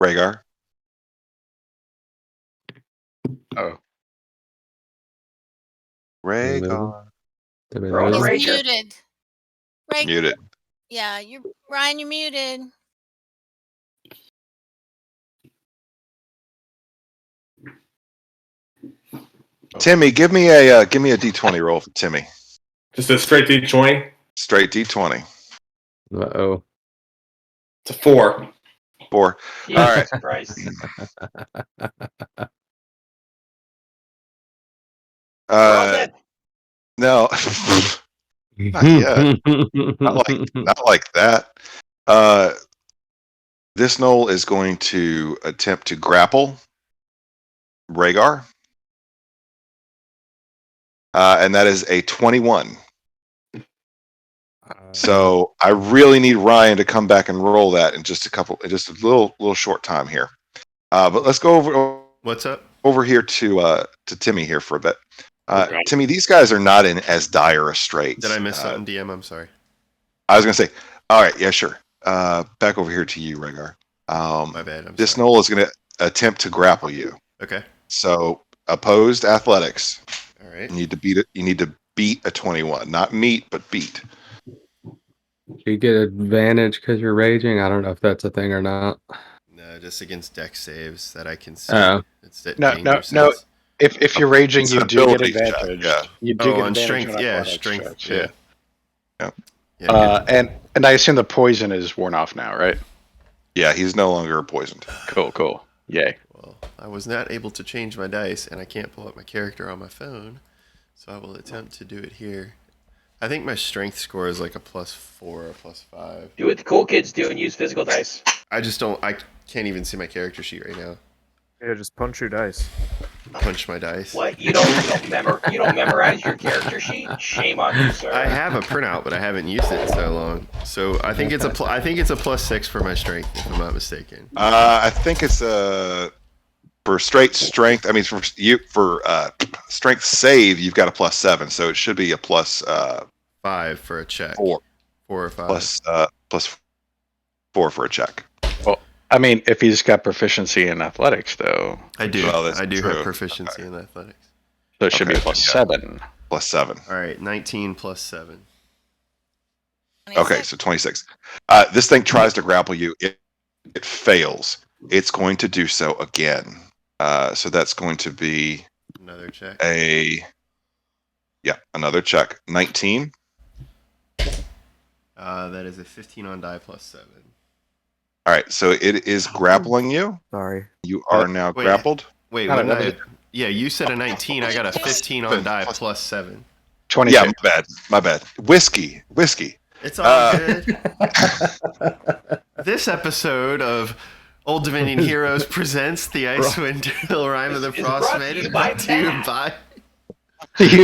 Rhaegar. Oh. Rhaegar. He's Rager. muted. Muted. Yeah, Ryan, you're muted. Timmy, give me a d20 roll for Timmy. Just a straight D20. Straight d20. Uh-oh. It's a 4. 4. Jesus All right. Christ. No, not yet. Not like that. This gnoll is going to attempt to grapple Rhaegar, and that is a 21. So I really need Ryan to come back and roll that in just a little short time here. But let's go over. What's up? Over here to Timmy here for a bit. Timmy, these guys are not in as dire a straits. Did I miss something, DM? I'm sorry. I was going to say, all right, yeah, sure. Back over here to you, Rhaegar. My bad. This gnoll is going to attempt to grapple you. Okay. So opposed athletics. All right. You need to beat it. You need to beat a 21, not meet, but beat. Do you get advantage because you're raging? I don't know if that's a thing or not. No, just against deck saves that I can see. Oh. No. If you're raging, It's you an do get ability check, advantage. yeah. You do get on advantage strength. on Yeah, athletics strength. checks, Yeah. And I assume the poison is worn off now, right? Yeah, he's no longer poisoned. Cool. Yay. Well, I was not able to change my dice, and I can't pull up my character on my phone, so I will attempt to do it here. I think my strength score is like a +4 or +5. Do what the cool kids do and use physical dice. I can't even see my character sheet right now. Yeah, just punch your dice. Punch my dice. What? You don't memorize your character sheet? Shame on you, sir. I have a printout, but I haven't used it in so long. So I think it's a +6 for my strength, if I'm not mistaken. I think it's for straight strength. I mean, for strength save, you've got a +7, so it should be a +5 for a check. 4 or 5 +4 for a check. Well, I mean, if he's got proficiency in athletics, though. I do. Well, I do true. have proficiency in athletics. So it should be +7. +7. All right, 19 +7. Okay, so 26. This thing tries to grapple you. It fails. It's going to do so again. So that's going to be another check. Another check. 19. That is a 15 on die +7. All right, so it is grappling you. Sorry. You are now grappled. Wait, you said a 19. I got a 15 on die +7. 20. Yeah, my bad. Whiskey. It's all good. This episode of Old Dominion Heroes presents the Icewind Dale Rime of the Frostmaiden, brought to you by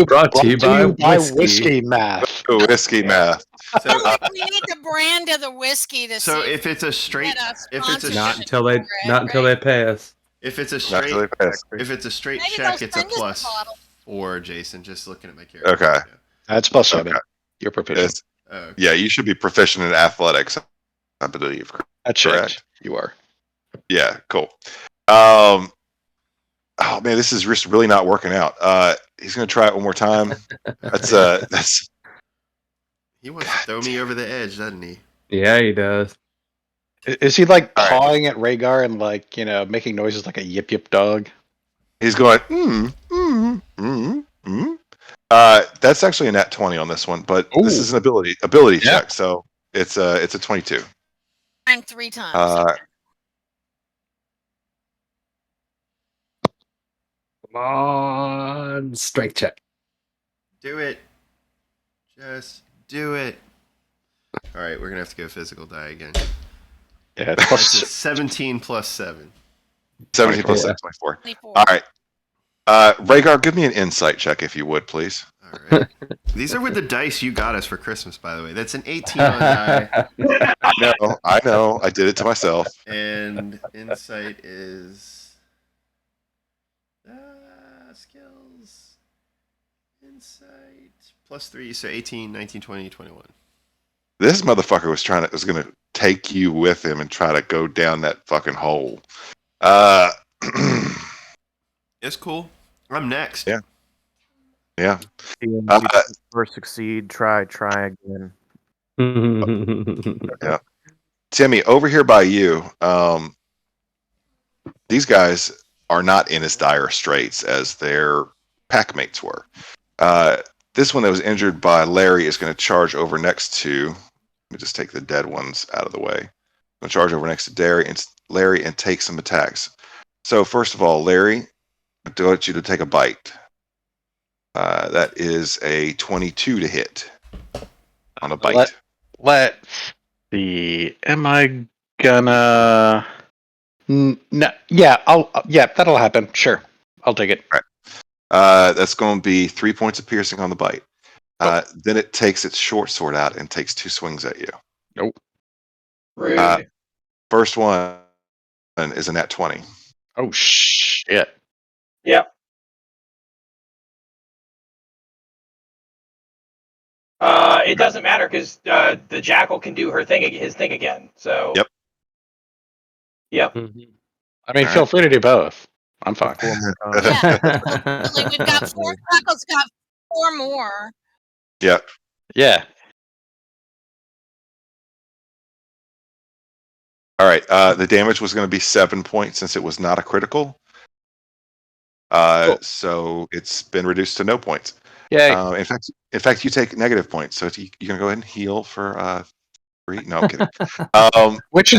Brought to you by whiskey. math. Whiskey math. I feel like we need the brand of the whiskey to So see if it's a straight, if it's a not until they pay us. If it's a Not till straight, they pass. if it's a straight Maybe check, they'll it's a send us a plus bottle. 4, Jason. Just looking at my character. Okay. That's plus 7. Okay. You're proficient. It's, Okay. yeah, you should be proficient in athletics, I believe. That's correct. You are. Yeah, cool. Oh man, this is just really not working out. He's gonna try it one more time. That's He wants to throw me over the edge, doesn't he? Yeah, he does. Is he like All right. pawing at Rhaegar and like, making noises like a yip yip dog? he's going. That's actually a nat 20 on this one, but this is an ability check, so it's a 22. And 3 times. Come on, strength check. Do it. Just do it. All right, we're gonna have to go physical die again. Yeah, That's a plus 17 plus 7. 17 plus 7, 24. All right. Rhaegar, give me an insight check if you would, please. All right. These are with the dice you got us for Christmas, by the way. That's an 18 on die. I know. I did it to myself. And insight is skills. Insight plus 3, so 18, 19, 20, 21. This motherfucker was gonna take you with him and try to go down that fucking hole. It's cool. I'm next. Yeah. Yeah. First succeed, try again. Yeah. Timmy, over here by you, these guys are not in as dire straits as their pack mates were. This one that was injured by Larry is going to charge over next to. Let me just take the dead ones out of the way. I'm going to charge over next to Larry and take some attacks. So first of all, Larry, I want you to take a bite. That is a 22 to hit on a bite. Let's see. Am I gonna? No. Yeah. That'll happen. Sure. I'll take it. All right. That's going to be 3 points of piercing on the bite. Then it takes its short sword out and takes 2 swings at you. Nope. Rude. First one is a nat 20. Oh shit. Yep. It doesn't matter because the jackal can do his thing again. So. Yep. Yep. I mean, feel free to do both. I'm fine. Yeah, we've got 4 jackals, got 4 more. Yep. Yeah. All right. The damage was going to be 7 points since it was not a critical. Cool. So it's been reduced to no points. Yay. In fact, you take negative points. So you're going to go ahead and heal for 3. No, I'm kidding. Which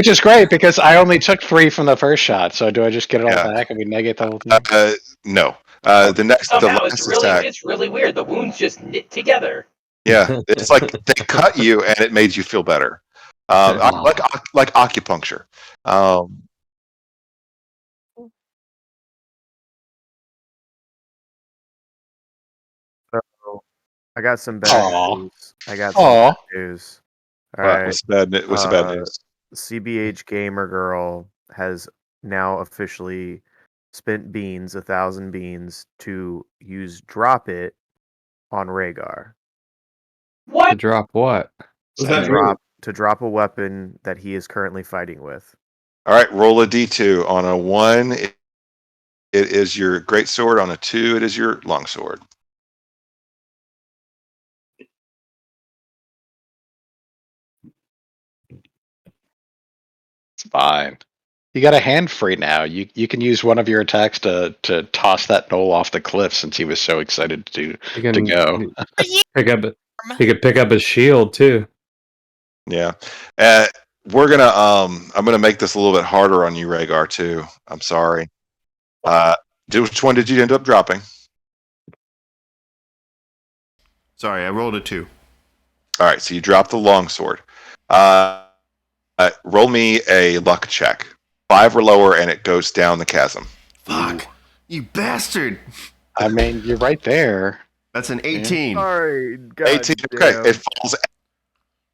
is great because I only took 3 from the first shot. So do I just get it all back and we negate the whole thing? No. The last attack. It's really weird. The wounds just knit together. Yeah, it's like they cut you and it made you feel better. Like acupuncture. So I got some bad news. Bad news. All right. What's the bad news? CBH Gamer Girl has now officially spent 1,000 beans to use Drop It on Rhaegar. What? To drop what? To drop a weapon that he is currently fighting with. All right, roll a d2. On a 1, it is your great sword. On a 2, it is your long sword. It's fine. You got a hand free now. You can use one of your attacks to toss that gnoll off the cliff since he was so excited to go. He could pick up his shield too. Yeah. We're gonna I'm gonna make this a little bit harder on you, Rhaegar, too. I'm sorry. Which one did you end up dropping? Sorry, I rolled a 2. All right, so you dropped the longsword. Roll me a luck check. 5 or lower, and it goes down the chasm. Fuck. You bastard. I mean, you're right there. That's an 18. Sorry, God 18. damn. Okay, it falls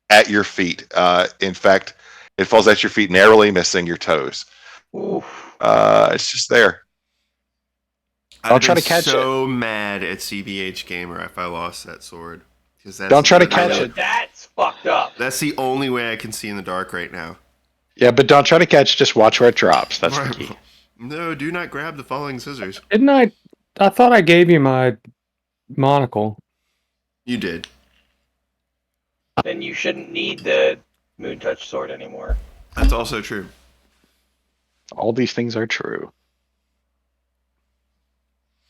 at your feet. In fact, it falls at your feet, narrowly missing your toes. Oof. It's just there. Don't try to catch so mad at CBH Gamer if I lost that sword. Don't try to catch it. That's fucked up. That's the only way I can see in the dark right now. Yeah, but don't try to catch. Just watch where it drops. That's the key. No, do not grab the falling scissors. Didn't I? I thought I gave you my monocle. You did. Then you shouldn't need the Moon Touch sword anymore. That's also true. All these things are true.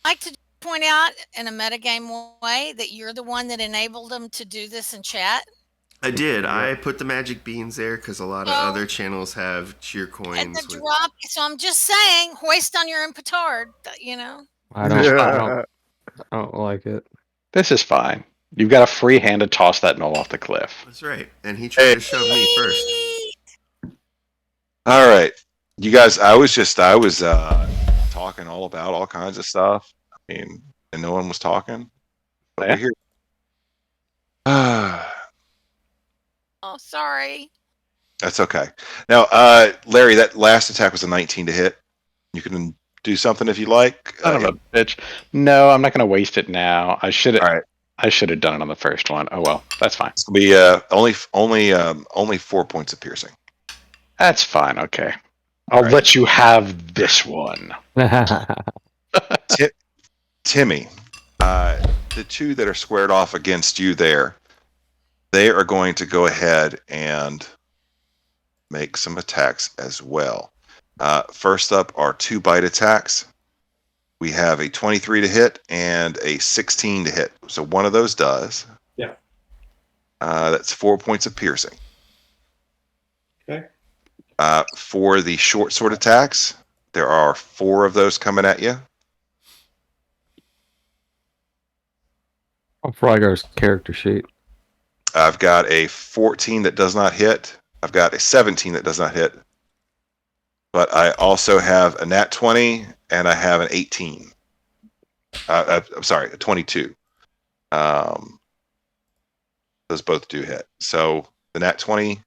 I'd like to point out in a metagame way that you're the one that enabled them to do this in chat. I did. I put the magic beans there because a lot of other channels have cheer coins. And the drop. So I'm just saying, hoist on your own petard. You know. I don't like it. This is fine. You've got a free hand to toss that gnoll off the cliff. That's right. And he tried to shove me first. All right, you guys. I was talking all about all kinds of stuff. I mean, and no one was talking. But we're here. Oh, sorry. That's okay. Now, Larry, that last attack was a 19 to hit. You can do something if you like. I don't know, bitch. No, I'm not going to waste it now. I should have. All right. I should have done it on the first one. Oh well, that's fine. It's gonna be only 4 points of piercing. That's fine. Okay, I'll let you have this one. Timmy, the two that are squared off against you there, they are going to go ahead and make some attacks as well. First up are 2 bite attacks. We have a 23 to hit and a 16 to hit. So one of those does. Yeah. That's 4 points of piercing. Okay. For the short sword attacks, there are 4 of those coming at you. Frygar's character sheet. I've got a 14 that does not hit. I've got a 17 that does not hit. But I also have a nat 20 and I have an 18. I'm sorry, a 22. Those both do hit. So the nat 20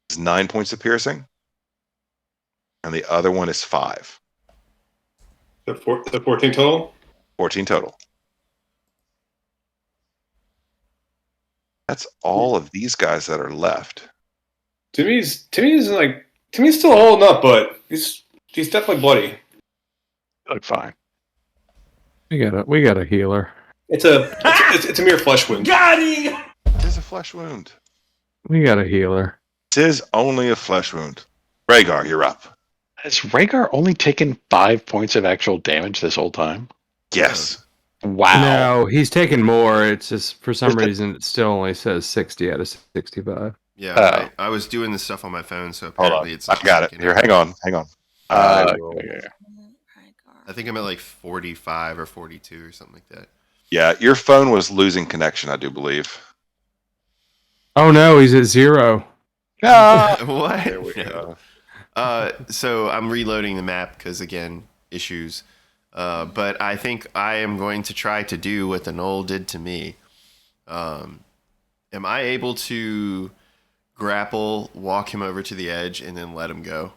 is 9 points of piercing, and the other one is 5. The 14 total? 14 total. That's all of these guys that are left. Timmy's still holding up, but he's definitely bloody. Look fine. We got a healer. It's a mere flesh wound. Got him! It is a flesh wound. We got a healer. It is only a flesh wound. Rhaegar, you're up. Has Rhaegar only taken 5 points of actual damage this whole time? Yes. Wow. No, he's taken more. It's just for some reason it still only says 60 out of 65. Yeah, I was doing this stuff on my phone, so apparently it's. I got it. Here, hang on. I think I'm at like 45 or 42 or something like that. Yeah, your phone was losing connection, I do believe. Oh no, he's at 0. What? There we go. So I'm reloading the map because again, issues. But I think I am going to try to do what the gnoll did to me. Am I able to grapple, walk him over to the edge, and then let him go?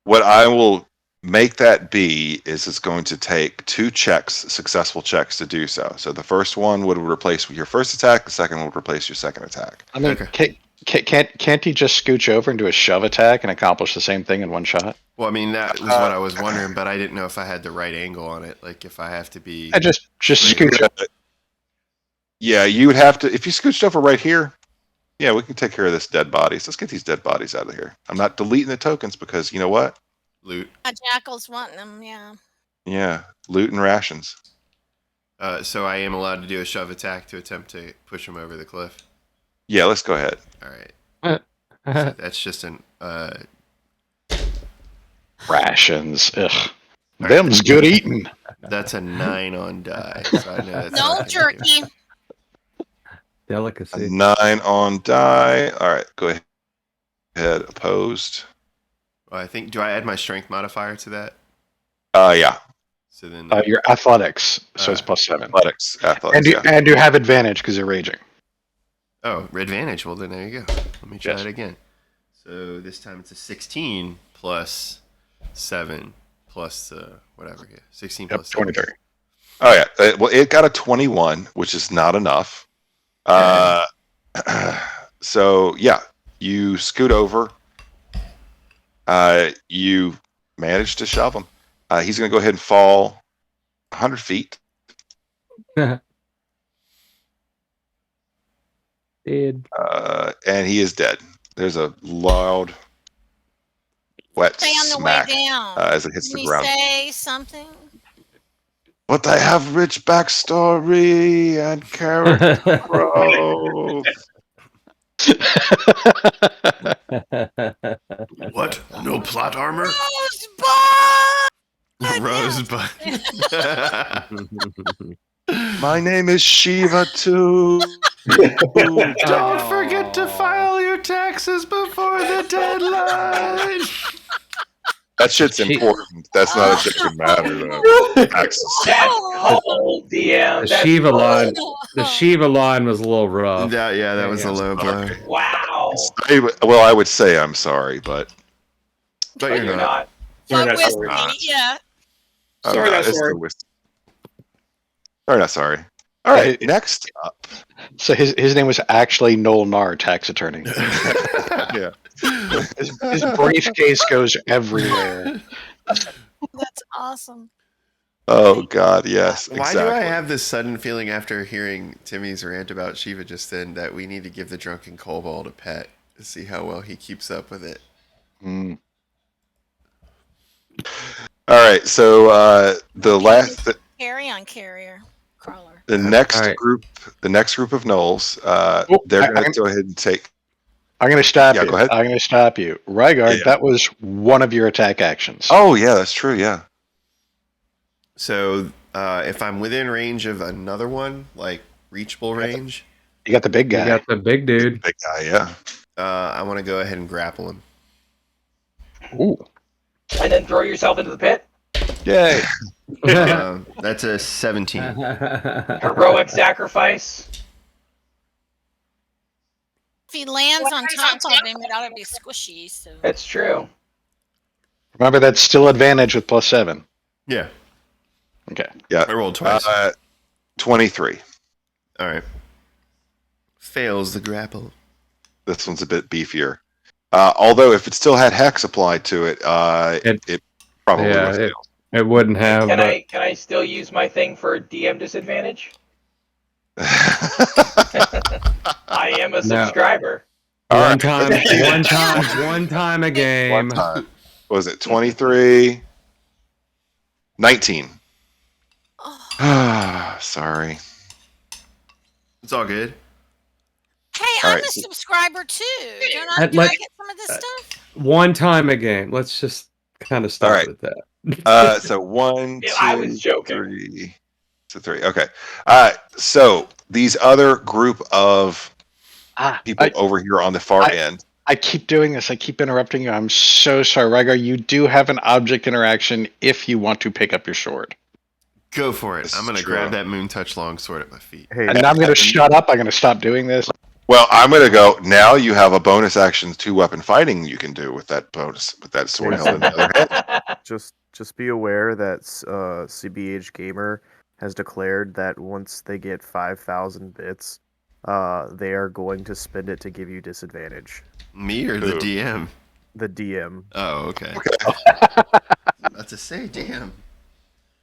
What I will make that be is it's going to take 2 successful checks to do so. So the first one would replace your first attack, the second one would replace your second attack. I mean, can't he just scooch over and do a shove attack and accomplish the same thing in one shot? Well, I mean, that was what I was wondering, but I didn't know if I had the right angle on it. Like, if I have to be... I just scooch over. Yeah, you would have to... If you scooched over right here, yeah, we can take care of this dead bodies. Let's get these dead bodies out of here. I'm not deleting the tokens because, you know what? Loot. Jackal's wanting them, yeah. Yeah, loot and rations. So I am allowed to do a shove attack to attempt to push him over the cliff? Yeah, let's go ahead. All right. So that's just an... Rations. Ugh. Them's good eating. That's a 9 on die. So I know that's No jerky. Delicacy. 9 on die. All right, go ahead. Opposed. Well, I think... Do I add my strength modifier to that? Yeah. So then Your athletics, so it's +7. Athletics, And you have advantage because you're raging. Oh, advantage. Well, then there you go. Let me try Yes. it again. So this time it's a 16 plus 7 plus whatever. Yeah, 16 plus 7. 23. Oh yeah. Well, it got a 21, which is not enough. So yeah, you scoot over. You manage to shove him. He's going to go ahead and fall 100 feet. Dead. And he is dead. There's a loud, wet Stay on the smack way down. as it hits Can the you ground. say something? But I have rich backstory and character growth. What? No plot armor? Rosebud! Rosebud. My name is Shiva too. Don't forget to file your taxes before the deadline. That shit's important. That's not a shit that matter though. Taxes. That's cold, DM. The Shiva line. The Shiva line was a little rough. That was a low blow. Wow. Well, I would say I'm sorry, but you're not. Sorry, But not sorry. whiskey, yeah. Sorry, not sorry. Sorry, not sorry. All right, next up. So his name was actually Noel Nar, tax attorney. Yeah. His briefcase goes everywhere. That's awesome. Oh God, yes. Why do I have this sudden feeling after hearing Timmy's rant about Shiva just then that we need to give the drunken kobold a pet to see how well he keeps up with it? Mm. All right, so the last, Carry on carrier crawler. the next group of gnolls, they're going to go ahead and take. I'm going to stop you. Go ahead. I'm going to stop you. Rygard, that was one of your attack actions. Oh yeah, that's true. Yeah. So if I'm within range of another one, like reachable range, you got the big guy. You got the big dude. Big guy, yeah. I want to go ahead and grapple him. Ooh. And then throw yourself into the pit. Yay. That's a 17. Heroic sacrifice. If he lands on top of him, it ought to be squishy. So That's true. Remember, that's still advantage with +7. Yeah. Okay. Yeah. I rolled twice. 23. All right. Fails the grapple. This one's a bit beefier. Although if it still had hex applied to it, it probably would have failed. It wouldn't have. Can I still use my thing for DM disadvantage? I am a subscriber. One time a game. One time. What was it 23? 19. Sorry. It's all good. hey, All I'm right, a so- subscriber too. Do I I'd get like- some of this stuff? One time a game. Let's just kind of start All right. with that. So 1, 2, I was joking. 3. So 3. Okay. So these other group of people over here on the far end. I keep doing this. I keep interrupting you. I'm so sorry, Rygar. You do have an object interaction if you want to pick up your sword. Go for it. This I'm is going to true. grab that moon touch longsword at my feet. Hey, And I'm going to shut up. I'm going to stop doing this. Well, I'm going to go. Now you have a bonus action 2-weapon fighting you can do with that sword held in the other hand. just be aware that CBH Gamer has declared that once they get 5,000 bits, they are going to spend it to give you disadvantage. Me or the DM? The DM. Oh, okay. About to say, damn.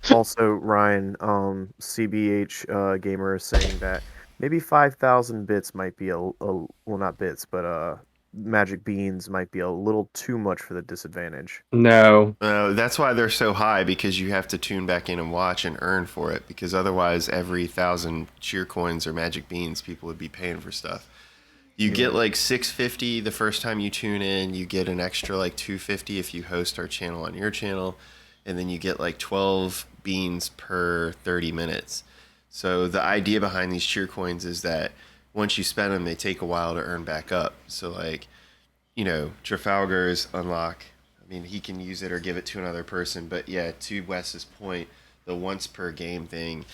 Also, Ryan, CBH Gamer is saying that maybe 5,000 bits might be well, not bits, but magic beans might be a little too much for the disadvantage. No. That's why they're so high, because you have to tune back in and watch and earn for it, because otherwise every 1,000 cheer coins or magic beans, people would be paying for stuff. You get like 650 the first time you tune in. You get an extra like 250 if you host our channel on your channel. And then you get like 12 beans per 30 minutes. So the idea behind these cheer coins is that once you spend them, they take a while to earn back up. So like, Trafalgar's unlock. I mean, he can use it or give it to another person. But yeah, to Wes's point, the once per game thing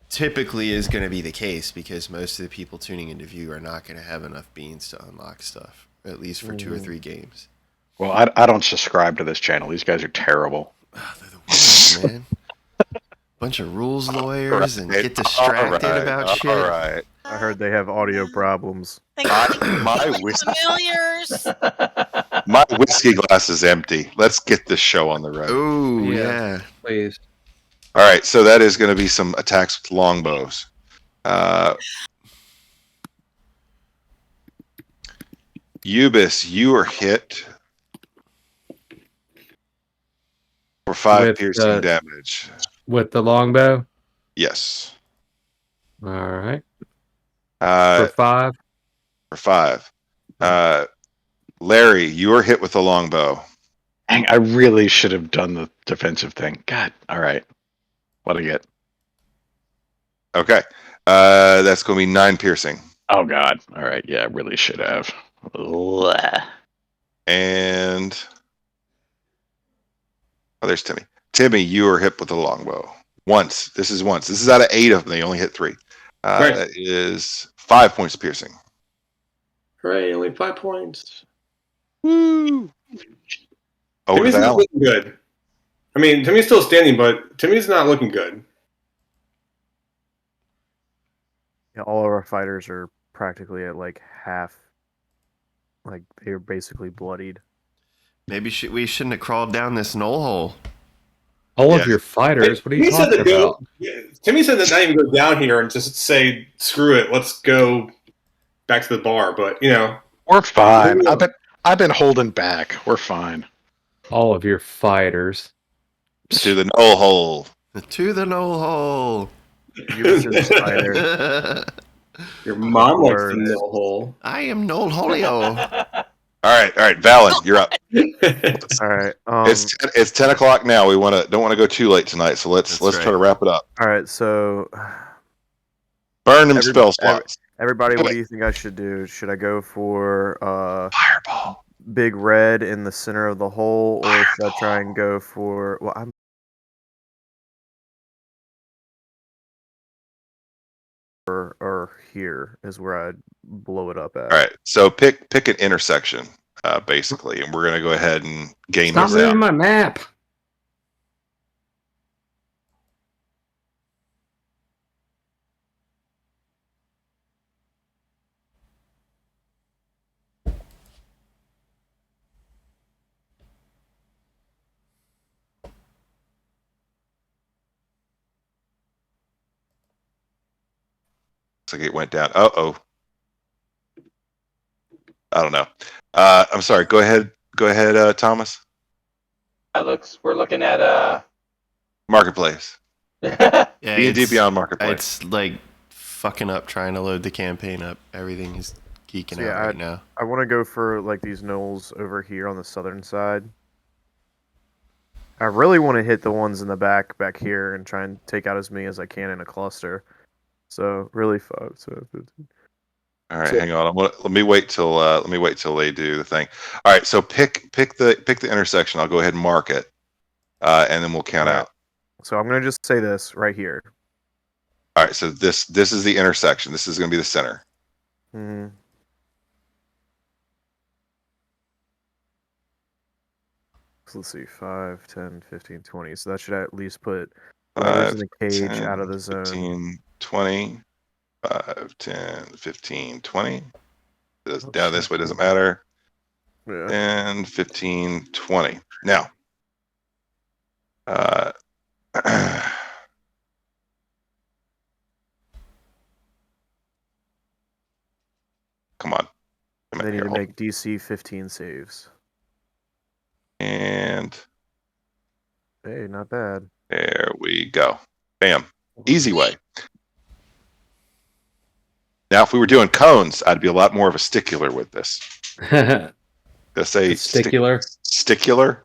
typically is going to be the case because most of the people tuning into view are not going to have enough beans to unlock stuff, at least for 2 or 3 games. Well, I don't subscribe to this channel. These guys are terrible. Oh, they're the worst, man. Bunch of rules lawyers and get distracted about shit. All right. I heard they have audio problems. My whiskey glass is empty. Let's get this show on the road. Ooh, yeah. Please. All right, so that is going to be some attacks with longbows. Ubis, you are hit for 5 With, piercing damage. With the longbow? Yes. All right. For 5? For 5. Larry, you are hit with the longbow. Dang, I really should have done the defensive thing. God, all right. What do I get? Okay. That's going to be 9 piercing. Oh, God. All right. Yeah, I really should have. Blah. And... Oh, there's Timmy. Timmy, you are hit with the longbow. Once. This is once. This is out of 8 of them. They only hit 3. Right. That is 5 points of piercing. Hooray, only 5 points. Woo! Over Timmy's to not Alan. looking good. I mean, Timmy's still standing, but Timmy's not looking good. Yeah, all of our fighters are practically at like half. Like they're basically bloodied. Maybe we shouldn't have crawled down this knoll hole. All of your fighters? What are you talking about? Timmy said that not even go down here and just say, screw it, let's go back to the bar. But, you know. We're fine. I've been holding back. We're fine. All of your fighters. To the knoll hole. To the knoll hole. Ubis's fighter. Your mom likes the knoll hole. I am knoll holio. All right, Valen, you're up. All right. It's 10 o'clock now. We don't want to go too late tonight, so let's try to wrap it up. All right, so burn them spell slots. Everybody, what do you think I should do? Should I go for fireball, big red in the center of the hole, or should I try and go for? Well, I'm. Or here is where I'd blow it up at. All right, so pick an intersection, basically, and we're gonna go ahead and game Stop this out. moving my map. Looks like it went down. Uh-oh. I don't know. I'm sorry. Go ahead, Thomas. We're looking at Marketplace. Yeah, D&D Beyond Marketplace. It's like fucking up trying to load the campaign up. Everything is geeking out right now. I want to go for like these knolls over here on the southern side. I really want to hit the ones in the back here and try and take out as many as I can in a cluster. So really fucked. All right, hang on. Let me wait till they do the thing. All right, so pick the intersection. I'll go ahead and mark it, and then we'll count out. So I'm gonna just say this right here. All right, so this is the intersection. This is gonna be the center. Mm-hmm. So let's see, 5, 10, 15, 20. So that should at least put whoever's in the cage 10, out of the zone. 15, 20. 5, 10, 15, 20. Down this way doesn't matter. Yeah. And 15, 20. Now, come on. They need to make DC 15 saves. And hey, not bad. There we go. Bam. Easy way. Now, if we were doing cones, I'd be a lot more of a stickler with this. Let's say stickler. Stickler.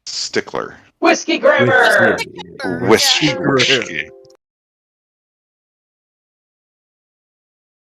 Stickler. Whiskey grammar. Whiskey.